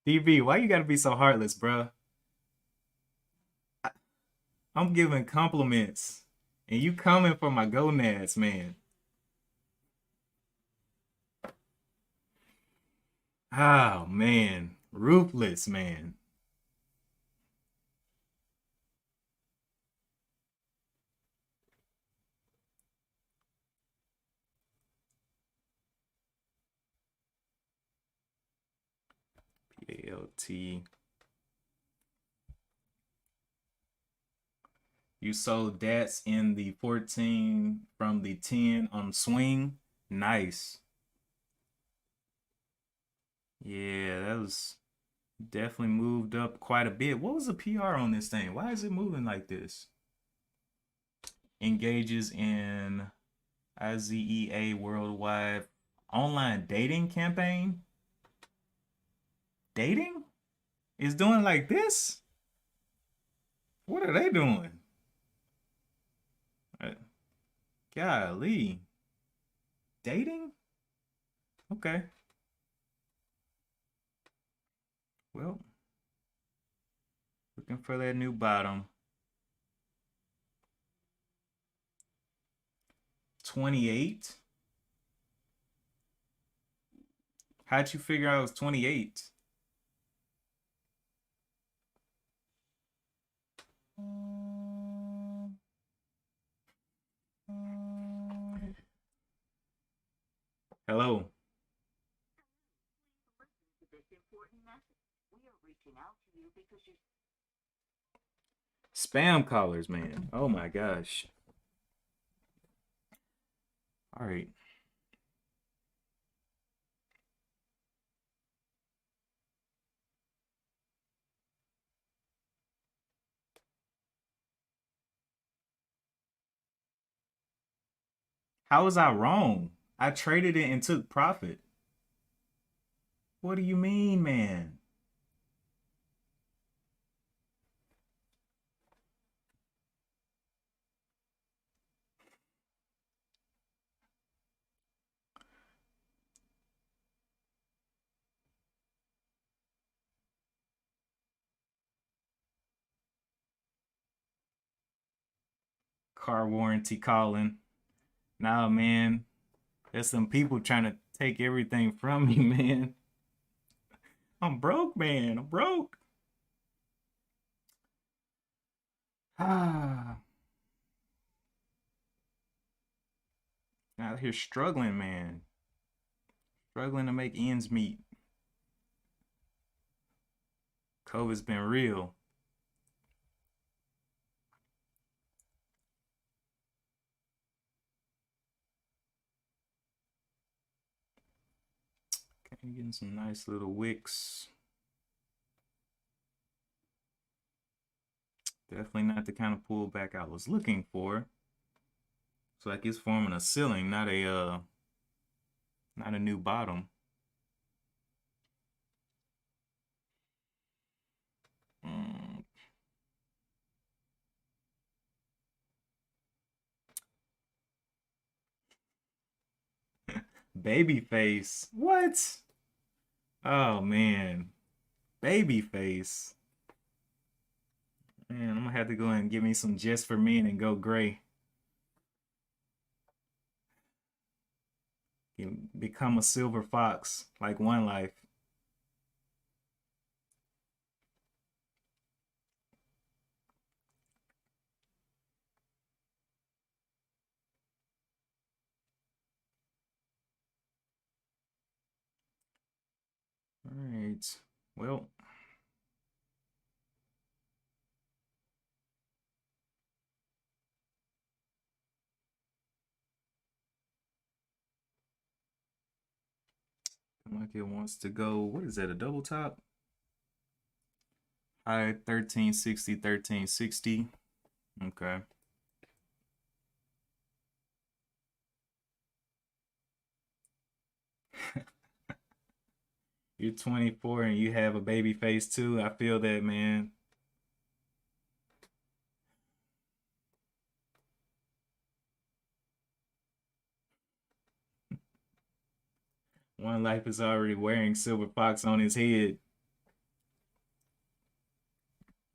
DB, why you gotta be so heartless, bruh? I'm giving compliments and you coming for my gonads, man. Oh, man. Ruthless, man. PALT. You sold DATs in the 14 from the 10 on swing. Nice. Yeah, that was definitely moved up quite a bit. What was the PR on this thing? Why is it moving like this? Engages in IZEA worldwide online dating campaign. Dating is doing like this? What are they doing? Uh, Golly. Dating? Okay. Well, looking for that new bottom. 28. How'd you figure out it was 28? Hello. Spam callers, man. Oh my gosh. All right. How was I wrong? I traded it and took profit. What do you mean, man? Car warranty calling. Nah, man. There's some people trying to take everything from me, man. I'm broke, man. I'm broke. Ah, out here struggling, man. Struggling to make ends meet. COVID's been real. Getting some nice little wicks. Definitely not the kind of pullback I was looking for. It's like it's forming a ceiling, not a new bottom. Baby face. What? Oh man. Baby face. Man, I'm gonna have to go and give me some Just for Men and go gray. Become a silver fox like One Life. All right. Well, like it wants to go. What is that? A double top? High 1360, 1360. Okay. You're 24 and you have a baby face too. I feel that, man. One Life is already wearing silver fox on his head.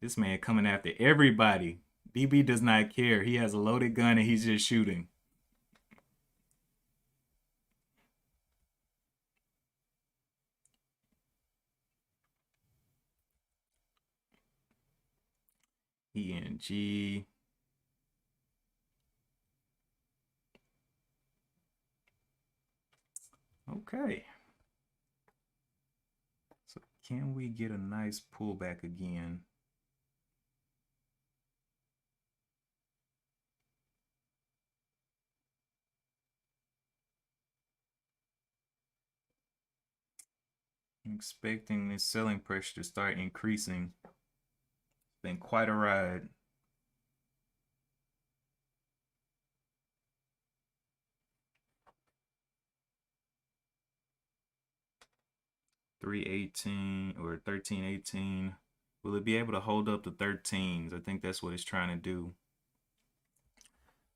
This man coming after everybody. BB does not care. He has a loaded gun and he's just shooting. ENG. Okay. So can we get a nice pullback again? I'm expecting this selling pressure to start increasing. It's been quite a ride. $3.18 or $13.18. Will it be able to hold up the 13s? I think that's what it's trying to do.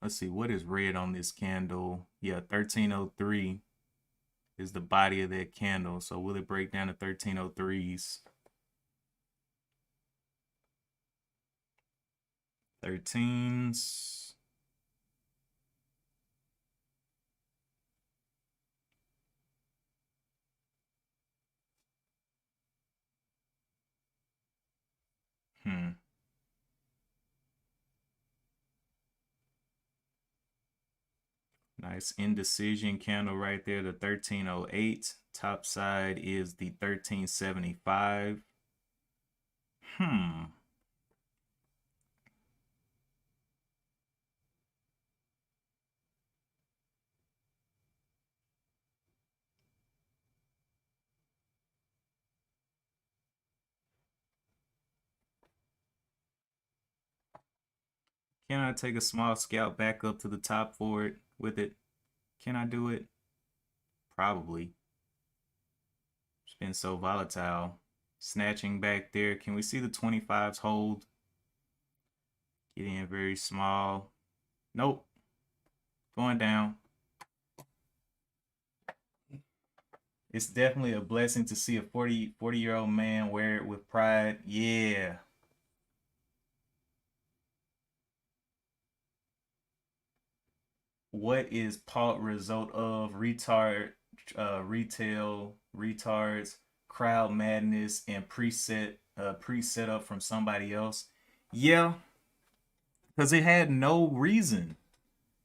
Let's see, what is red on this candle? Yeah, 1303 is the body of that candle. So will it break down to 1303s? 13s. Nice indecision candle right there, the 1308. Top side is the 1375. Can I take a small scalp back up to the top for it with it? Can I do it? Probably. It's been so volatile. Snatching back there. Can we see the 25s hold? Get in very small. Nope. Going down. It's definitely a blessing to see a 40-year-old man wear it with pride. Yeah. What is part result of retail retards, crowd madness, and preset up from somebody else? Yeah, because it had no reason.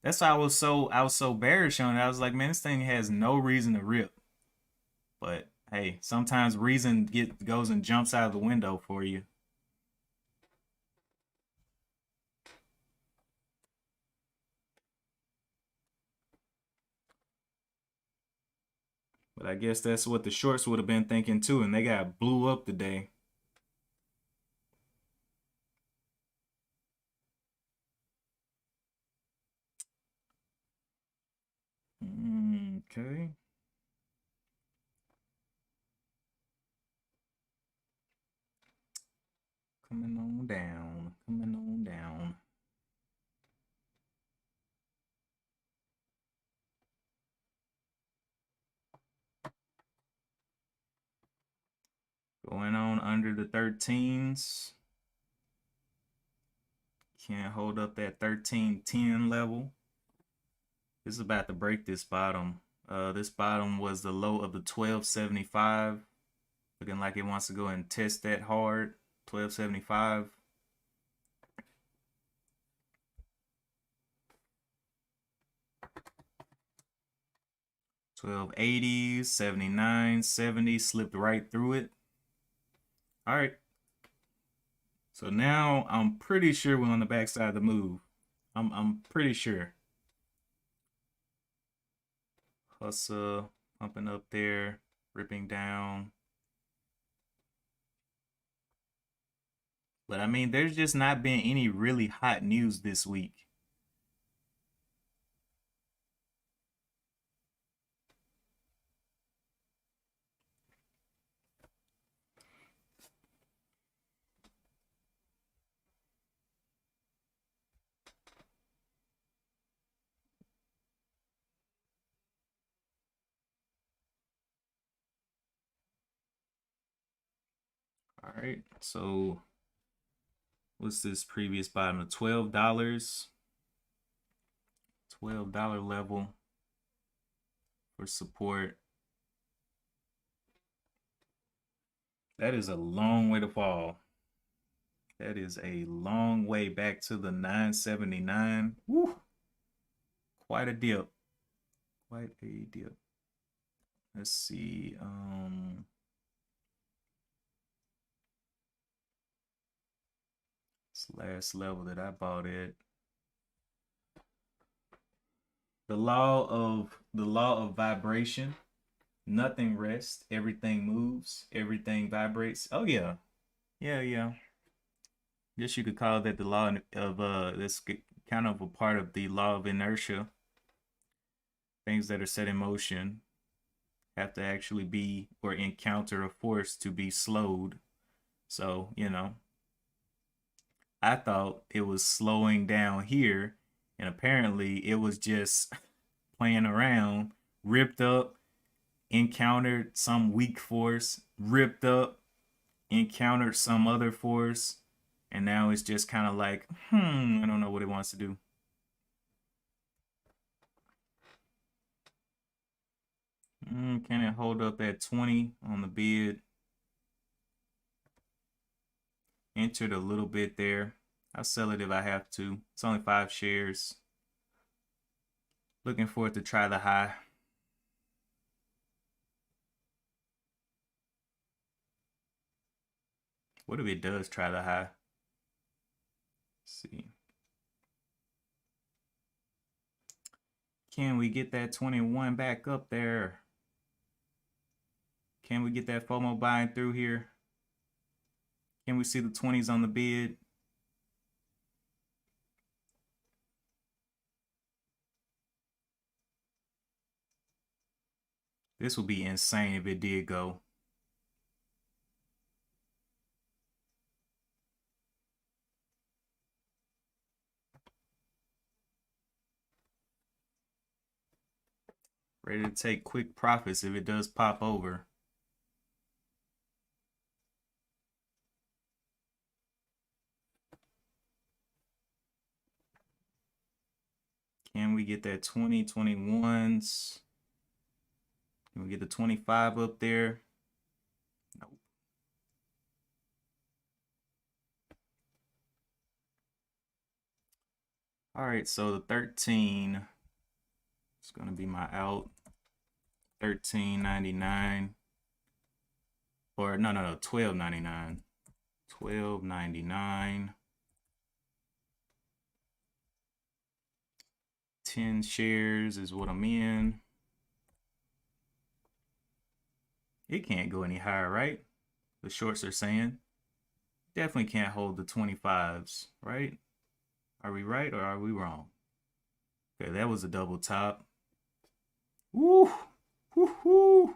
That's why I was so bearish on it. I was like, man, this thing has no reason to rip. But hey, sometimes reason goes and jumps out of the window for you. But I guess that's what the shorts would have been thinking too, and they got blew up today. Okay. Coming on down, coming on down. Going on under the 13s. Can't hold up that 1310 level. This is about to break this bottom. This bottom was the low of the 1275. Looking like it wants to go and test that hard. 1275. $12.80, 79, 70, slipped right through it. All right. So now I'm pretty sure we're on the backside of the move. I'm pretty sure. Hustle, pumping up there, ripping down. But I mean, there's just not been any really hot news this week. All right, so what's this previous bottom of $12? $12 level for support. That is a long way to fall. That is a long way back to the 979. Woo! Quite a dip. Quite a dip. Let's see. This last level that I bought at. The law of vibration. Nothing rests. Everything moves. Everything vibrates. Oh yeah. Yeah. Guess you could call that the law of this kind of a part of the law of inertia. Things that are set in motion have to actually be or encounter a force to be slowed. So, you know, I thought it was slowing down here, and apparently it was just playing around, ripped up, encountered some weak force, ripped up, encountered some other force, and now it's just kind of like, I don't know what it wants to do. Can it hold up at 20 on the bid? Entered a little bit there. I'll sell it if I have to. It's only 5 shares. Looking for it to try the high. What if it does try the high? Let's see. Can we get that 21 back up there? Can we get that FOMO buying through here? Can we see the 20s on the bid? This would be insane if it did go. Ready to take quick profits if it does pop over. Can we get that 20, 21s? Can we get the 25 up there? Nope. All right, so the 13 is going to be my out. 13.99. Or no, 12.99. 12.99. 10 shares is what I'm in. It can't go any higher, right? The shorts are saying. Definitely can't hold the 25s, right? Are we right or are we wrong? Okay, that was a double top. Woo! Woo hoo!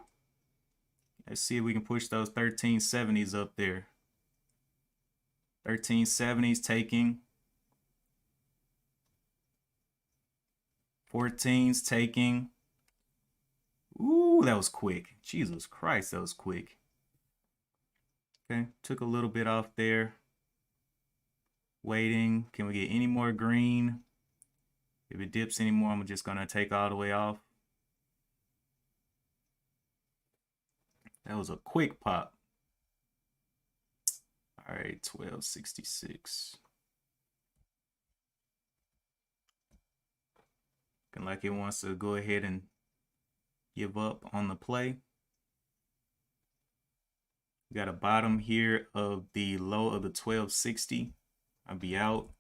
Let's see if we can push those 1370s up there. 1370s taking. 14s taking. Ooh, that was quick. Jesus Christ, that was quick. Okay, took a little bit off there. Waiting. Can we get any more green? If it dips anymore, I'm just going to take all the way off. That was a quick pop. All right, 1266. Looking like it wants to go ahead and give up on the play. We got a bottom here of the low of the 1260. I'll be out.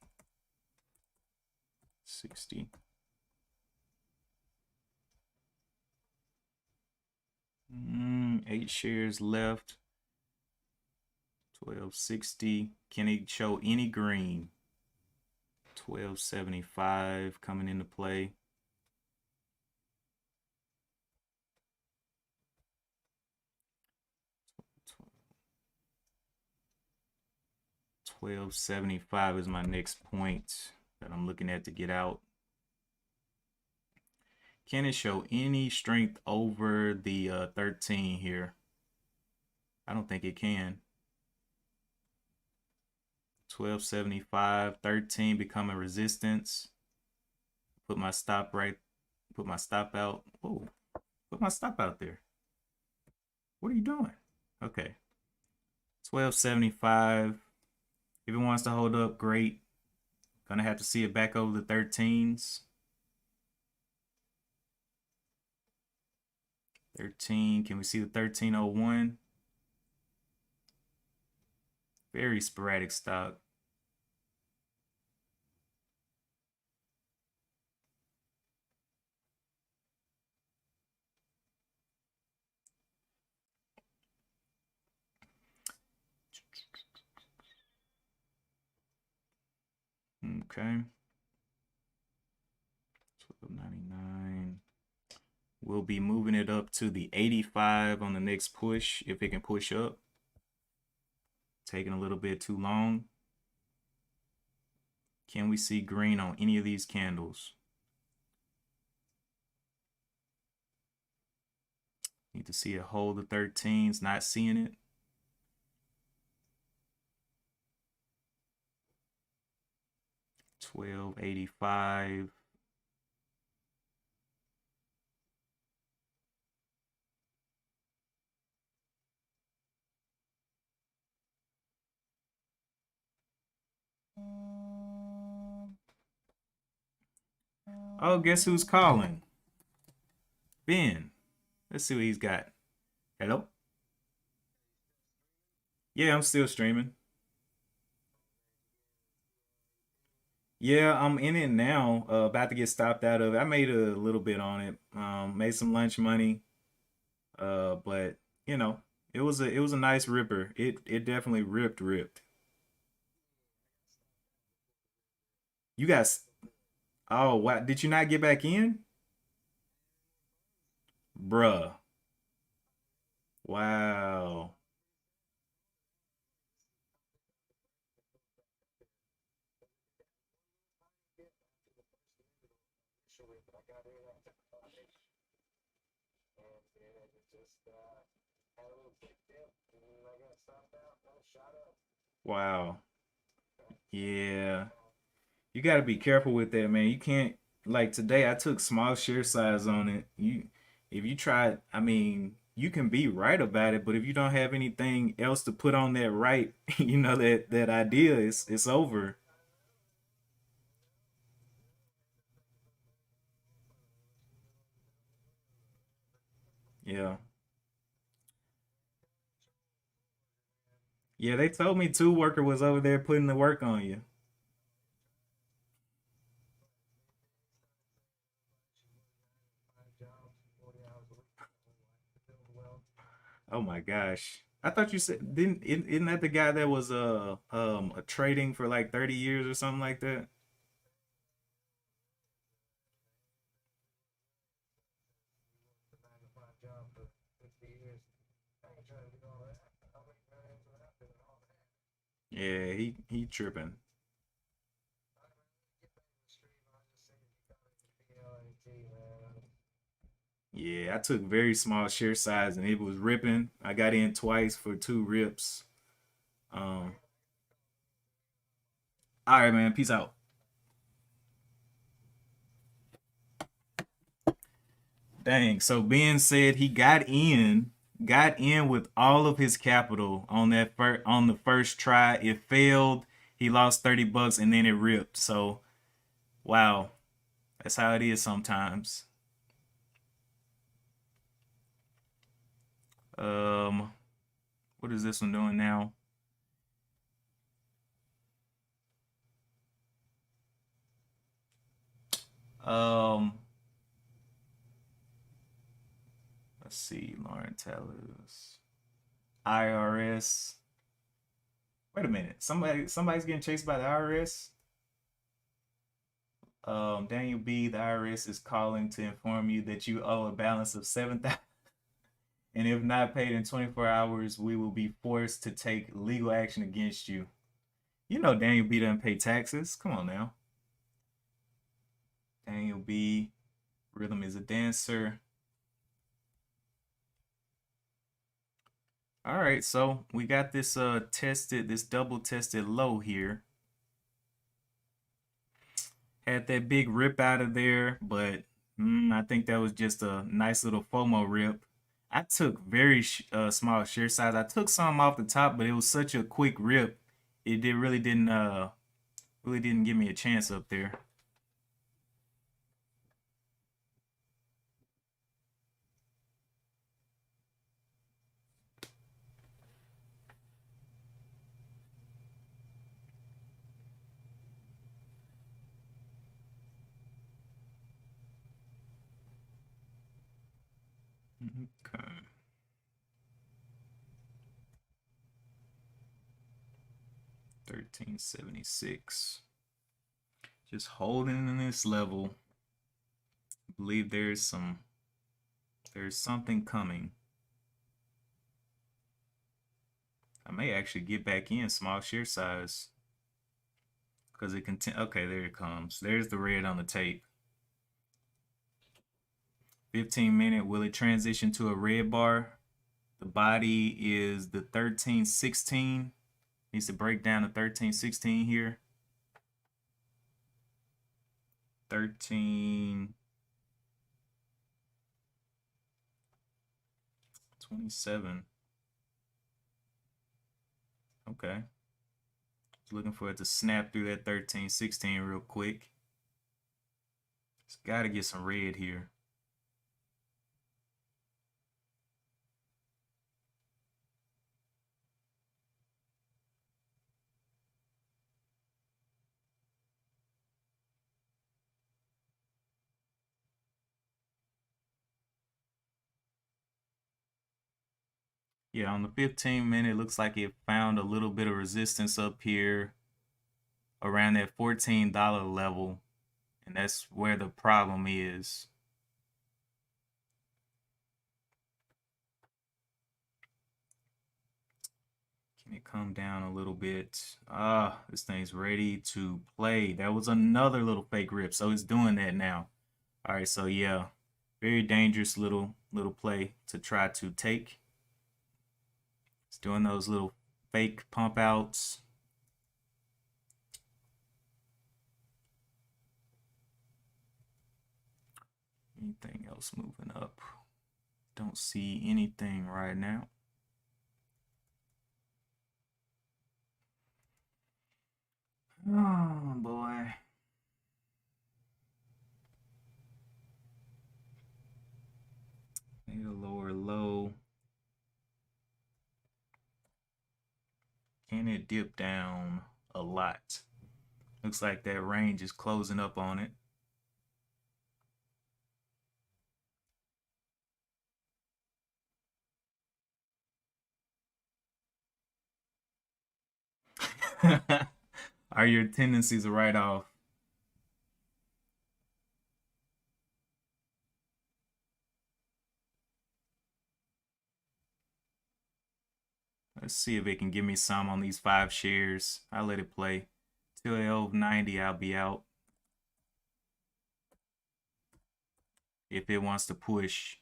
60. Eight shares left. 1260. Can it show any green? 1275 coming into play. 1275 is my next point that I'm looking at to get out. Can it show any strength over the 13 here? I don't think it can. 1275, 13 becoming resistance. Put my stop right, put my stop out. Whoa, put my stop out there. What are you doing? Okay. 1275. If it wants to hold up, great. Gonna have to see it back over the 13s. 13, can we see the 1301? Very sporadic stock. Okay. 1299. We'll be moving it up to the 85 on the next push, if it can push up. Taking a little bit too long. Can we see green on any of these candles? Need to see it hold the 13s, not seeing it. $12.85. Oh, guess who's calling? Ben. Let's see what he's got. Hello? Yeah, I'm still streaming. Yeah, I'm in it now. About to get stopped out of it. I made a little bit on it. Made some lunch money. But you know, it was a nice ripper. It definitely ripped. You guys, oh wow, did you not get back in? Bruh. Wow. Wow. Yeah. You got to be careful with that, man. You can't like today I took small share size on it. If you try, I mean, you can be right about it, but if you don't have anything else to put on that right, you know that idea is it's over. Yeah. Yeah, they told me two worker was over there putting the work on you. Oh my gosh. I thought you said isn't that the guy that was a trading for like 30 years or something like that? Yeah, he tripping. Yeah, I took very small share size and it was ripping. I got in twice for two rips. Um, all right, man. Peace out. Dang. So being said, he got in with all of his capital on on the first try. It failed. He lost 30 bucks and then it ripped. So wow, that's how it is sometimes. Um, what is this one doing now? Um, let's see, Lauren Taylor's IRS. Wait a minute. Somebody's getting chased by the IRS. Daniel B, the IRS is calling to inform you that you owe a balance of 7,000, and if not paid in 24 hours, we will be forced to take legal action against you. You know Daniel B doesn't pay taxes. Come on now. Daniel B, Rhythm is a dancer. All right, so we got this this double tested low here. Had that big rip out of there, but I think that was just a nice little FOMO rip. I took very small share size. I took some off the top, but it was such a quick rip. It did really didn't give me a chance up there. Okay. 1376. Just holding in this level. I believe there's something coming. I may actually get back in small share size because it continue. Okay, there it comes. There's the red on the tape. 15-minute. Will it transition to a red bar? The body is the 1316. Needs to break down the 1316 here. 1327. Okay. Just looking for it to snap through that 1316 real quick. It's got to get some red here. Yeah, on the 15-minute, it looks like it found a little bit of resistance up here around that $14 level. And that's where the problem is. Can it come down a little bit? Ah, this thing's ready to play. That was another little fake rip. So it's doing that now. All right, so yeah, very dangerous little play to try to take. It's doing those little fake pump outs. Anything else moving up? Don't see anything right now. Oh boy. Need a lower low. Can it dip down a lot? Looks like that range is closing up on it. Are your tendencies a write-off? Let's see if it can give me some on these 5 shares. I'll let it play. Till 1290, I'll be out. If it wants to push,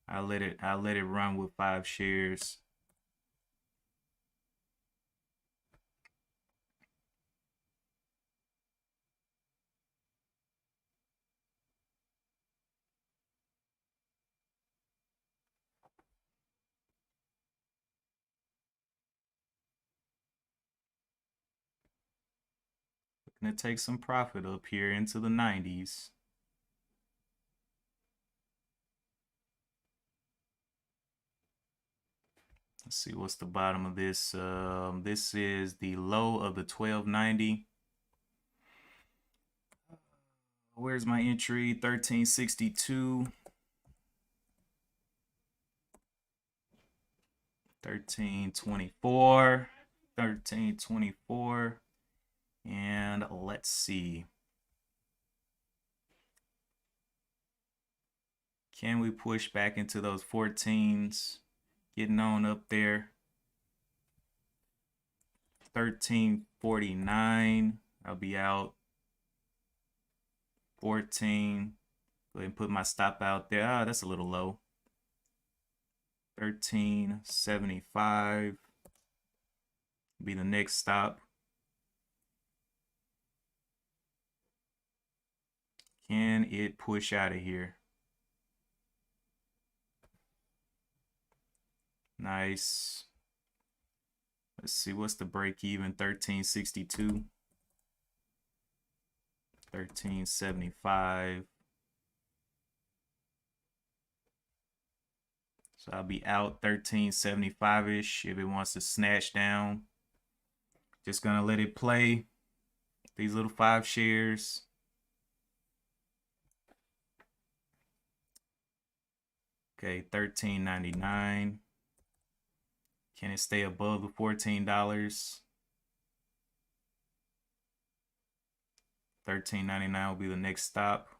I'll let it run with 5 shares. Looking to take some profit up here into the 90s. Let's see what's the bottom of this. This is the low of the 1290. Where's my entry? 1362. 1324. 1324. And let's see. Can we push back into those 14s? Getting on up there. 1349. I'll be out. 14. Go ahead and put my stop out there. Ah, that's a little low. 1375. Be the next stop. Can it push out of here? Nice. Let's see, what's the break even? 1362. 1375. So I'll be out 1375-ish if it wants to snatch down. Just gonna let it play. These little 5 shares. Okay, $13.99. Can it stay above the $14? $13.99 will be the next stop.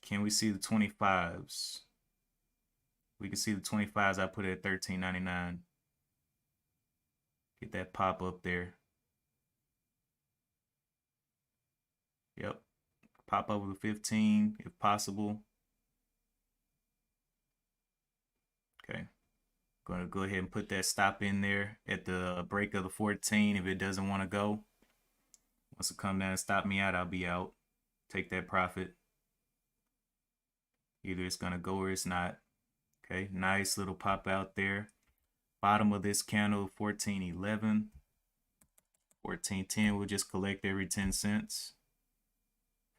Can we see the 25s? We can see the 25s. I put it at $13.99. Get that pop up there. Yep. Pop over the 15 if possible. Okay. Going to go ahead and put that stop in there at the break of the 14 if it doesn't want to go. Once it come down and stop me out, I'll be out. Take that profit. Either it's going to go or it's not. Okay, nice little pop out there. Bottom of this candle, 14.11. 14.10, we'll just collect every 10 cents.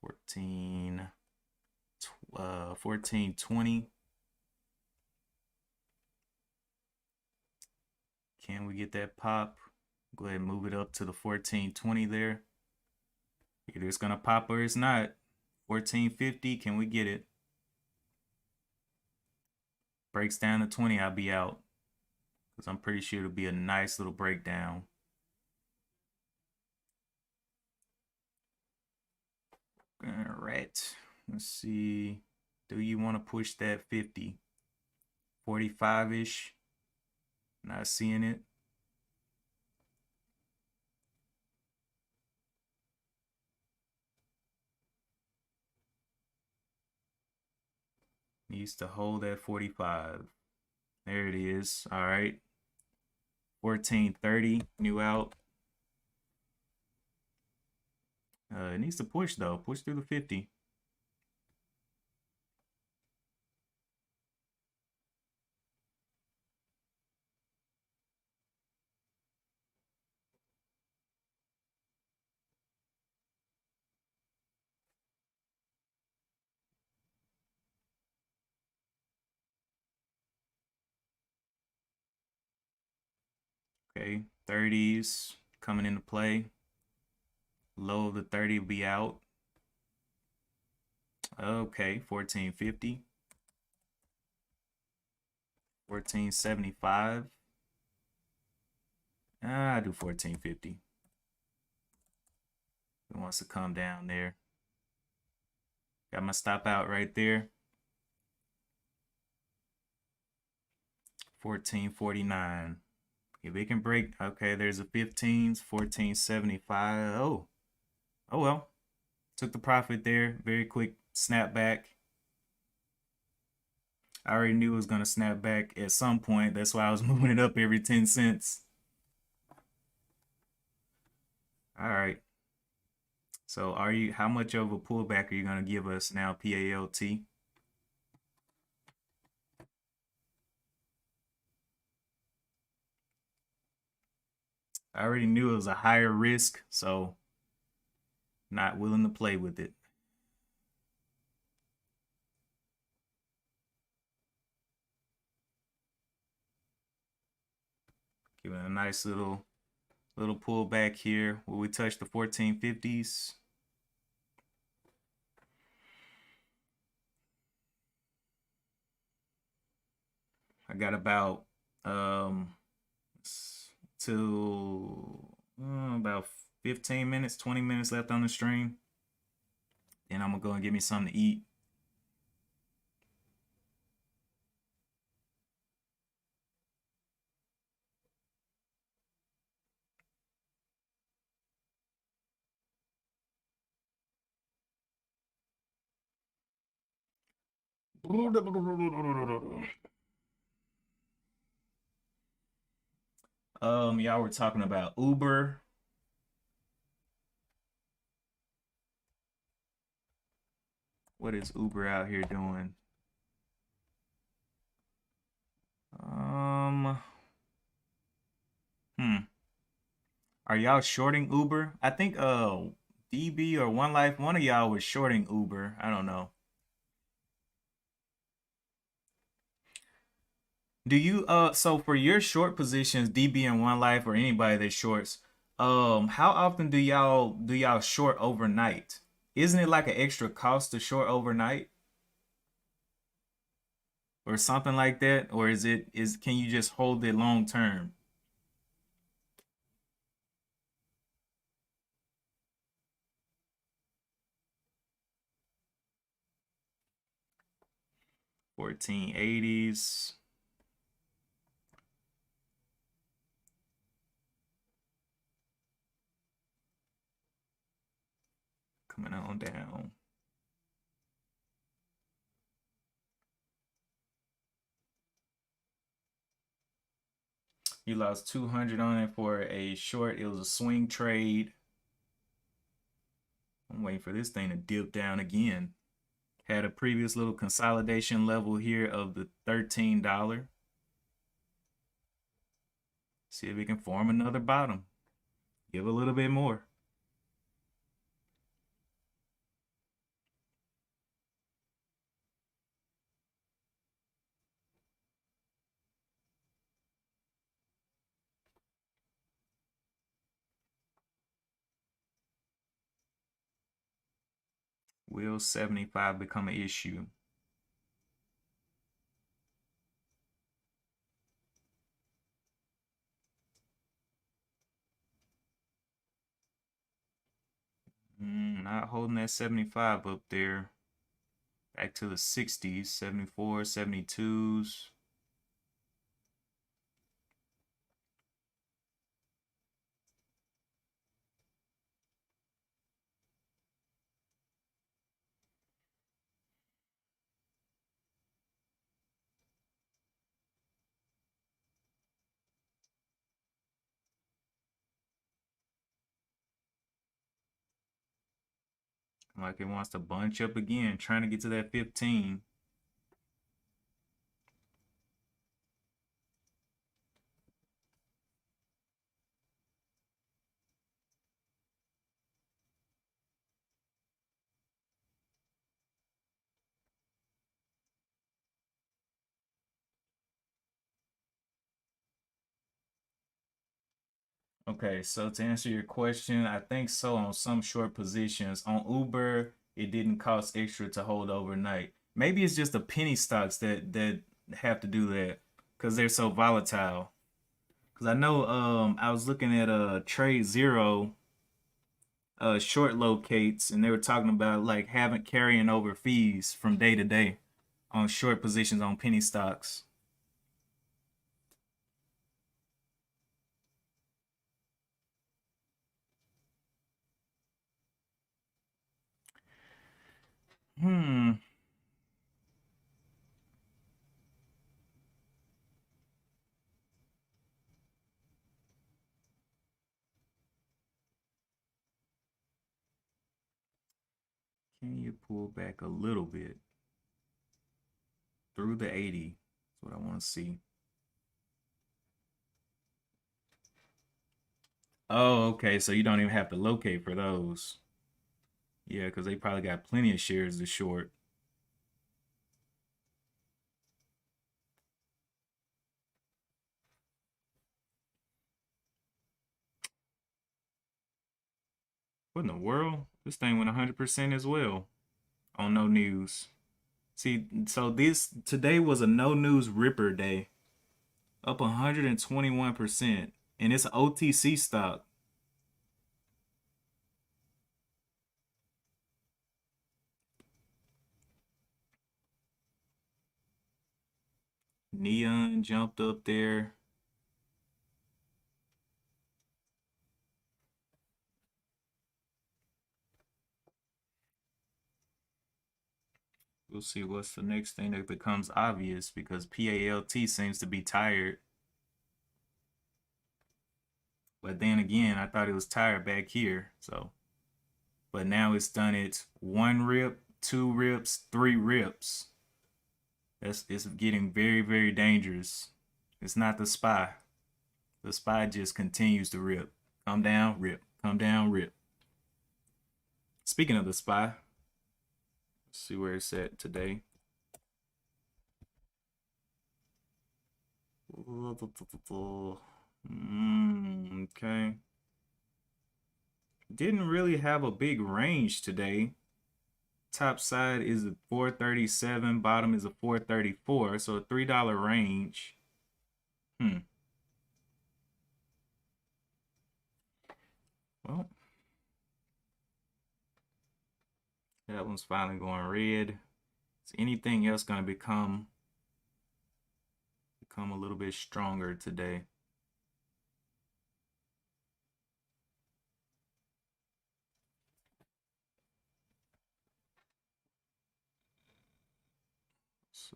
14.20. Can we get that pop? Go ahead and move it up to the 14.20 there. Either it's going to pop or it's not. 14.50, can we get it? Breaks down to 20, I'll be out. Because I'm pretty sure it'll be a nice little breakdown. All right. Let's see. Do you want to push that 50? 45-ish? Not seeing it. Needs to hold at 45. There it is. All right. 14.30, new out. It needs to push though. Push through the 50. Okay, 30s coming into play. Low of the 30 will be out. Okay, 14.50. 1475. I do 1450. It wants to come down there. Got my stop out right there. 1449. If it can break, okay, there's a 15s, 1475. Oh well. Took the profit there. Very quick snapback. I already knew it was going to snap back at some point. That's why I was moving it up every 10 cents. All right. So how much of a pullback are you going to give us now, PALT? I already knew it was a higher risk, so not willing to play with it. Giving a nice little pullback here. Will we touch the 1450s? I got about till about 15 minutes, 20 minutes left on the stream. Then I'm gonna go and get me something to eat. Y'all were talking about Uber. What is Uber out here doing? Are y'all shorting Uber? I think DB or One Life, one of y'all was shorting Uber. I don't know. Do you so for your short positions, DB and One Life or anybody that shorts, how often do y'all short overnight? Isn't it like an extra cost to short overnight or something like that? Or can you just hold it long term? $14.80s. Coming on down. You lost 200 on it for a short. It was a swing trade. I'm waiting for this thing to dip down again. Had a previous little consolidation level here of the $13. See if we can form another bottom. Give a little bit more. Will 75 become an issue? Not holding that 75 up there. Back to the 60s, 74, 72s. Like it wants to bunch up again, trying to get to that 15. Okay, so to answer your question, I think so on some short positions. On Uber, it didn't cost extra to hold overnight. Maybe it's just the penny stocks that have to do that. because they're so volatile. Because I know I was looking at Trade Zero short locates, and they were talking about like having carrying over fees from day to day on short positions on penny stocks. Hmm. Can you pull back a little bit through the 80? That's what I want to see. Oh, okay. So you don't even have to locate for those. Yeah, because they probably got plenty of shares to short. What in the world? This thing went 100% as well on no news. See, so this today was a no news ripper day, up 121%, and it's an OTC stock. Neon jumped up there. We'll see what's the next thing that becomes obvious because PALT seems to be tired. But then again, I thought it was tired back here. So, but now it's done its one rip, two rips, three rips. It's getting very, very dangerous. It's not the SPY. The SPY just continues to rip. Come down, rip. Come down, rip. Speaking of the SPY, let's see where it's at today. Okay. Didn't really have a big range today. Top side is a 437, bottom is a 434, so a $3 range. Well, that one's finally going red. Is anything else going to become a little bit stronger today? So,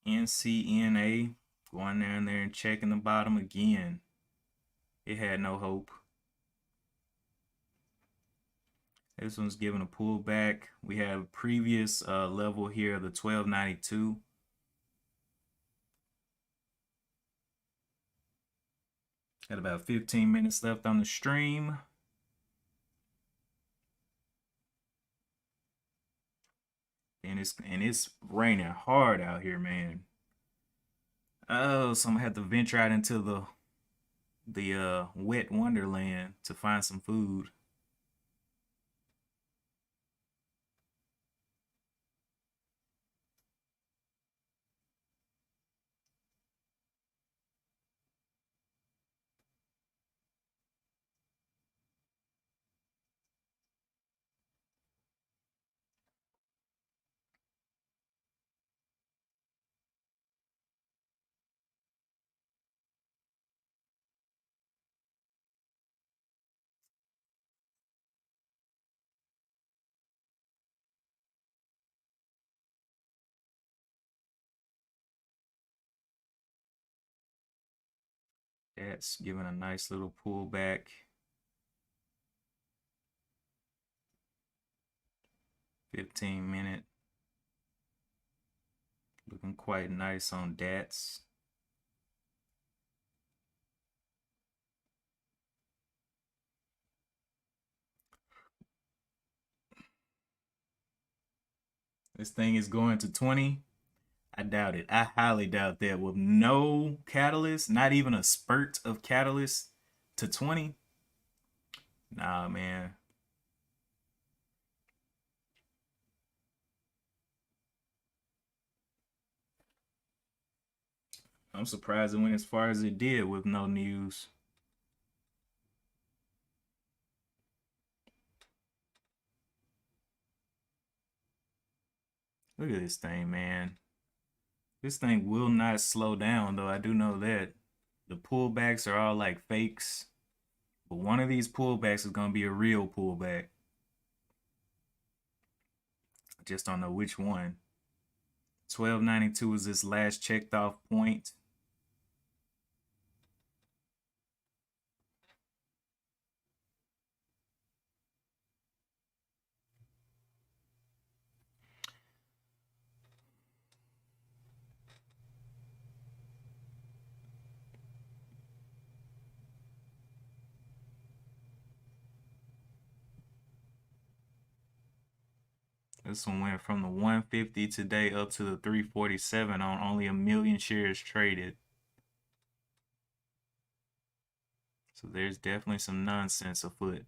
NCNA going down there and checking the bottom again. It had no hope. This one's giving a pullback. We have a previous level here, the 1292. Got about 15 minutes left on the stream. And it's raining hard out here, man. Oh, so I'm gonna have to venture out into the wet wonderland to find some food. That's giving a nice little pullback. 15-minute. Looking quite nice on DATS. This thing is going to 20. I doubt it. I highly doubt that with no catalyst, not even a spurt of catalyst to 20. Nah, man. I'm surprised it went as far as it did with no news. Look at this thing, man. This thing will not slow down, though. I do know that. The pullbacks are all like fakes. But one of these pullbacks is going to be a real pullback. I just don't know which one. 1292 is this last checked off point. This one went from the 150 today up to the 347 on only 1 million shares traded. So there's definitely some nonsense afoot.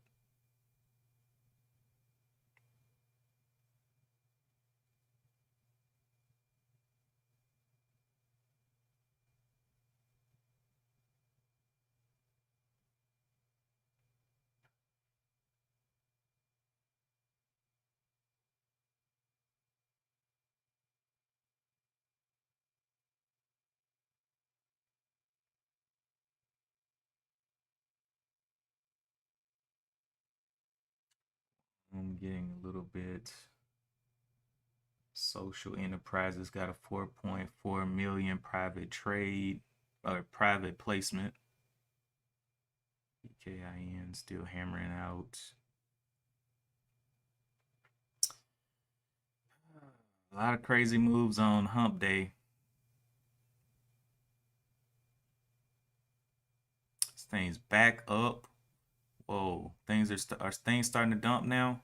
I'm getting a little bit. Social Enterprises got a 4.4 million private trade or private placement. KIN still hammering out. A lot of crazy moves on hump day. This thing's back up. Whoa, things are things starting to dump now?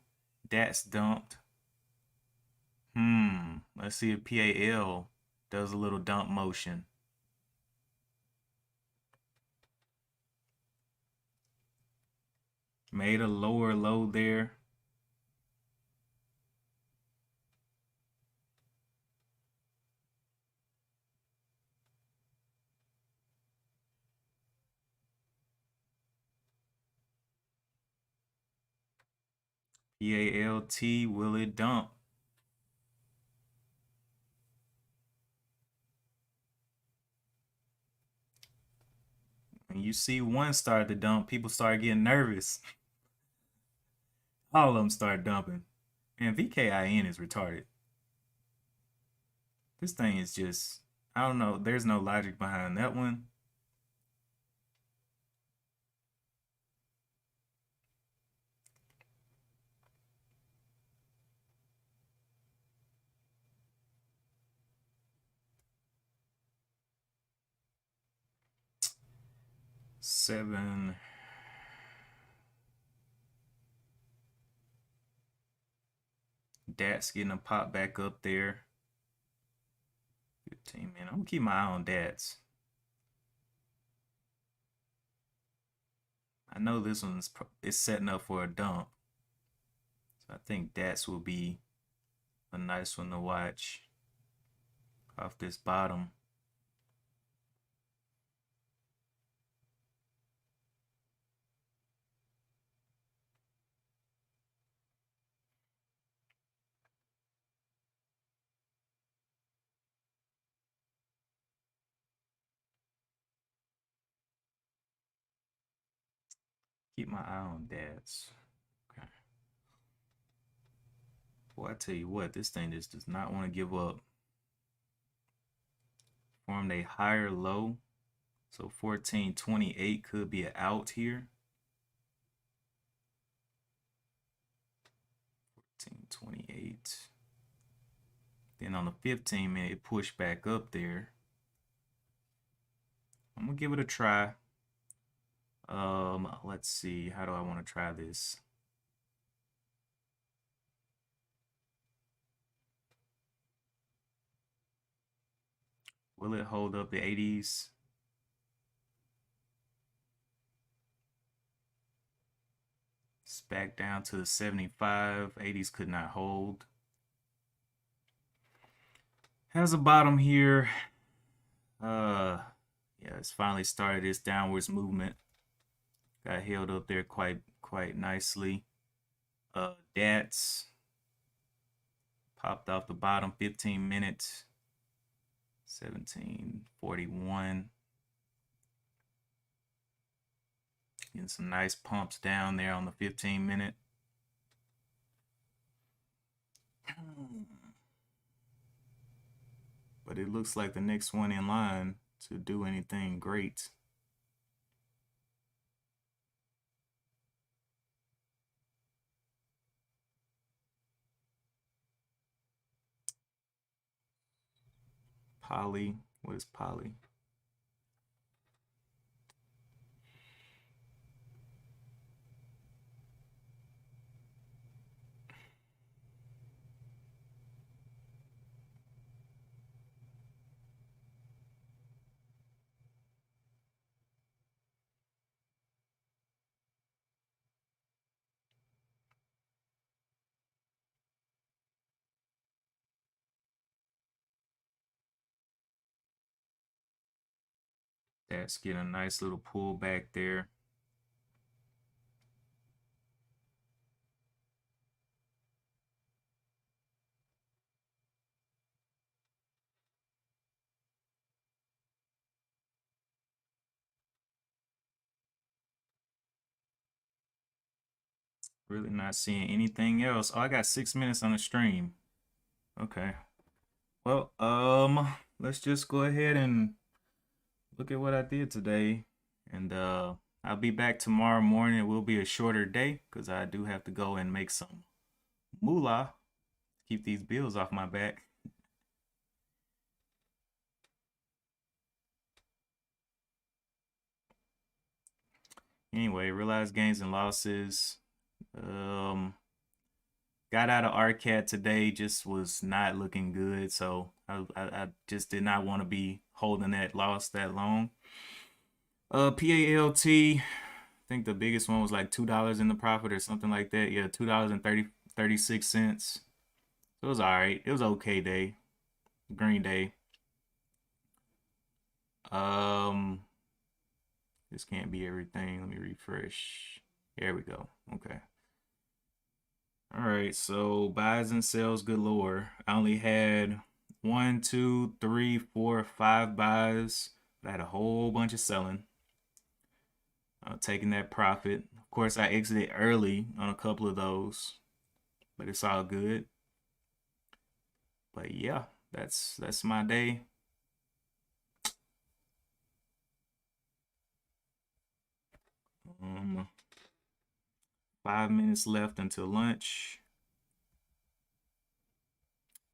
That's dumped. Let's see if PAL does a little dump motion. Made a lower low there. PALT, will it dump? When you see one start to dump, people start getting nervous. All of them start dumping. And VKIN is retarded. This thing is just, I don't know. There's no logic behind that one. Seven. DAT's getting a pop back up there. 15 minutes. I'm gonna keep my eye on DATs. I know this one's setting up for a dump. So I think DATs will be a nice one to watch off this bottom. Keep my eye on DATs. Okay. Boy, I tell you what, this thing just does not want to give up. Formed a higher low. So 1428 could be an out here. 1428. Then on the 15-minute, it pushed back up there. I'm gonna give it a try. Let's see. How do I want to try this? Will it hold up the 80s? It's back down to the 75. 80s could not hold. Has a bottom here. Yeah, it's finally started its downwards movement. Got held up there quite nicely. DATS popped off the bottom 15 minutes. 1741. Getting some nice pumps down there on the 15-minute. But it looks like the next one in line to do anything great. Poly, what is Poly? That's getting a nice little pull back there. Really not seeing anything else. Oh, I got 6 minutes on the stream. Okay. Well, let's just go ahead and look at what I did today. And I'll be back tomorrow morning. It will be a shorter day because I do have to go and make some moolah. Keep these bills off my back. Anyway, realized gains and losses. Got out of RCAT today, just was not looking good. So I just did not want to be holding that loss that long. PALT, I think the biggest one was like $2 in the profit or something like that. Yeah, $2.36. So it was all right. It was okay day. Green day. This can't be everything. Let me refresh. There we go. Okay. All right, so buys and sells galore. I only had 1, 2, 3, 4, 5 buys. But I had a whole bunch of selling. Taking that profit. Of course, I exited early on a couple of those, but it's all good. But yeah, that's my day. 5 minutes left until lunch.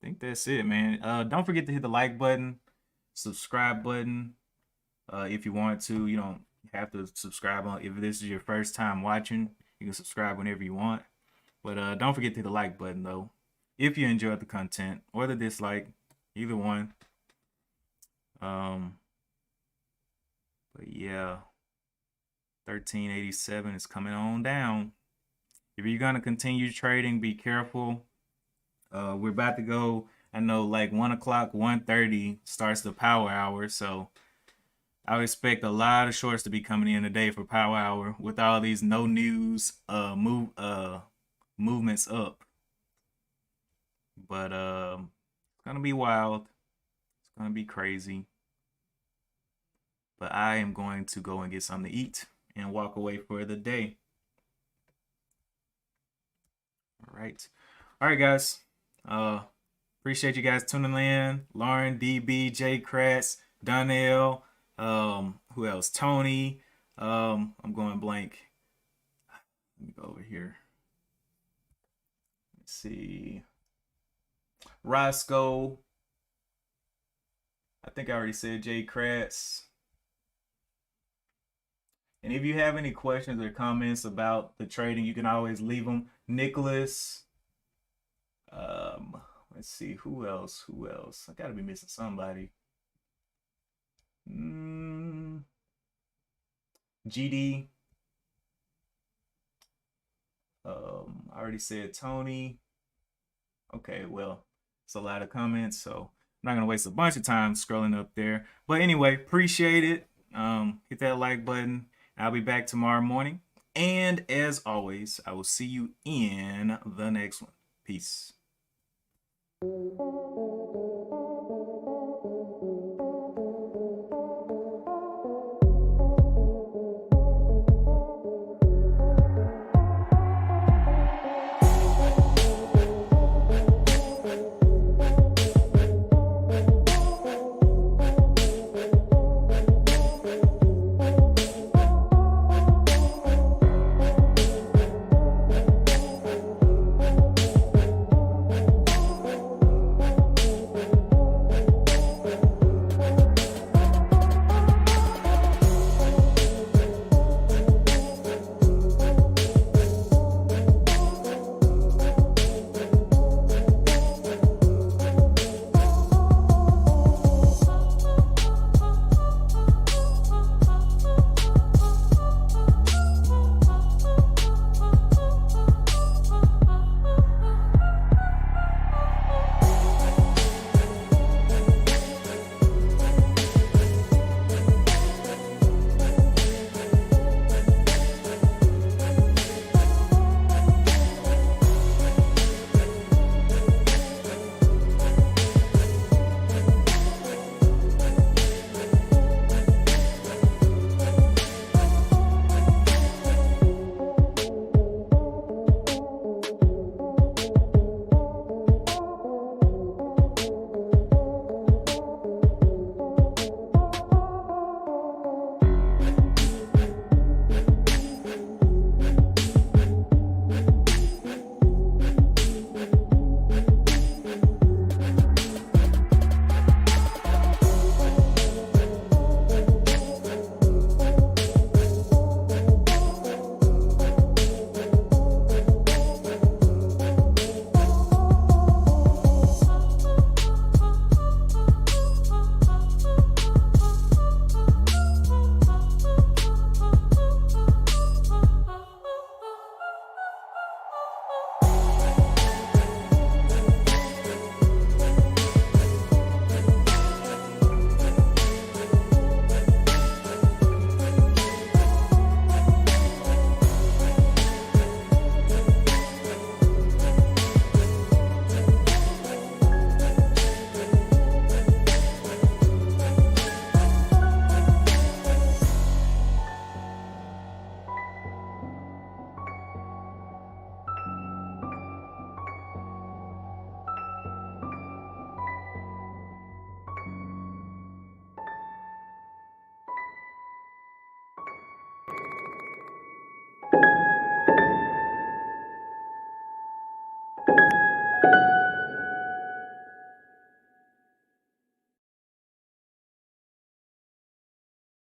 I think that's it, man. Don't forget to hit the like button, subscribe button. If you want to, you don't have to subscribe on. If this is your first time watching, you can subscribe whenever you want. But don't forget to hit the like button though, if you enjoyed the content, or the dislike, either one. But yeah, 1387 is coming on down. If you're gonna continue trading, be careful. We're about to go. I know, like 1 o'clock, 1:30 starts the power hour, so I would expect a lot of shorts to be coming in today for power hour with all these no news movements up. But it's gonna be wild. It's gonna be crazy. But I am going to go and get something to eat and walk away for the day. All right. All right, guys. Appreciate you guys tuning in. Lauren, DB, J Kratz, Donnell, who else? Tony. I'm going blank. Let me go over here. Let's see. Roscoe. I think I already said J Kratz. And if you have any questions or comments about the trading, you can always leave them. Nicholas. Let's see, who else? I gotta be missing somebody. GD. I already said Tony. Okay, well, it's a lot of comments, so I'm not gonna waste a bunch of time scrolling up there. But anyway, appreciate it. Hit that like button. I'll be back tomorrow morning. And as always, I will see you in the next one. Peace.